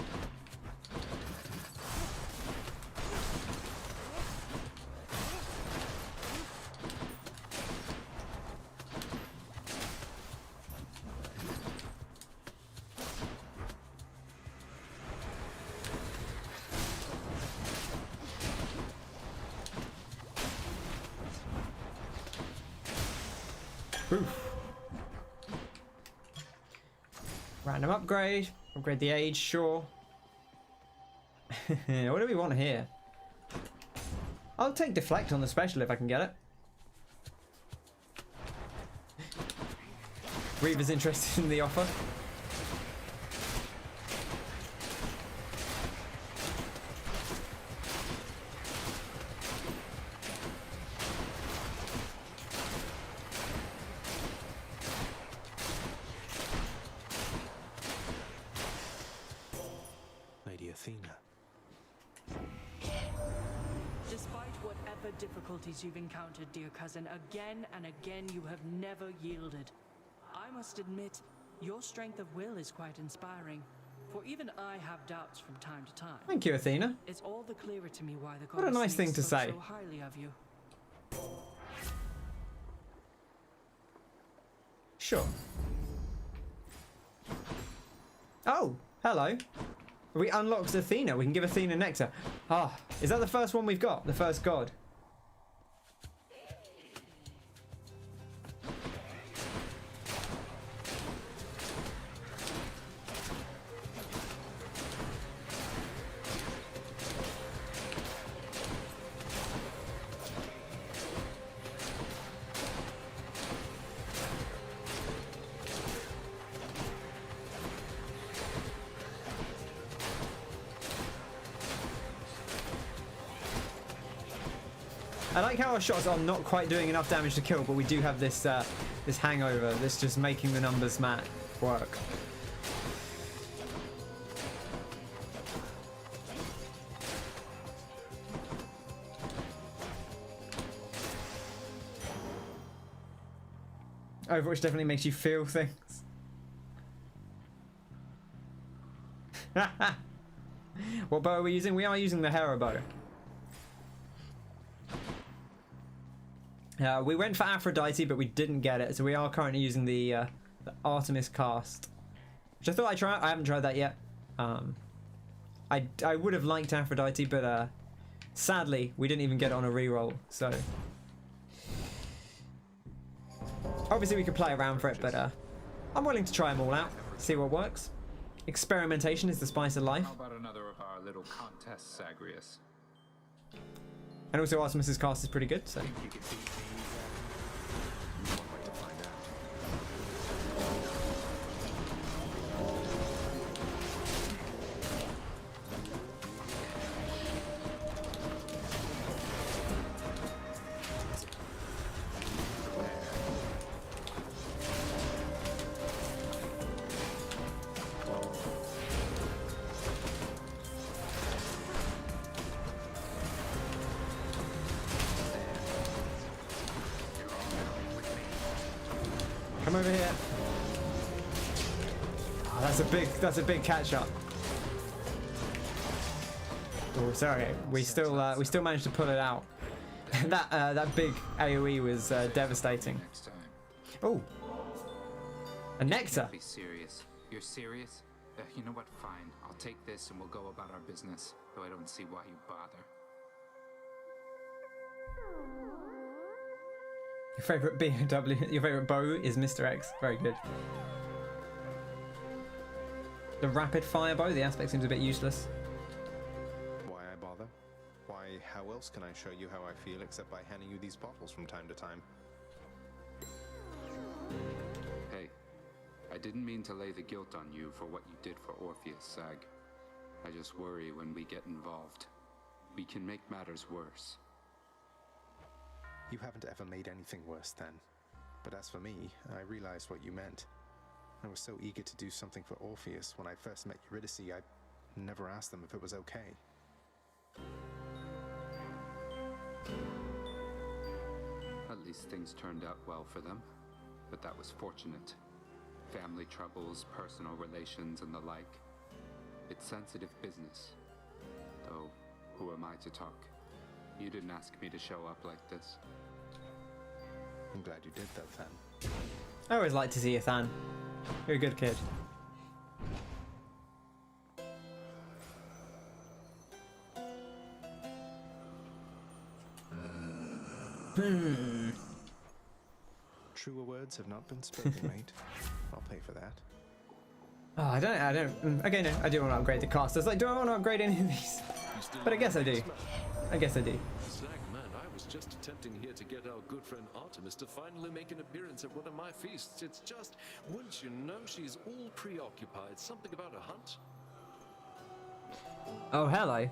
Oof. Random upgrade. Upgrade the age, sure. What do we want here? I'll take deflect on the special if I can get it. Reaver's interested in the offer. You've encountered, dear cousin, again and again you have never yielded. I must admit, your strength of will is quite inspiring, for even I have doubts from time to time. Thank you, Athena. It's all the clearer to me why the what a nice thing to say. So highly of you. Sure. Oh, hello. We unlocked Athena. We can give Athena nectar. Ah, is that the first one we've got? The first god? I like how our shots are not quite doing enough damage to kill, but we do have this this hangover that's just making the numbers work. Overwatch definitely makes you feel things. What bow are we using? We are using the Hera Bow. We went for Aphrodite, but we didn't get it, so we are currently using the Artemis cast, which I thought I'd try. I haven't tried that yet. I would have liked Aphrodite, but sadly, we didn't even get it on a reroll, so... Obviously, we could play around for it, but I'm willing to try them all out, see what works. Experimentation is the spice of life. How about another of our little contests, Zagreus? And also, Artemis's cast is pretty good, so... Come over here. Oh, that's a big catch up. Oh, sorry. We still managed to pull it out. that big AoE was devastating. Oh, a nectar. Be serious. You're serious? You know what? Fine. I'll take this and we'll go about our business. Though I don't see why you bother. Your favorite BMW, your favorite bow is Mr. X. Very good. The rapid fire bow, the aspect seems a bit useless. Why I bother? Why, how else can I show you how I feel except by handing you these bottles from time to time? Hey, I didn't mean to lay the guilt on you for what you did for Orpheus, Zag. I just worry when we get involved, we can make matters worse. You haven't ever made anything worse then. But as for me, I realized what you meant. I was so eager to do something for Orpheus when I first met Eurydice, I never asked them if it was okay. At least things turned out well for them, but that was fortunate. Family troubles, personal relations, and the like. It's sensitive business. Though, who am I to talk? You didn't ask me to show up like this. I'm glad you did, though, Than. I always like to see you, Than. You're a good kid. Truer words have not been spoken, mate. I'll pay for that. Oh, I don't. Okay, no, I do want to upgrade the cast. I was like, do I want to upgrade any of these? But I guess I do. I guess I do. Man, I was just attempting here to get our good friend Artemis to finally make an appearance at one of my feasts. It's just, wouldn't you know, she's all preoccupied. Something about a hunt. Oh, hello.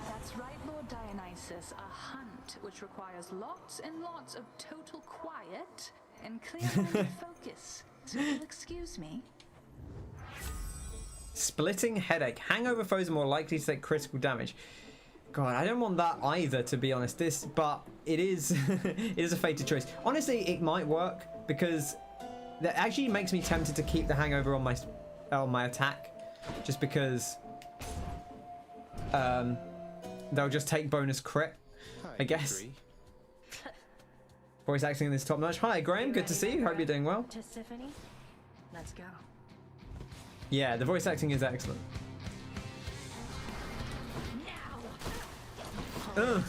That's right, Lord Dionysus. A hunt which requires lots and lots of total quiet and clear-minded focus. So you'll excuse me. Splitting headache. Hangover foes are more likely to take critical damage. God, I don't want that either, to be honest. But it is, it is a fated choice. Honestly, it might work because that actually makes me tempted to keep the hangover on my attack, just because they'll just take bonus crit, I guess. Voice acting in this top notch. Hi, Graham. Good to see you. Hope you're doing well. Tiffany, let's go. Yeah, the voice acting is excellent. Ugh.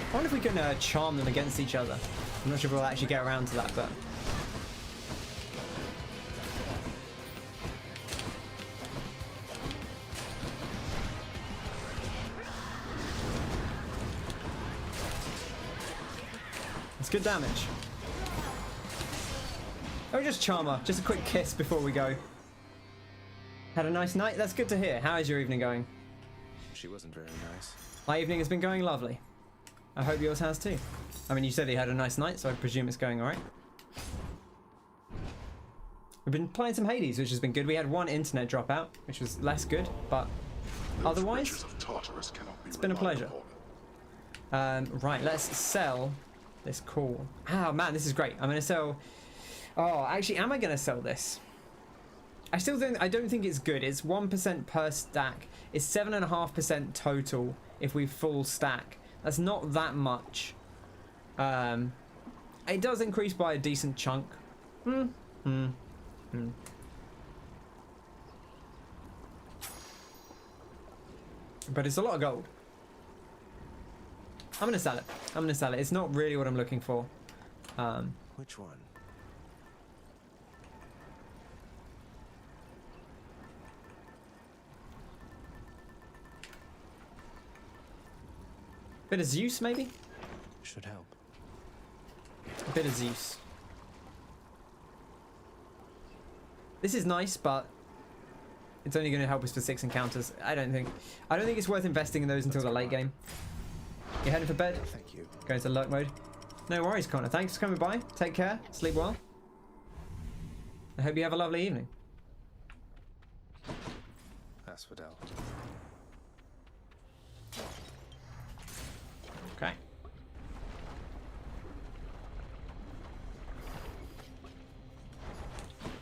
I wonder if we can charm them against each other. I'm not sure if we'll actually get around to that, but... It's good damage. Oh, just charm her. Just a quick kiss before we go. Had a nice night? That's good to hear. How is your evening going? She wasn't very nice. My evening has been going lovely. I hope yours has too. I mean, you said you had a nice night, so I presume it's going alright. We've been playing some Hades, which has been good. We had one internet dropout, which was less good, but otherwise, it's been a pleasure. Right, let's sell this call. Ah, man, this is great. I'm going to sell... Oh, actually, am I going to sell this? I don't think it's good. It's 1% per stack. It's 7.5% total if we full stack. That's not that much. It does increase by a decent chunk. But it's a lot of gold. I'm gonna sell it. I'm gonna sell it. It's not really what I'm looking for. Which one? Bit of Zeus, maybe? Should help. A bit of Zeus. This is nice, but it's only going to help us for 6 encounters. I don't think it's worth investing in those until the late game. You heading for bed? Thank you. Going to lurk mode. No worries, Connor. Thanks for coming by. Take care. Sleep well. I hope you have a lovely evening. Asphodel. Okay.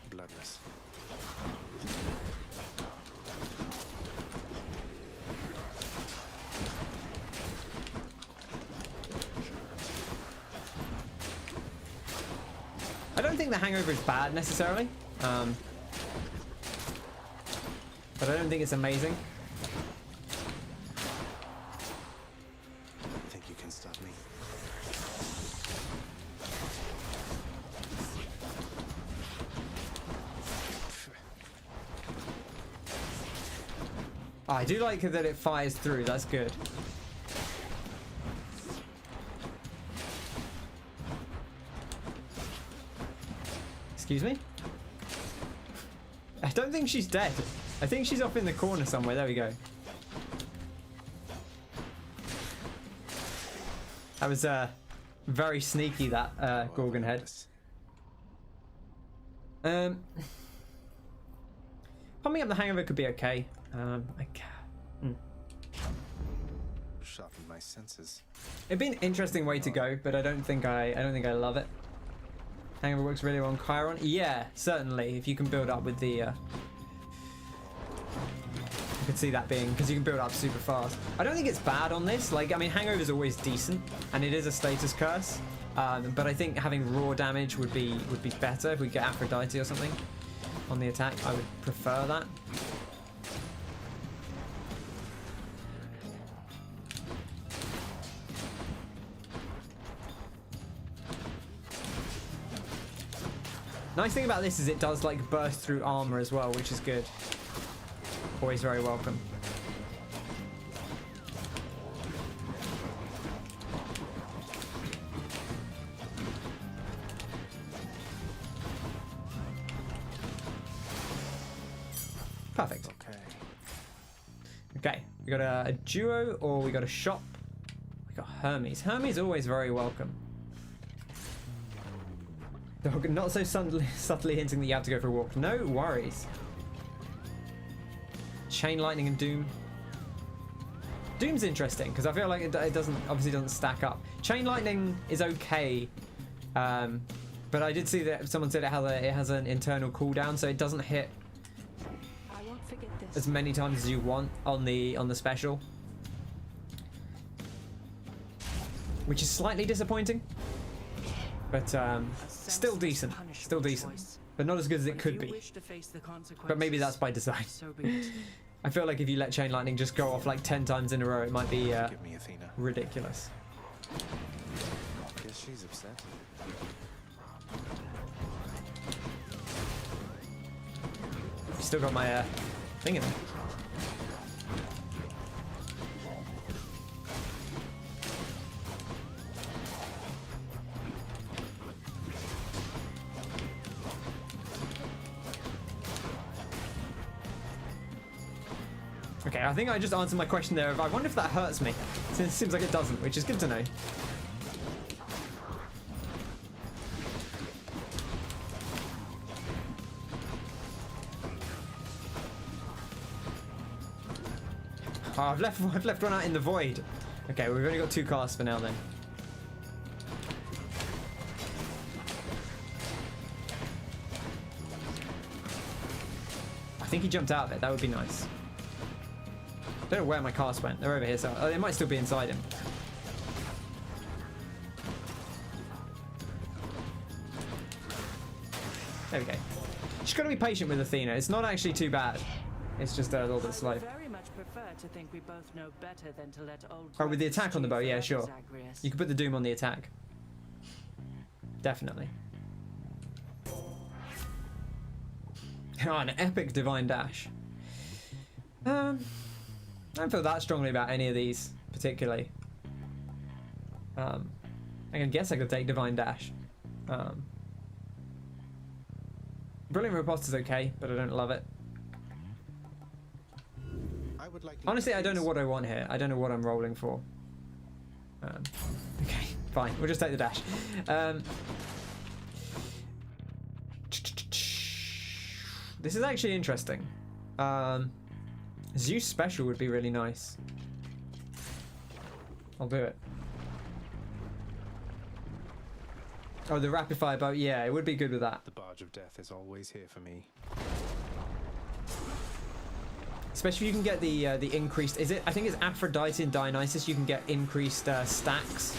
Bloodless. I don't think the hangover is bad necessarily, but I don't think it's amazing. I think you can stop me. Oh, I do like that it fires through. That's good. Excuse me? I don't think she's dead. I think she's off in the corner somewhere. There we go. That was very sneaky, that Gorgon head. Pumping up the hangover could be okay. Sharpen my senses. It'd be an interesting way to go, but I don't think I love it. Hangover works really well on Chiron. Yeah, certainly. If you can build up with the, you could see that being, because you can build up super fast. I don't think it's bad on this. Like, I mean, Hangover is always decent, and it is a status curse. But I think having raw damage would be better if we get Aphrodite or something on the attack. I would prefer that. Nice thing about this is it does like burst through armor as well, which is good. Always very welcome. Perfect. Okay, we got a duo or we got a shop. We got Hermes. Hermes always very welcome. Dog, not so subtly hinting that you have to go for a walk. No worries. Chain Lightning and Doom. Doom's interesting because I feel like it obviously doesn't stack up. Chain Lightning is okay, but I did see that someone said it has an internal cooldown, so it doesn't hit as many times as you want on the special, which is slightly disappointing. But still decent, but not as good as it could be. But maybe that's by design. I feel like if you let Chain Lightning just go off like 10 times in a row, it might be ridiculous. Guess she's upset. Still got my thing in there. Okay, I think I just answered my question there. I wonder if that hurts me. Since it seems like it doesn't, which is good to know. Oh, I've left one out in the void. Okay, we've only got 2 casts for now then. I think he jumped out of it. That would be nice. Don't know where my cast went. They're over here, so they might still be inside him. There we go. Just gotta be patient with Athena. It's not actually too bad. It's just a little bit slow. Very much prefer to think we both know better than to let old. Oh, with the attack on the bow, yeah, sure. Zagreus. You can put the doom on the attack. Definitely. Oh, an epic divine dash. I don't feel that strongly about any of these, particularly. I guess I could take divine dash. Brilliant riposte is okay, but I don't love it. Honestly, I don't know what I want here. I don't know what I'm rolling for. Okay, fine. We'll just take the dash. This is actually interesting. Zeus special would be really nice. I'll do it. Oh, the rapid fire bow. Yeah, it would be good with that. The barge of death is always here for me. Especially if you can get the increased. Is it? I think it's Aphrodite and Dionysus. You can get increased stacks.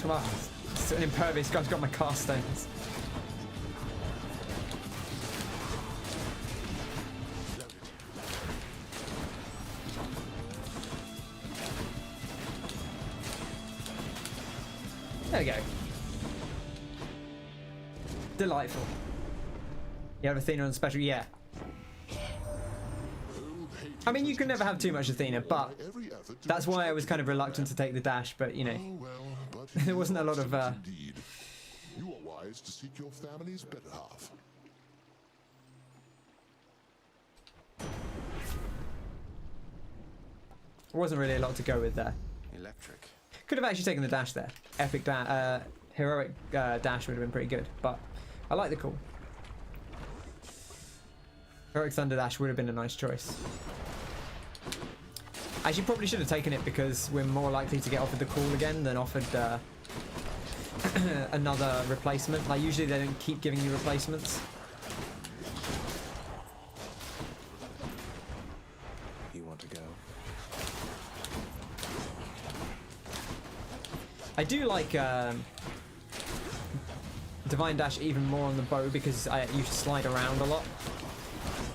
Come on, it's an impervious guy's got my cast stones. There we go. Delightful. You have Athena on special, yeah. I mean, you can never have too much Athena, but that's why I was kind of reluctant to take the dash, but you know, there wasn't a lot of... You are wise to seek your family's better half. Wasn't really a lot to go with there. Electric. Could have actually taken the dash there. Epic heroic dash would have been pretty good, but I like the call. Heroic Thunder Dash would have been a nice choice. Actually, probably should have taken it because we're more likely to get offered the call again than offered another replacement. Like, usually they don't keep giving you replacements. You want to go? I do like Divine Dash even more on the bow because you slide around a lot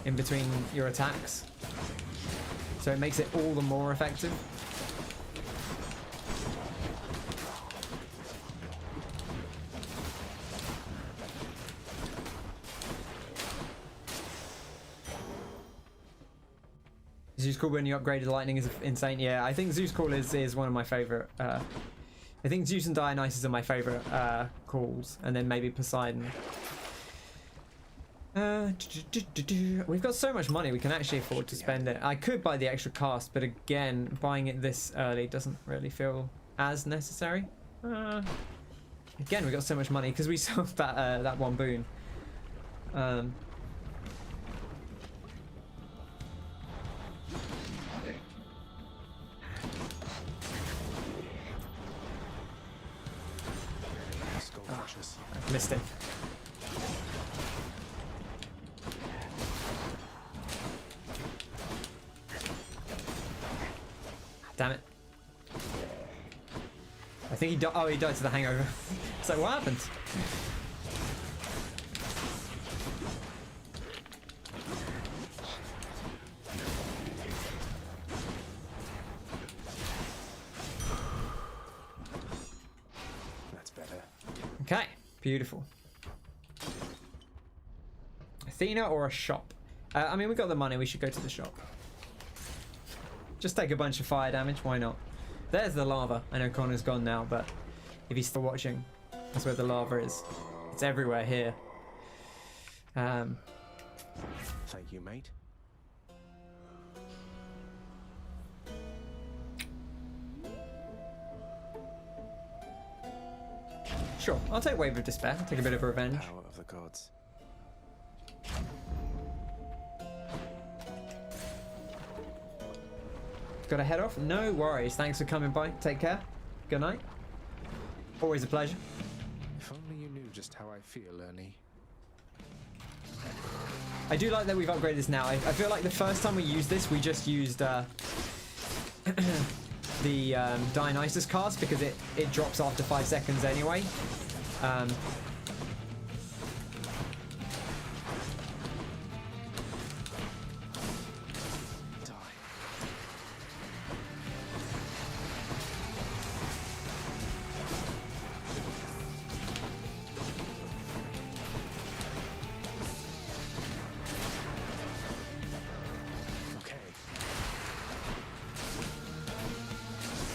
in between your attacks. So it makes it all the more effective. Zeus Call when you upgraded lightning is insane. Yeah, I think Zeus Call is one of my favorite. I think Zeus and Dionysus are my favorite calls, and then maybe Poseidon. We've got so much money we can actually afford to spend it. I could buy the extra cast, but again, buying it this early doesn't really feel as necessary. Again, we got so much money because we sold that that one boon. I missed it. Damn it. I think he died. Oh, he died to the hangover. It's like, what happened? Okay, beautiful. Athena or a shop? I mean, we got the money. We should go to the shop. Just take a bunch of fire damage. Why not? There's the lava. I know Connor's gone now, but if he's still watching, that's where the lava is. It's everywhere here. Thank you, mate. Sure, I'll take Wave of Despair. I'll take a bit of revenge. Power of the gods. Gotta head off? No worries. Thanks for coming by. Take care. Good night. Always a pleasure. If only you knew just how I feel, Ernie. I do like that we've upgraded this now. I feel like the first time we used this, we just used the Dionysus cast because it drops after 5 seconds anyway.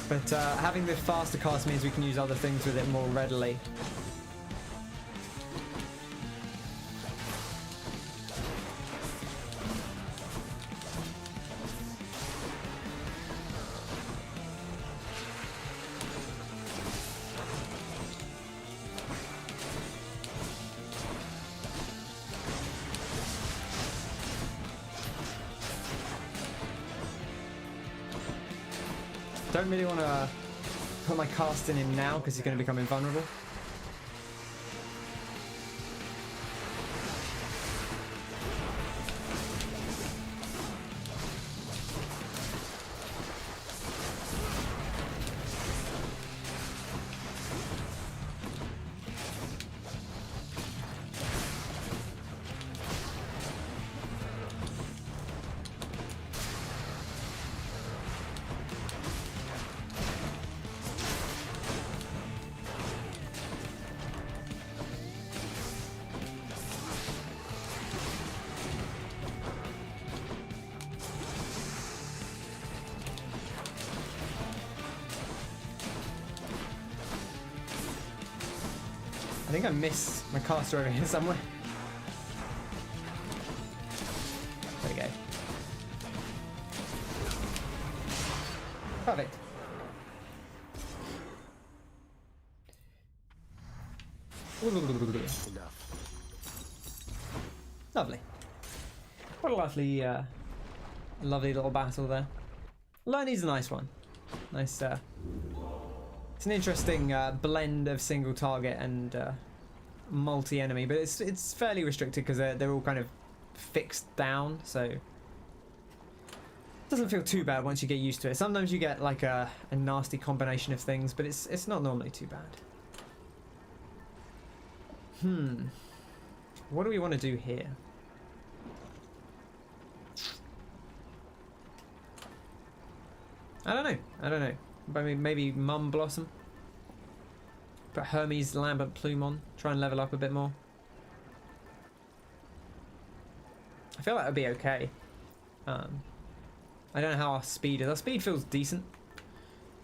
But having the faster cast means we can use other things with it more readily. Don't really want to put my cast in him now because he's going to become invulnerable. I think I missed my caster over here somewhere. There we go. Perfect. Enough. Lovely. What a lovely, lovely little battle there. Lernie's a nice one. Nice, it's an interesting blend of single target and multi-enemy, but it's fairly restricted because they're all kind of fixed down, so it doesn't feel too bad once you get used to it. Sometimes you get like a nasty combination of things, but it's not normally too bad. What do we want to do here? I don't know. Maybe Mum Blossom. Put Hermes Lambent Plume on. Try and level up a bit more. I feel like it'll be okay. I don't know how our speed is. Our speed feels decent.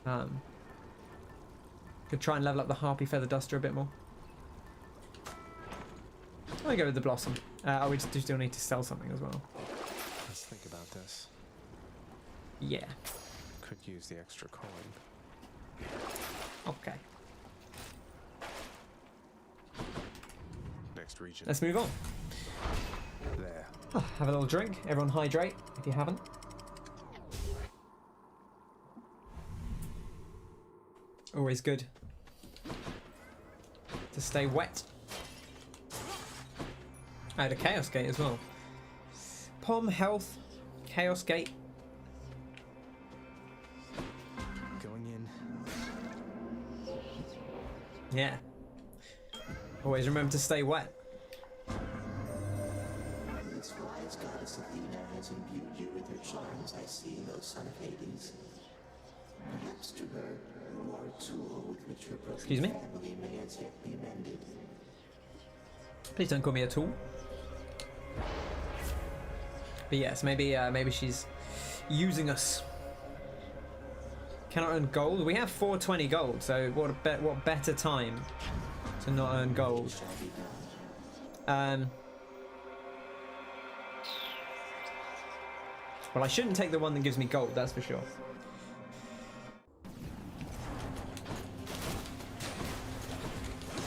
Could try and level up the Harpy Feather Duster a bit more. I'm gonna go with the Blossom. We just still need to sell something as well. Let's think about this. Yeah. Could use the extra coin. Okay. Next region. Let's move on. There. Oh, have a little drink. Everyone hydrate if you haven't. Always good to stay wet. I had a Chaos Gate as well. Pom, health, Chaos Gate. Going in. Yeah. Always remember to stay wet. This wise goddess Athena has imbued you with her charms, I see, O son of Hades. Perhaps to her, you are a tool with which your broken family may as yet be mended. Please don't call me a tool. But yes, maybe she's using us. Cannot earn gold. We have 420 gold, so what better time to not earn gold? Well, I shouldn't take the one that gives me gold, that's for sure.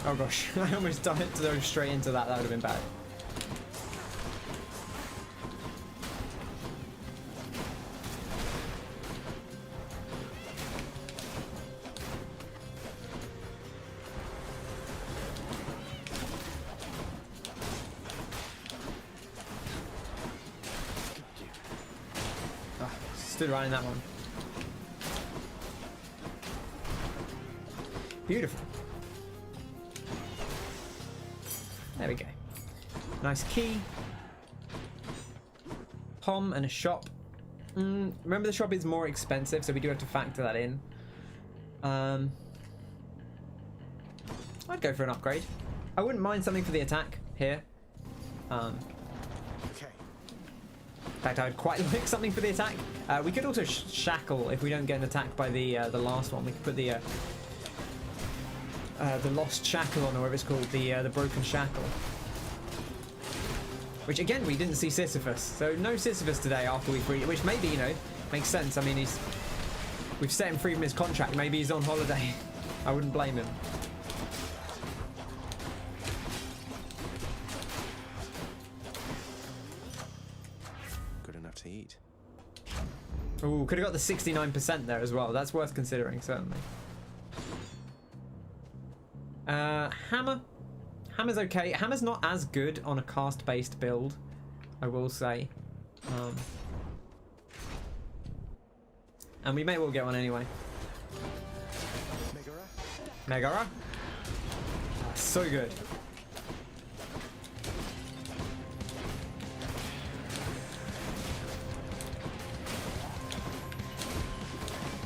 Oh gosh, I almost died to go straight into that. That would have been bad. Stood right in that one. Beautiful. There we go. Nice key. Pom and a shop. Remember the shop is more expensive, so we do have to factor that in. I'd go for an upgrade. I wouldn't mind something for the attack here. Okay. In fact, I would quite like something for the attack. We could also shackle if we don't get an attack by the last one. We could put the lost shackle on, or whatever it's called, the broken shackle. Which again, we didn't see Sisyphus, so no Sisyphus today after we freed, which maybe, you know, makes sense. I mean, we've set him free from his contract. Maybe he's on holiday. I wouldn't blame him. Good enough to eat. Ooh, could have got the 69% there as well. That's worth considering, certainly. Hammer. Hammer's okay. Hammer's not as good on a cast-based build, I will say. And we may well get one anyway. Megara? So good.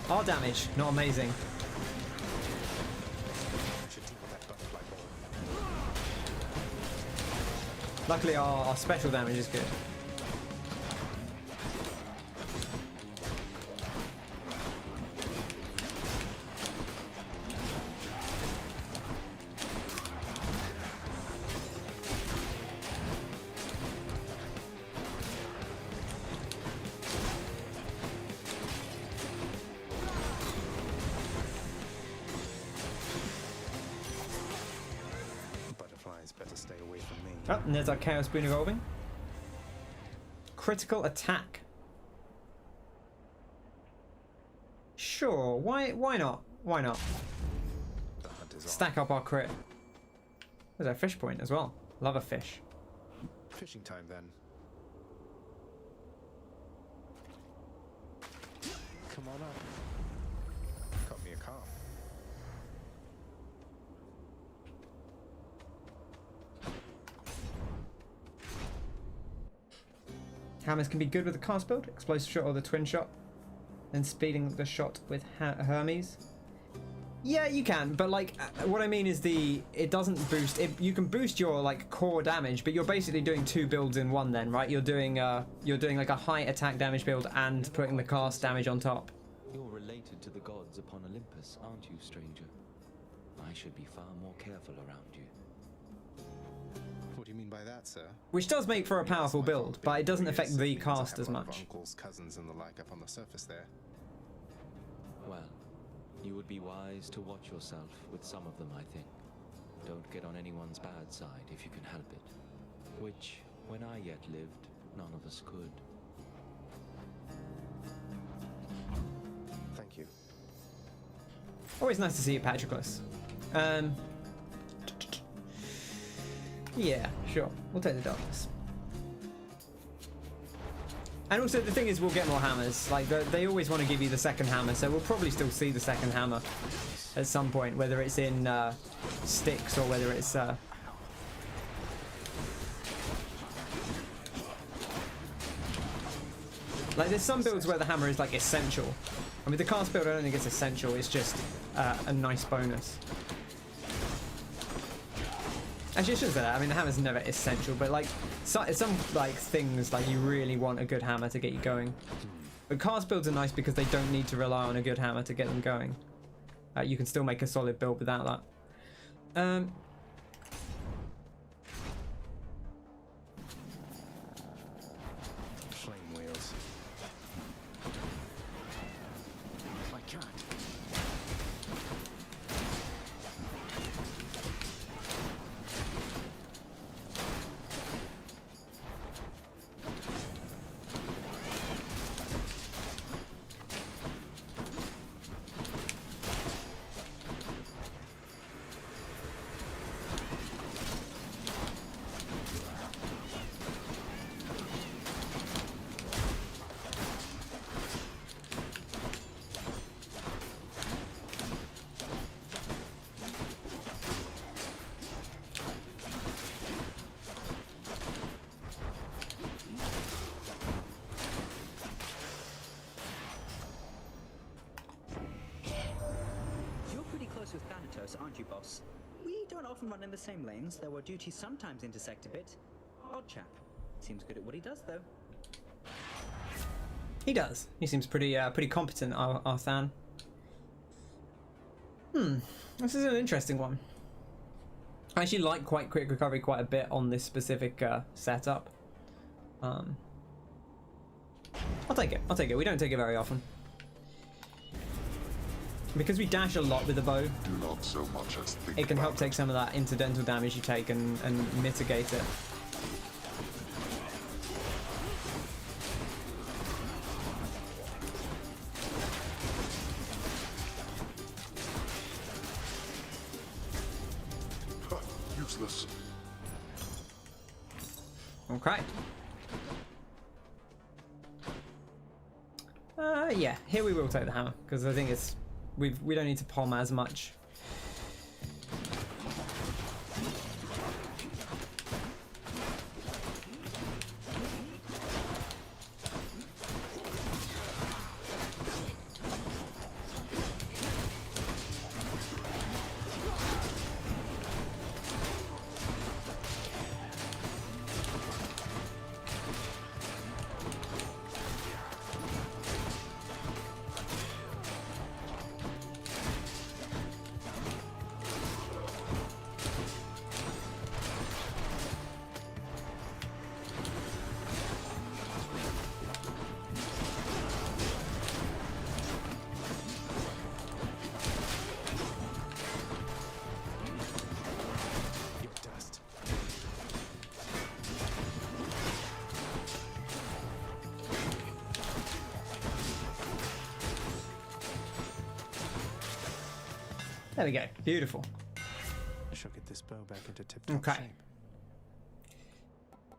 Our damage, not amazing. Luckily our special damage is good. Oh, and there's our Chaos Boon evolving. Critical attack. Sure, why not? Why not? Stack up our crit. There's our fish point as well. Love a fish. Fishing time then. Come on up. Cut me a calf. Hammers can be good with the cast build, explosive shot or the twin shot, then speeding the shot with Hermes. Yeah, you can, but like what I mean is it doesn't boost. You can boost your like core damage, but you're basically doing two builds in one. Then, right? You're doing like a high attack damage build and putting the cast damage on top. You're related to the gods upon Olympus, aren't you, stranger? I should be far more careful around you. What do you mean by that, sir? Which does make for a powerful build, but it doesn't affect the cast as much. Uncles, cousins, and the like up on the surface there. Well, you would be wise to watch yourself with some of them, I think. Don't get on anyone's bad side if you can help it. Which, when I yet lived, none of us could. Thank you. Always nice to see you, Patroclus. Yeah, sure. We'll take the darkness. And also the thing is we'll get more hammers. Like they always want to give you the second hammer, so we'll probably still see the second hammer at some point, whether it's in sticks or whether it's like there's some builds where the hammer is like essential. I mean the cast build I don't think it's essential, it's just a nice bonus. Actually, I shouldn't say that. I mean, the hammer's never essential, but like some like things like you really want a good hammer to get you going. But cast builds are nice because they don't need to rely on a good hammer to get them going. You can still make a solid build without that. Flame wheels. I can't. With Thanatos, aren't you, boss? We don't often run in the same lanes, though our duties sometimes intersect a bit. Odd chap. Seems good at what he does, though. He does. He seems pretty competent, our Than. This is an interesting one. I actually like quite quick recovery quite a bit on this specific setup. I'll take it. I'll take it. We don't take it very often. Because we dash a lot with the bow, Do not so much as think it can help about take some of that incidental damage you take and mitigate it. Useless. Okay. Yeah, here we will take the hammer because I think it's we don't need to palm as much. There we go. Beautiful. I shall get this bow back into tip-top Okay.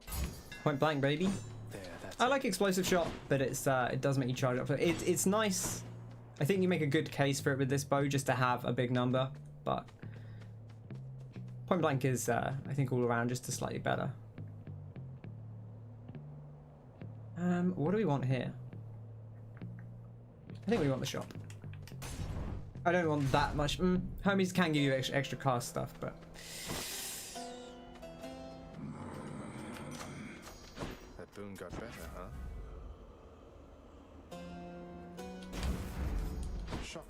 shape. Point blank, baby. There, that's I like explosive shot, but it's it does make you charge up. It's nice. I think you make a good case for it with this bow just to have a big number, but point blank is I think all around just a slightly better. What do we want here? I think we want the shop. I don't want that much. Hermes can give you extra cast stuff, but that boon got better, huh?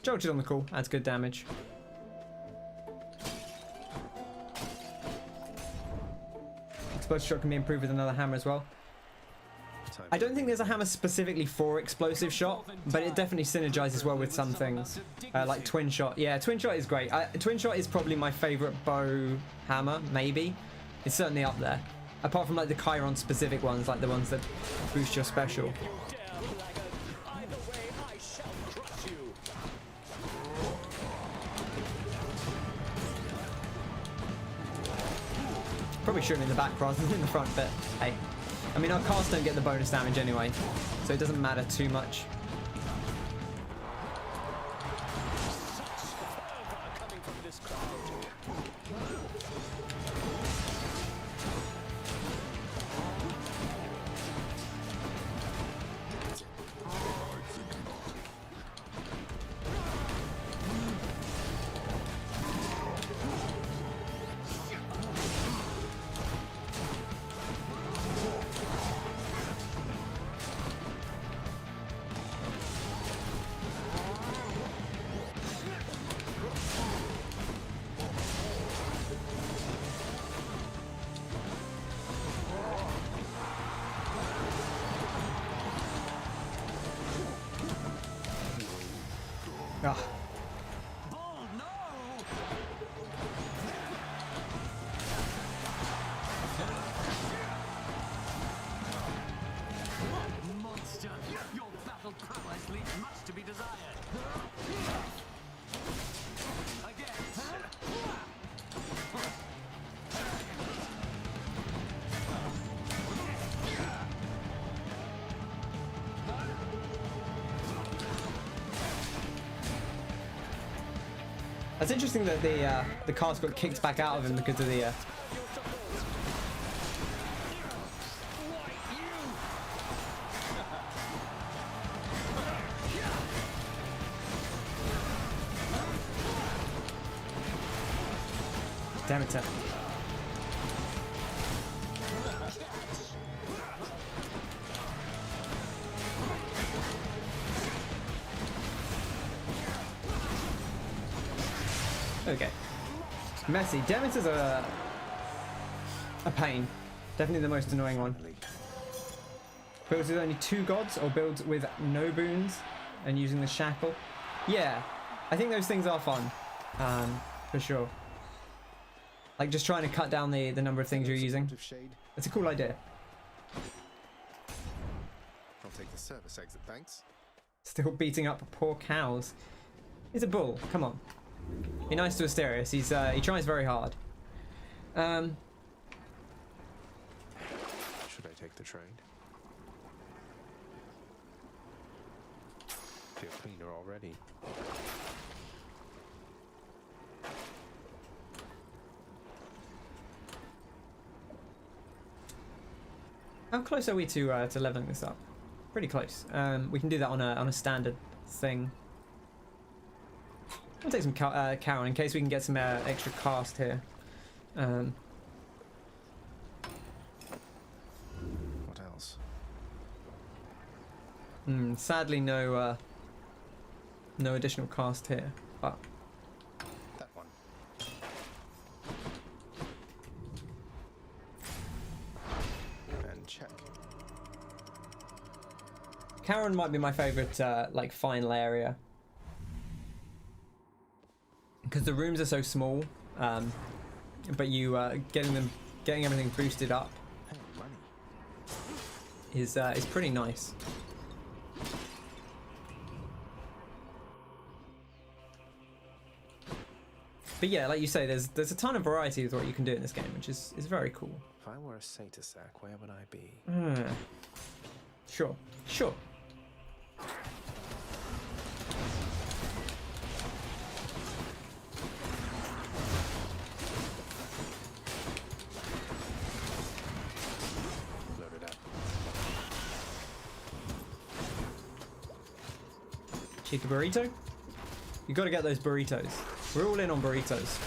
Jolted on the call, adds good damage. Explosive shot can be improved with another hammer as well. I don't think there's a hammer specifically for explosive shot, but it definitely synergizes well with some things, like twin shot. Yeah, twin shot is great. Twin shot is probably my favorite bow hammer, maybe. It's certainly up there. Apart from like the Chiron specific ones, like the ones that boost your special. Probably shoot him in the back rather than in the front, but hey. I mean, our casts don't get the bonus damage anyway, so it doesn't matter too much. Ah. Monster, your battle prowess leaves much to be desired. Again. That's interesting that the cast got kicked back out of him because of the. Damn it. Okay. Messy. Demeters are a pain. Definitely the most annoying one. Builds with only 2 gods or builds with no boons and using the shackle. Yeah, I think those things are fun. For sure. Like just trying to cut down the number of things you're using. It's a cool idea. I'll take the service exit, thanks. Still beating up poor cows. He's a bull. Come on. Be nice to Asterius. He tries very hard. Should I take the trade? Feel cleaner already. How close are we to leveling this up? Pretty close. We can do that on a standard thing. I'll take some Karen in case we can get some extra cast here. What else? Sadly, no additional cast here. But that one. And check. Karen might be my favourite like final area. Because the rooms are so small, but you getting everything boosted up is pretty nice. But yeah, like you say, there's a ton of variety with what you can do in this game, which is very cool. If I were a satyr sack, where would I be? Sure. Cheeky burrito? You gotta get those burritos. We're all in on burritos.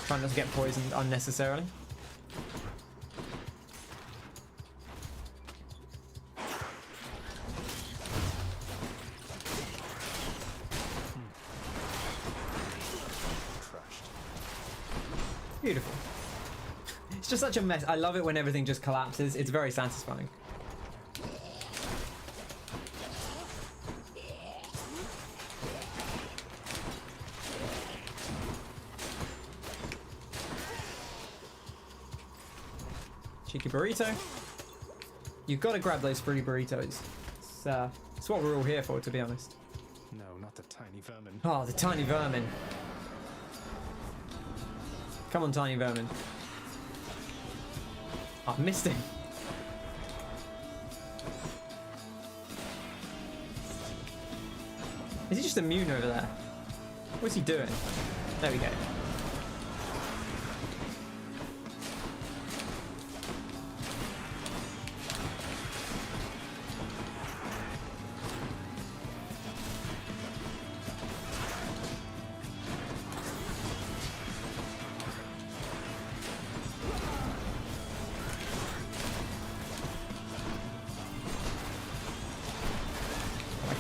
Trying not to get poisoned unnecessarily. Beautiful. It's just such a mess. I love it when everything just collapses. It's very satisfying. Cheeky burrito. You've got to grab those free burritos. It's what we're all here for, to be honest. No, not the tiny vermin. Oh, the tiny vermin. Come on, tiny vermin. Oh, I missed him. Is he just immune over there? What's he doing? There we go.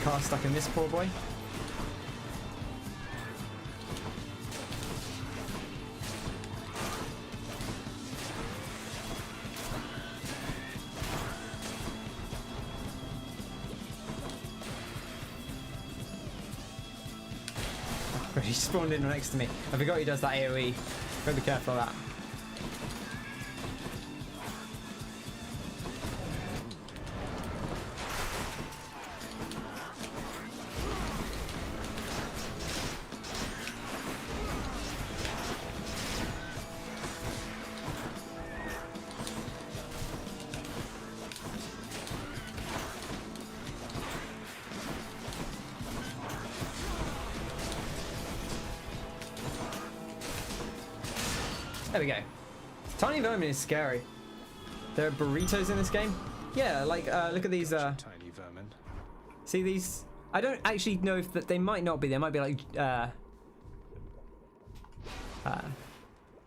Car stuck in this poor boy. But he spawned in next to me. I forgot he does that AoE. Gotta be careful of that. There we go. Tiny vermin is scary. There are burritos in this game. Yeah, like look at these. Tiny vermin. See these? I don't actually know if that they might not be. They might be like. I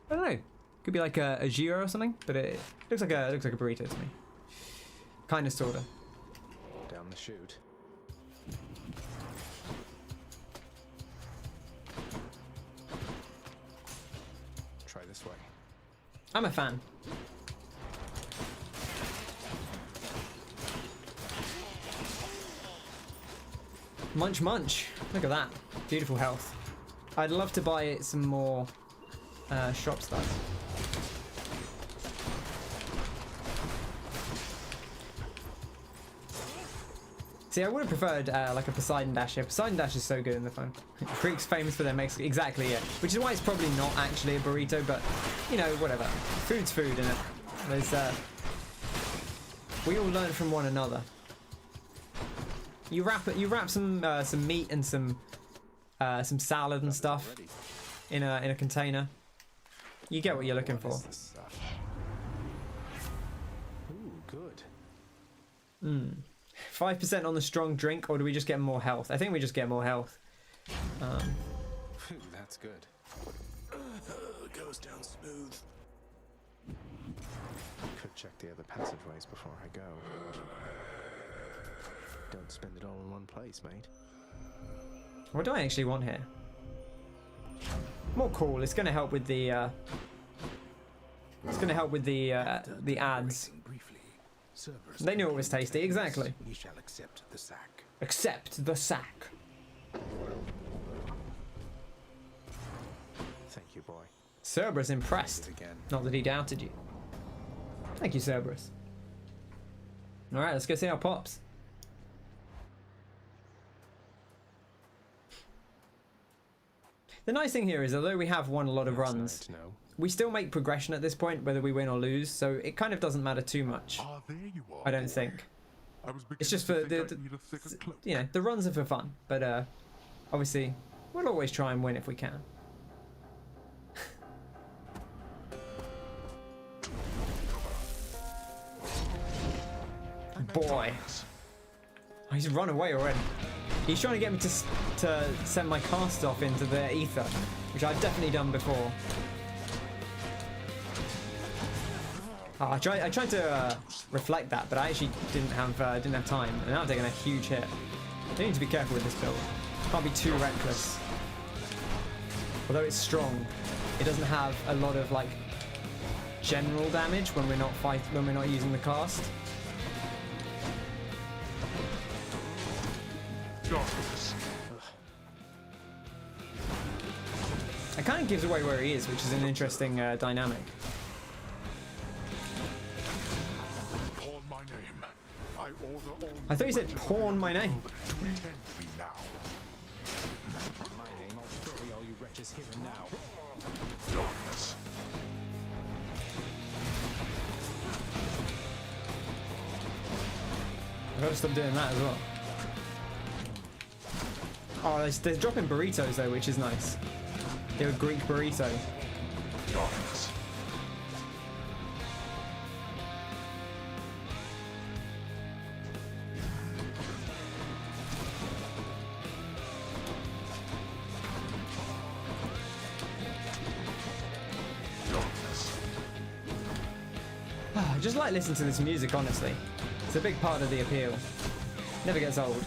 don't know. Could be like a gyro or something, but it looks like a burrito to me. Kind of, sorta. Down the chute. Try this way. I'm a fan. Munch munch. Look at that. Beautiful health. I'd love to buy it some more shop stuff. See, I would have preferred like a Poseidon Dash here. Poseidon Dash is so good in the phone. Greek's famous for their mix. Exactly, yeah. Which is why it's probably not actually a burrito, but, you know, whatever. Food's food, innit? There's, we all learn from one another. You wrap some meat and some salad and stuff in a container. You get what you're looking for. Ooh, good. 5% on the strong drink, or do we just get more health? I think we just get more health. That's good. Goes down smooth. Could check the other passageways before I go. Don't spend it all in one place, mate. What do I actually want here? More cool. It's going to help with the. It's going to help with the ads. They knew it was tasty, exactly. Ye shall accept the sack. Accept the sack. Thank you, boy. Cerberus impressed. Not that he doubted you. Thank you, Cerberus. Alright, let's go see our pops. The nice thing here is, although we have won a lot of runs, we still make progression at this point, whether we win or lose, so it kind of doesn't matter too much. There you are, I don't think. It's just for you know, the runs are for fun, but obviously we'll always try and win if we can. Boy, oh, he's run away already. He's trying to get me to send my cast off into the ether, which I've definitely done before. Oh, I tried to reflect that, but I actually didn't have time, and now I'm taking a huge hit. I need to be careful with this build. Can't be too reckless. Although it's strong, it doesn't have a lot of like general damage when we're not using the cast. It kind of gives away where he is, which is an interesting dynamic. Pawn my name. I order all. I thought you said pawn my name. To attend me now. My name, I'll bury all you wretches here and now. Darkness. I've got to stop doing that as well. Oh, they're dropping burritos though, which is nice. They're a Greek burrito. Darkness. I just like listening to this music, honestly. It's a big part of the appeal. Never gets old.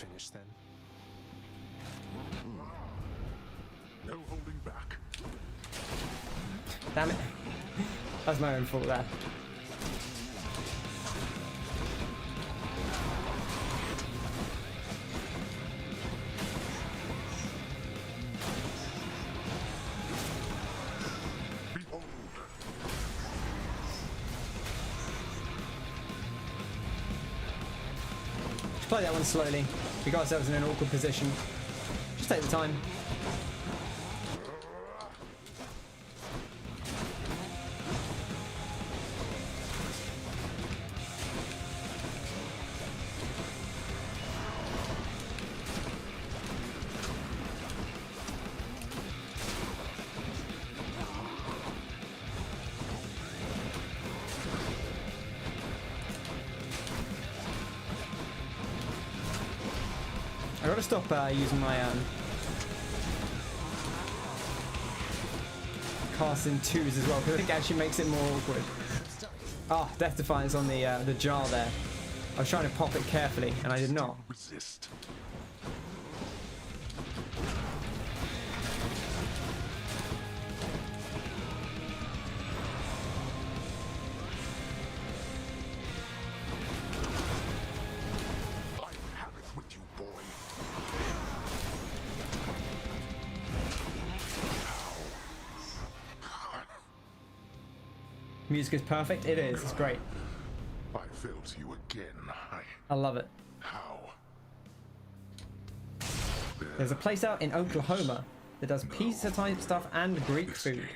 finished then? No holding back. Damn it. That's my own fault there. Just play that one slowly. We got ourselves in an awkward position. Just take the time. I gotta stop using my cast in twos as well, because I think it actually makes it more awkward. Ah, oh, Death Defiance on the jar there. I was trying to pop it carefully, and I did not. Resist. Music is perfect. It is. It's great. I failed to you again. I love it. How? There's a place out in Oklahoma that does pizza type stuff and Greek food.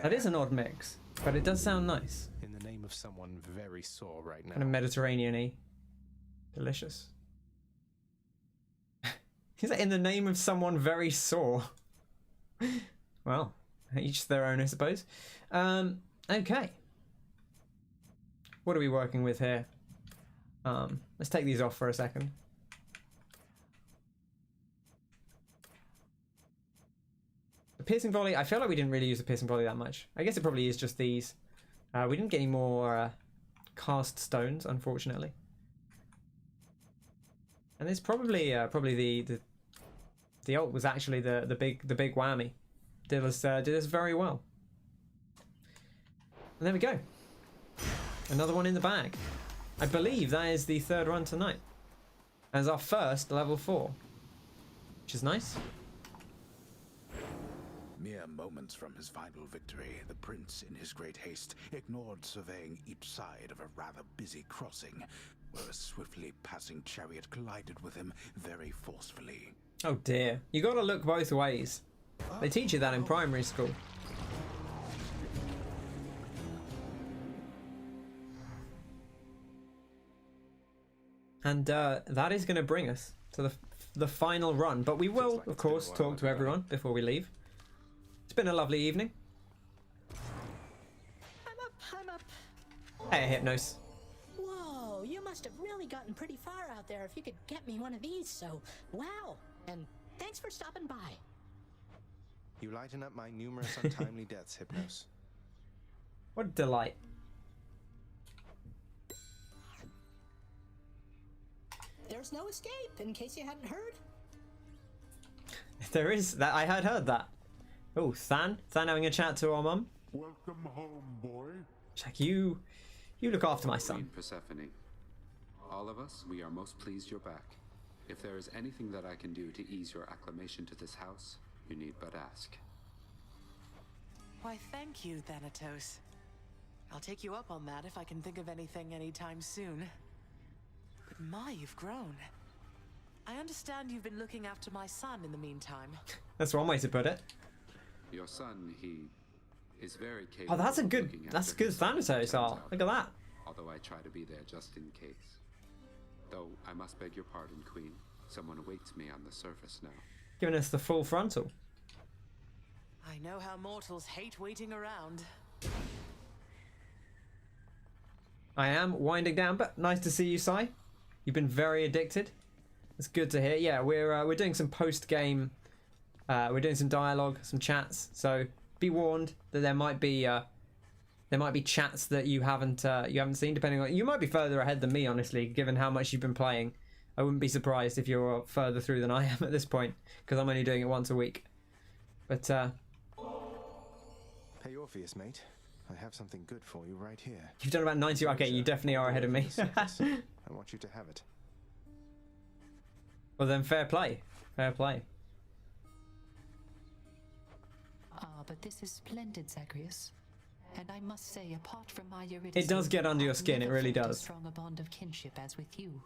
That is an odd mix, but it does sound nice. In the name of someone very sore right now. Kind of Mediterranean-y. Delicious. Is that in the name of someone very sore? Well, each their own, I suppose. Okay. What are we working with here? Let's take these off for a second. The piercing volley, I feel like we didn't really use the piercing volley that much. I guess it probably is just these. We didn't get any more cast stones, unfortunately. And it's probably the ult was actually the big whammy. Did us very well. And there we go. Another one in the bag. I believe that is the third run tonight. As our first level 4. Which is nice. Mere moments from his final victory, the prince, in his great haste, ignored surveying each side of a rather busy crossing, where a swiftly passing chariot collided with him very forcefully. Oh dear. You gotta look both ways. They teach you that in primary school. And that is going to bring us to the final run. But we will, of course, talk to everyone before we leave. It's been a lovely evening. I'm up. Hey, Hypnos. Whoa, you must have really gotten pretty far out there if you could get me one of these, so wow. And thanks for stopping by. You lighten up my numerous untimely deaths, Hypnos. What a delight. There's no escape, in case you hadn't heard. There is that. I had heard that. Oh, Than having a chat to our mum. Welcome home, boy. Jack, you look after my son. Persephone. All of us, we are most pleased you're back. If there is anything that I can do to ease your acclimation to this house, you need but ask. Why, thank you, Thanatos. I'll take you up on that if I can think of anything anytime soon. But my, you've grown. I understand you've been looking after my son in the meantime. That's one way to put it. Your son, he is very capable. Oh, that's a good Thanatos art. Look at that. Although I try to be there just in case. Though I must beg your pardon, Queen. Someone awaits me on the surface now. Giving us the full frontal. I know how mortals hate waiting around. I am winding down, but nice to see you, Sai. You've been very addicted. It's good to hear. Yeah, we're doing some post-game. We're doing some dialogue, some chats. So be warned that there might be There might be chats that you haven't seen, depending on. You might be further ahead than me, honestly, given how much you've been playing. I wouldn't be surprised if you're further through than I am at this point, because I'm only doing it once a week. But Hey Orpheus, mate. I have something good for you right here. You've done about 90. Okay, you definitely are ahead of me. I want you to have it. Well then, fair play. Fair play. Ah, but this is splendid, Zagreus. And I must say, apart from my Eurydice, It does get under your skin, it really does. As strong a bond of kinship as with you.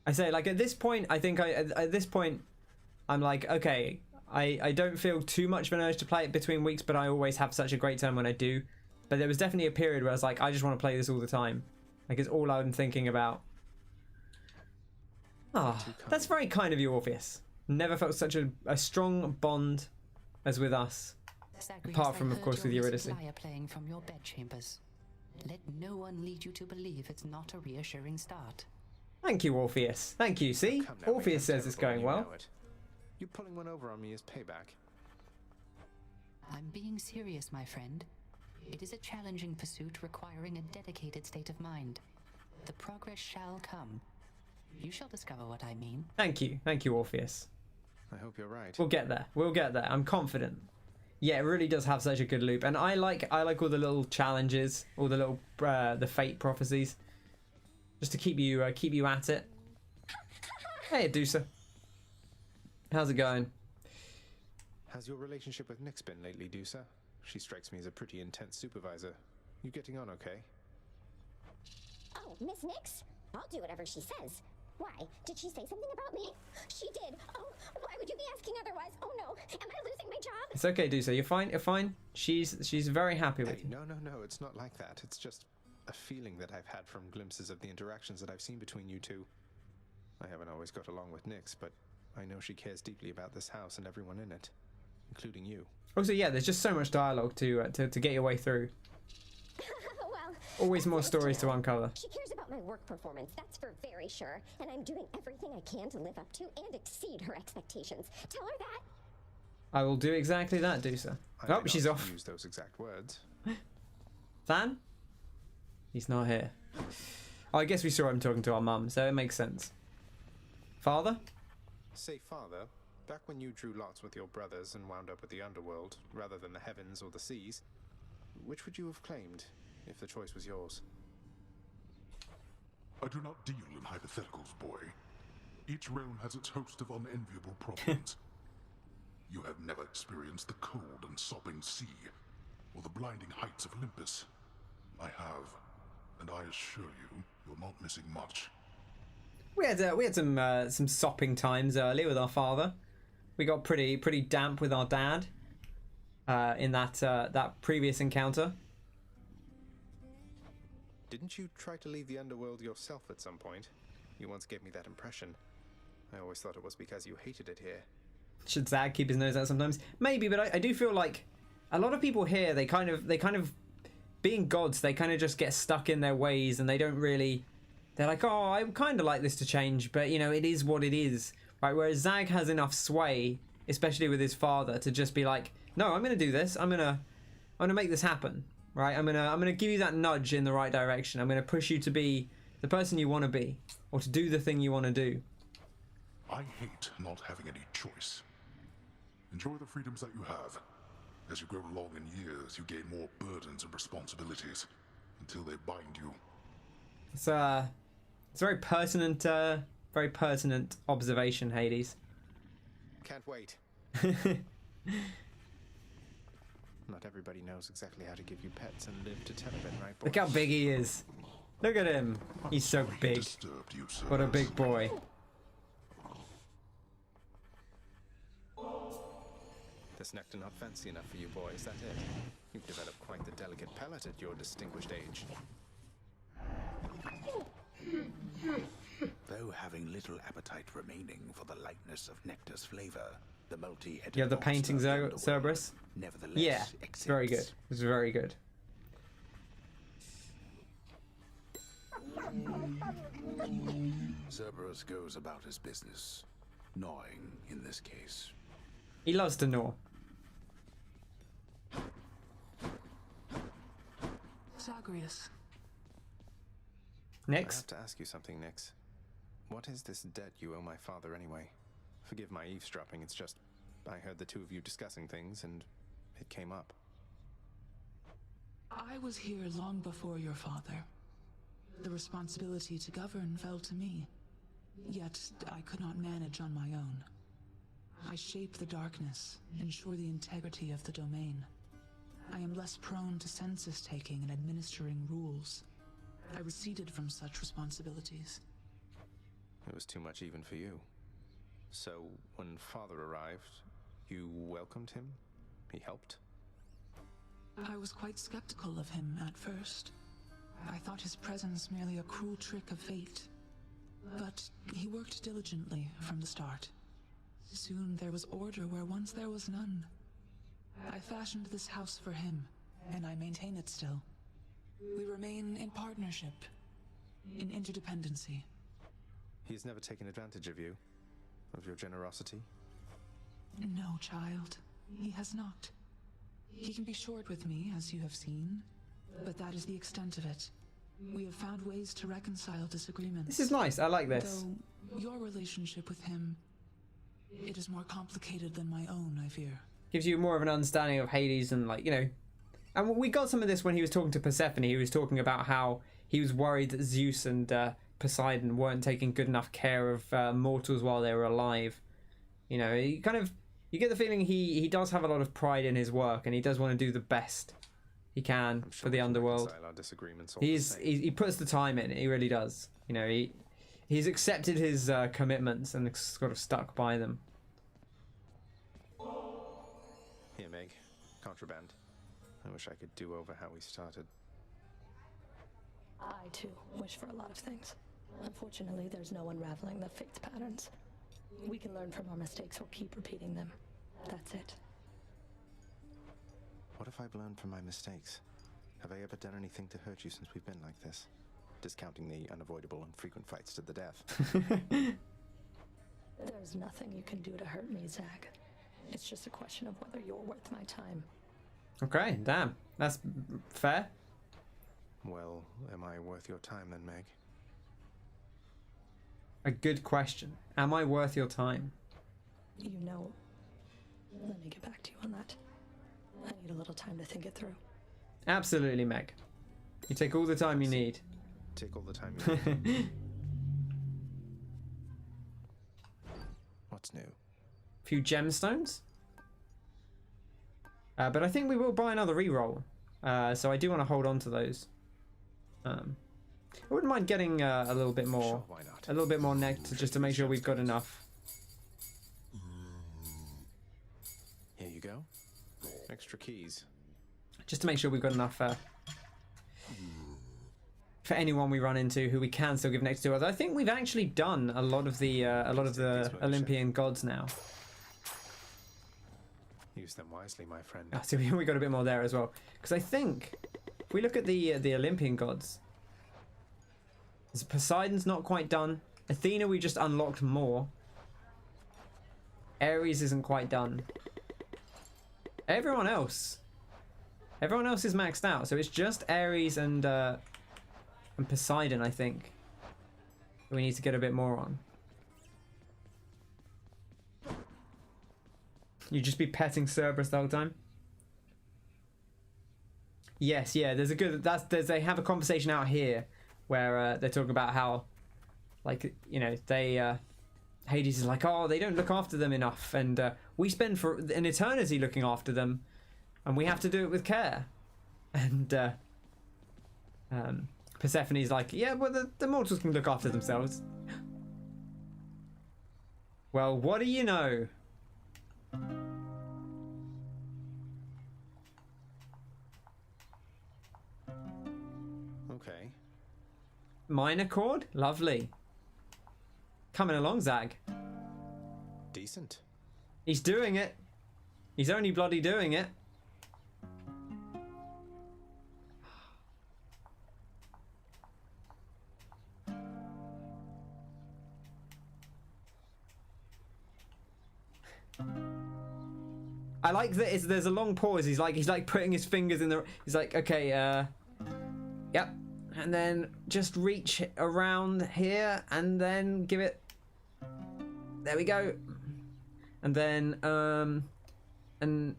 I say, like, at this point, I think at this point, I'm like, okay, I don't feel too much of an urge to play it between weeks, but I always have such a great time when I do. But there was definitely a period where I was like, I just want to play this all the time. Like, it's all I'm thinking about. Ah, that's very kind of you, Orpheus. Never felt such a strong bond as with us. Zagreus, Apart from, of course, with Eurydice. Playing from your bedchambers. Let no one lead you to believe it's not a reassuring start. Thank you, Orpheus. Thank you. See, Orpheus says it's going well. You pulling one over on me as payback. I'm being serious, my friend. It is a challenging pursuit requiring a dedicated state of mind. The progress shall come. You shall discover what I mean. Thank you, Orpheus. I hope you're right. We'll get there. We'll get there. I'm confident. Yeah, it really does have such a good loop, and I like all the little challenges, all the little the fate prophecies, just to keep you at it. Hey, Adusa. How's it going? How's your relationship with Nyx been lately, Dusa? She strikes me as a pretty intense supervisor. You getting on okay? Oh, Miss Nyx? I'll do whatever she says. Why? Did she say something about me? She did. Oh, why would you be asking otherwise? Oh no, am I losing my job? It's okay, Dusa. You're fine. You're fine. She's very happy with you. No, it's not like that. It's just a feeling that I've had from glimpses of the interactions that I've seen between you two. I haven't always got along with Nyx, but I know she cares deeply about this house and everyone in it, including you. Also, yeah, there's just so much dialogue to get your way through. Well, always more stories to uncover. She cares about my work performance, that's for very sure, and I'm doing everything I can to live up to and exceed her expectations. Tell her that. I will do exactly that, Dusa. Oh, she's off. Use those exact words. Than? He's not here. Oh, I guess we saw him talking to our mum, so it makes sense. Father? Say, Father, back when you drew lots with your brothers and wound up with the Underworld, rather than the heavens or the seas, which would you have claimed, if the choice was yours? I do not deal in hypotheticals, boy. Each realm has its host of unenviable problems. You have never experienced the cold and sobbing sea, or the blinding heights of Olympus. I have, and I assure you, you're not missing much. We had some sopping times earlier with our father. We got pretty damp with our dad in that previous encounter. Didn't you try to leave the Underworld yourself at some point? You once gave me that impression. I always thought it was because you hated it here. Should Zag keep his nose out sometimes? Maybe, but I do feel like a lot of people here, they kind of being gods, they kind of just get stuck in their ways and they don't really. They're like, oh, I kind of like this to change, but you know, it is what it is, right? Whereas Zag has enough sway, especially with his father, to just be like, no, I'm gonna do this. I'm gonna make this happen, right? I'm gonna give you that nudge in the right direction. I'm gonna push you to be the person you want to be, or to do the thing you want to do. I hate not having any choice. Enjoy the freedoms that you have. As you grow along in years, you gain more burdens and responsibilities until they bind you. It's a very pertinent observation, Hades. Can't wait. Not everybody knows exactly how to give you pets and live to tell of it, right, boy? Look how big he is. Look at him. He's so big. What a big boy. This nectar not fancy enough for you, boy, is that it? You've developed quite the delicate palate at your distinguished age. Though having little appetite remaining for the lightness of nectar's flavor, the multi-headed You have the painting, Cerberus? nevertheless Yeah, it's very good. It's very good. Cerberus goes about his business, gnawing in this case. He loves to gnaw. Zagreus. I Nyx? have to ask you something, Nyx. What is this debt you owe my father anyway? Forgive my eavesdropping, it's just I heard the two of you discussing things and it came up. I was here long before your father. The responsibility to govern fell to me. Yet I could not manage on my own. I shape the darkness, ensure the integrity of the domain. I am less prone to census taking and administering rules. I receded from such responsibilities. It was too much even for you. So, when father arrived, you welcomed him? He helped? I was quite skeptical of him at first. I thought his presence merely a cruel trick of fate. But he worked diligently from the start. Soon there was order where once there was none. I fashioned this house for him, and I maintain it still. We remain in partnership, in interdependency. He has never taken advantage of you? Of your generosity? No, child. He has not. He can be short with me, as you have seen, but that is the extent of it. We have found ways to reconcile disagreements. This is nice. I like this. Though your relationship with him, it is more complicated than my own, I fear. Gives you more of an understanding of Hades and, like, you know. And we got some of this when he was talking to Persephone. He was talking about how he was worried that Zeus and Poseidon weren't taking good enough care of mortals while they were alive. You know, you get the feeling he does have a lot of pride in his work, and he does want to do the best he can for the Underworld. He puts the time in. He really does. You know, he's accepted his commitments and sort of stuck by them. Here, Meg. Contraband. I wish I could do over how we started. I, too, wish for a lot of things. Unfortunately, there's no unraveling the fate's patterns. We can learn from our mistakes or keep repeating them. That's it. What if I've learned from my mistakes? Have I ever done anything to hurt you since we've been like this? Discounting the unavoidable and frequent fights to the death. There's nothing you can do to hurt me, Zag. It's just a question of whether you're worth my time. Okay, damn. That's fair. Well, am I worth your time then, Meg? A good question. Am I worth your time? You know, let me get back to you on that. I need a little time to think it through. Absolutely, Meg. You take all the time you need. Take all the time you need. What's new? A few gemstones. But I think we will buy another reroll. So I do want to hold on to those. I wouldn't mind getting a little bit more. Sure, why not? A little bit more nectar just to make sure we've got enough. Here you go. Extra keys. Just to make sure we've got enough for anyone we run into who we can still give next to us. I think we've actually done a lot of the Olympian gods now. Use them wisely, my friend. Oh, so we got a bit more there as well. Because I think if we look at the Olympian gods, Poseidon's not quite done. Athena we just unlocked more. Ares isn't quite done. Everyone else is maxed out. So it's just Ares and Poseidon, I think, we need to get a bit more on. You just be petting Cerberus the whole time? Yes, yeah, they have a conversation out here where they're talking about how, like, you know, Hades is like, oh, they don't look after them enough, and we spend for an eternity looking after them, and we have to do it with care. And Persephone's like, yeah, well, the mortals can look after themselves. Well, what do you know? Okay. Minor chord? Lovely. Coming along, Zag. Decent. He's doing it. He's only bloody doing it. I like that there's a long pause. He's like putting his fingers in the. He's like, okay, Yep. And then just reach around here and then give it... There we go. And then and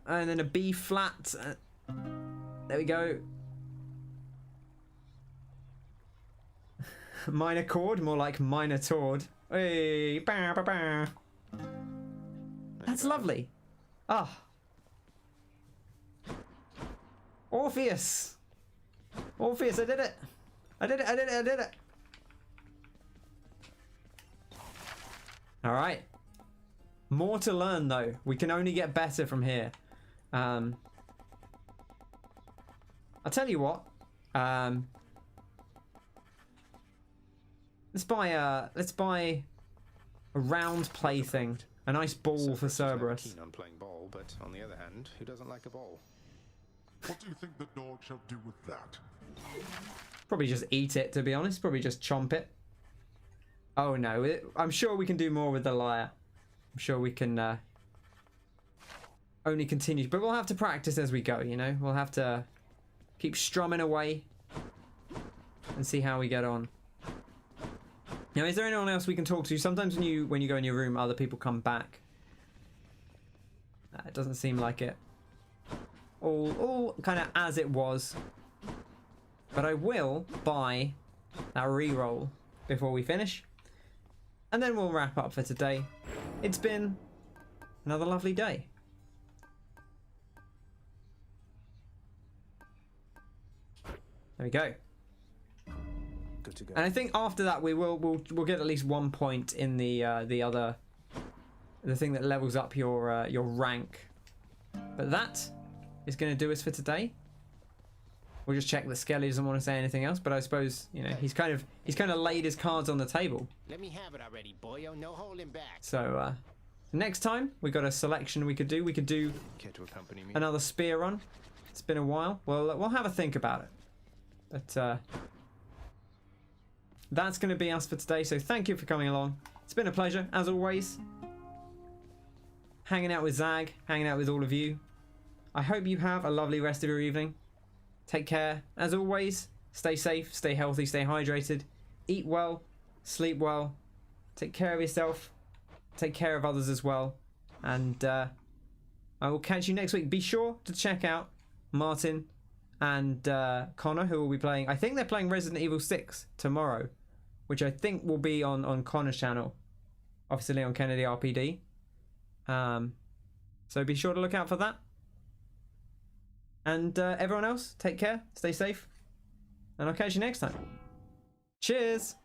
then a B flat. There we go. Minor chord, more like minor tord. Hey, bah, bah, bah. That's lovely. Ah. Orpheus. Orpheus, I did it. I did it, I did it, I did it. Alright. More to learn though. We can only get better from here. I'll tell you what. Let's buy a round plaything. A nice ball for Cerberus. Keen on playing ball, but on the other hand, who doesn't like a ball? What do you think the dog shall do with that? Probably just eat it, to be honest. Probably just chomp it. Oh no, I'm sure we can do more with the lyre. I'm sure we can only continue. But we'll have to practice as we go, you know? We'll have to keep strumming away and see how we get on. Now, is there anyone else we can talk to? Sometimes when you go in your room, other people come back. It doesn't seem like it. All kind of as it was. But I will buy that reroll before we finish. And then we'll wrap up for today. It's been another lovely day. There we go. Good to go. And I think after that we'll get at least 1 point in the thing that levels up your rank. But that is going to do us for today. We'll just check that Skelly doesn't want to say anything else, but I suppose, you know, he's kind of laid his cards on the table. Let me have it already, boyo. No holding back. So next time we got a selection we could do. We could do another spear run. It's been a while. Well, we'll have a think about it. But that's going to be us for today. So thank you for coming along. It's been a pleasure as always. Hanging out with Zag, hanging out with all of you. I hope you have a lovely rest of your evening. Take care. As always, stay safe, stay healthy, stay hydrated. Eat well, sleep well. Take care of yourself. Take care of others as well. And I will catch you next week. Be sure to check out Martin and Connor, who will be playing. I think they're playing Resident Evil 6 tomorrow, which I think will be on Connor's channel. Obviously on Kennedy RPD. So be sure to look out for that. And everyone else, take care, stay safe, and I'll catch you next time. Cheers!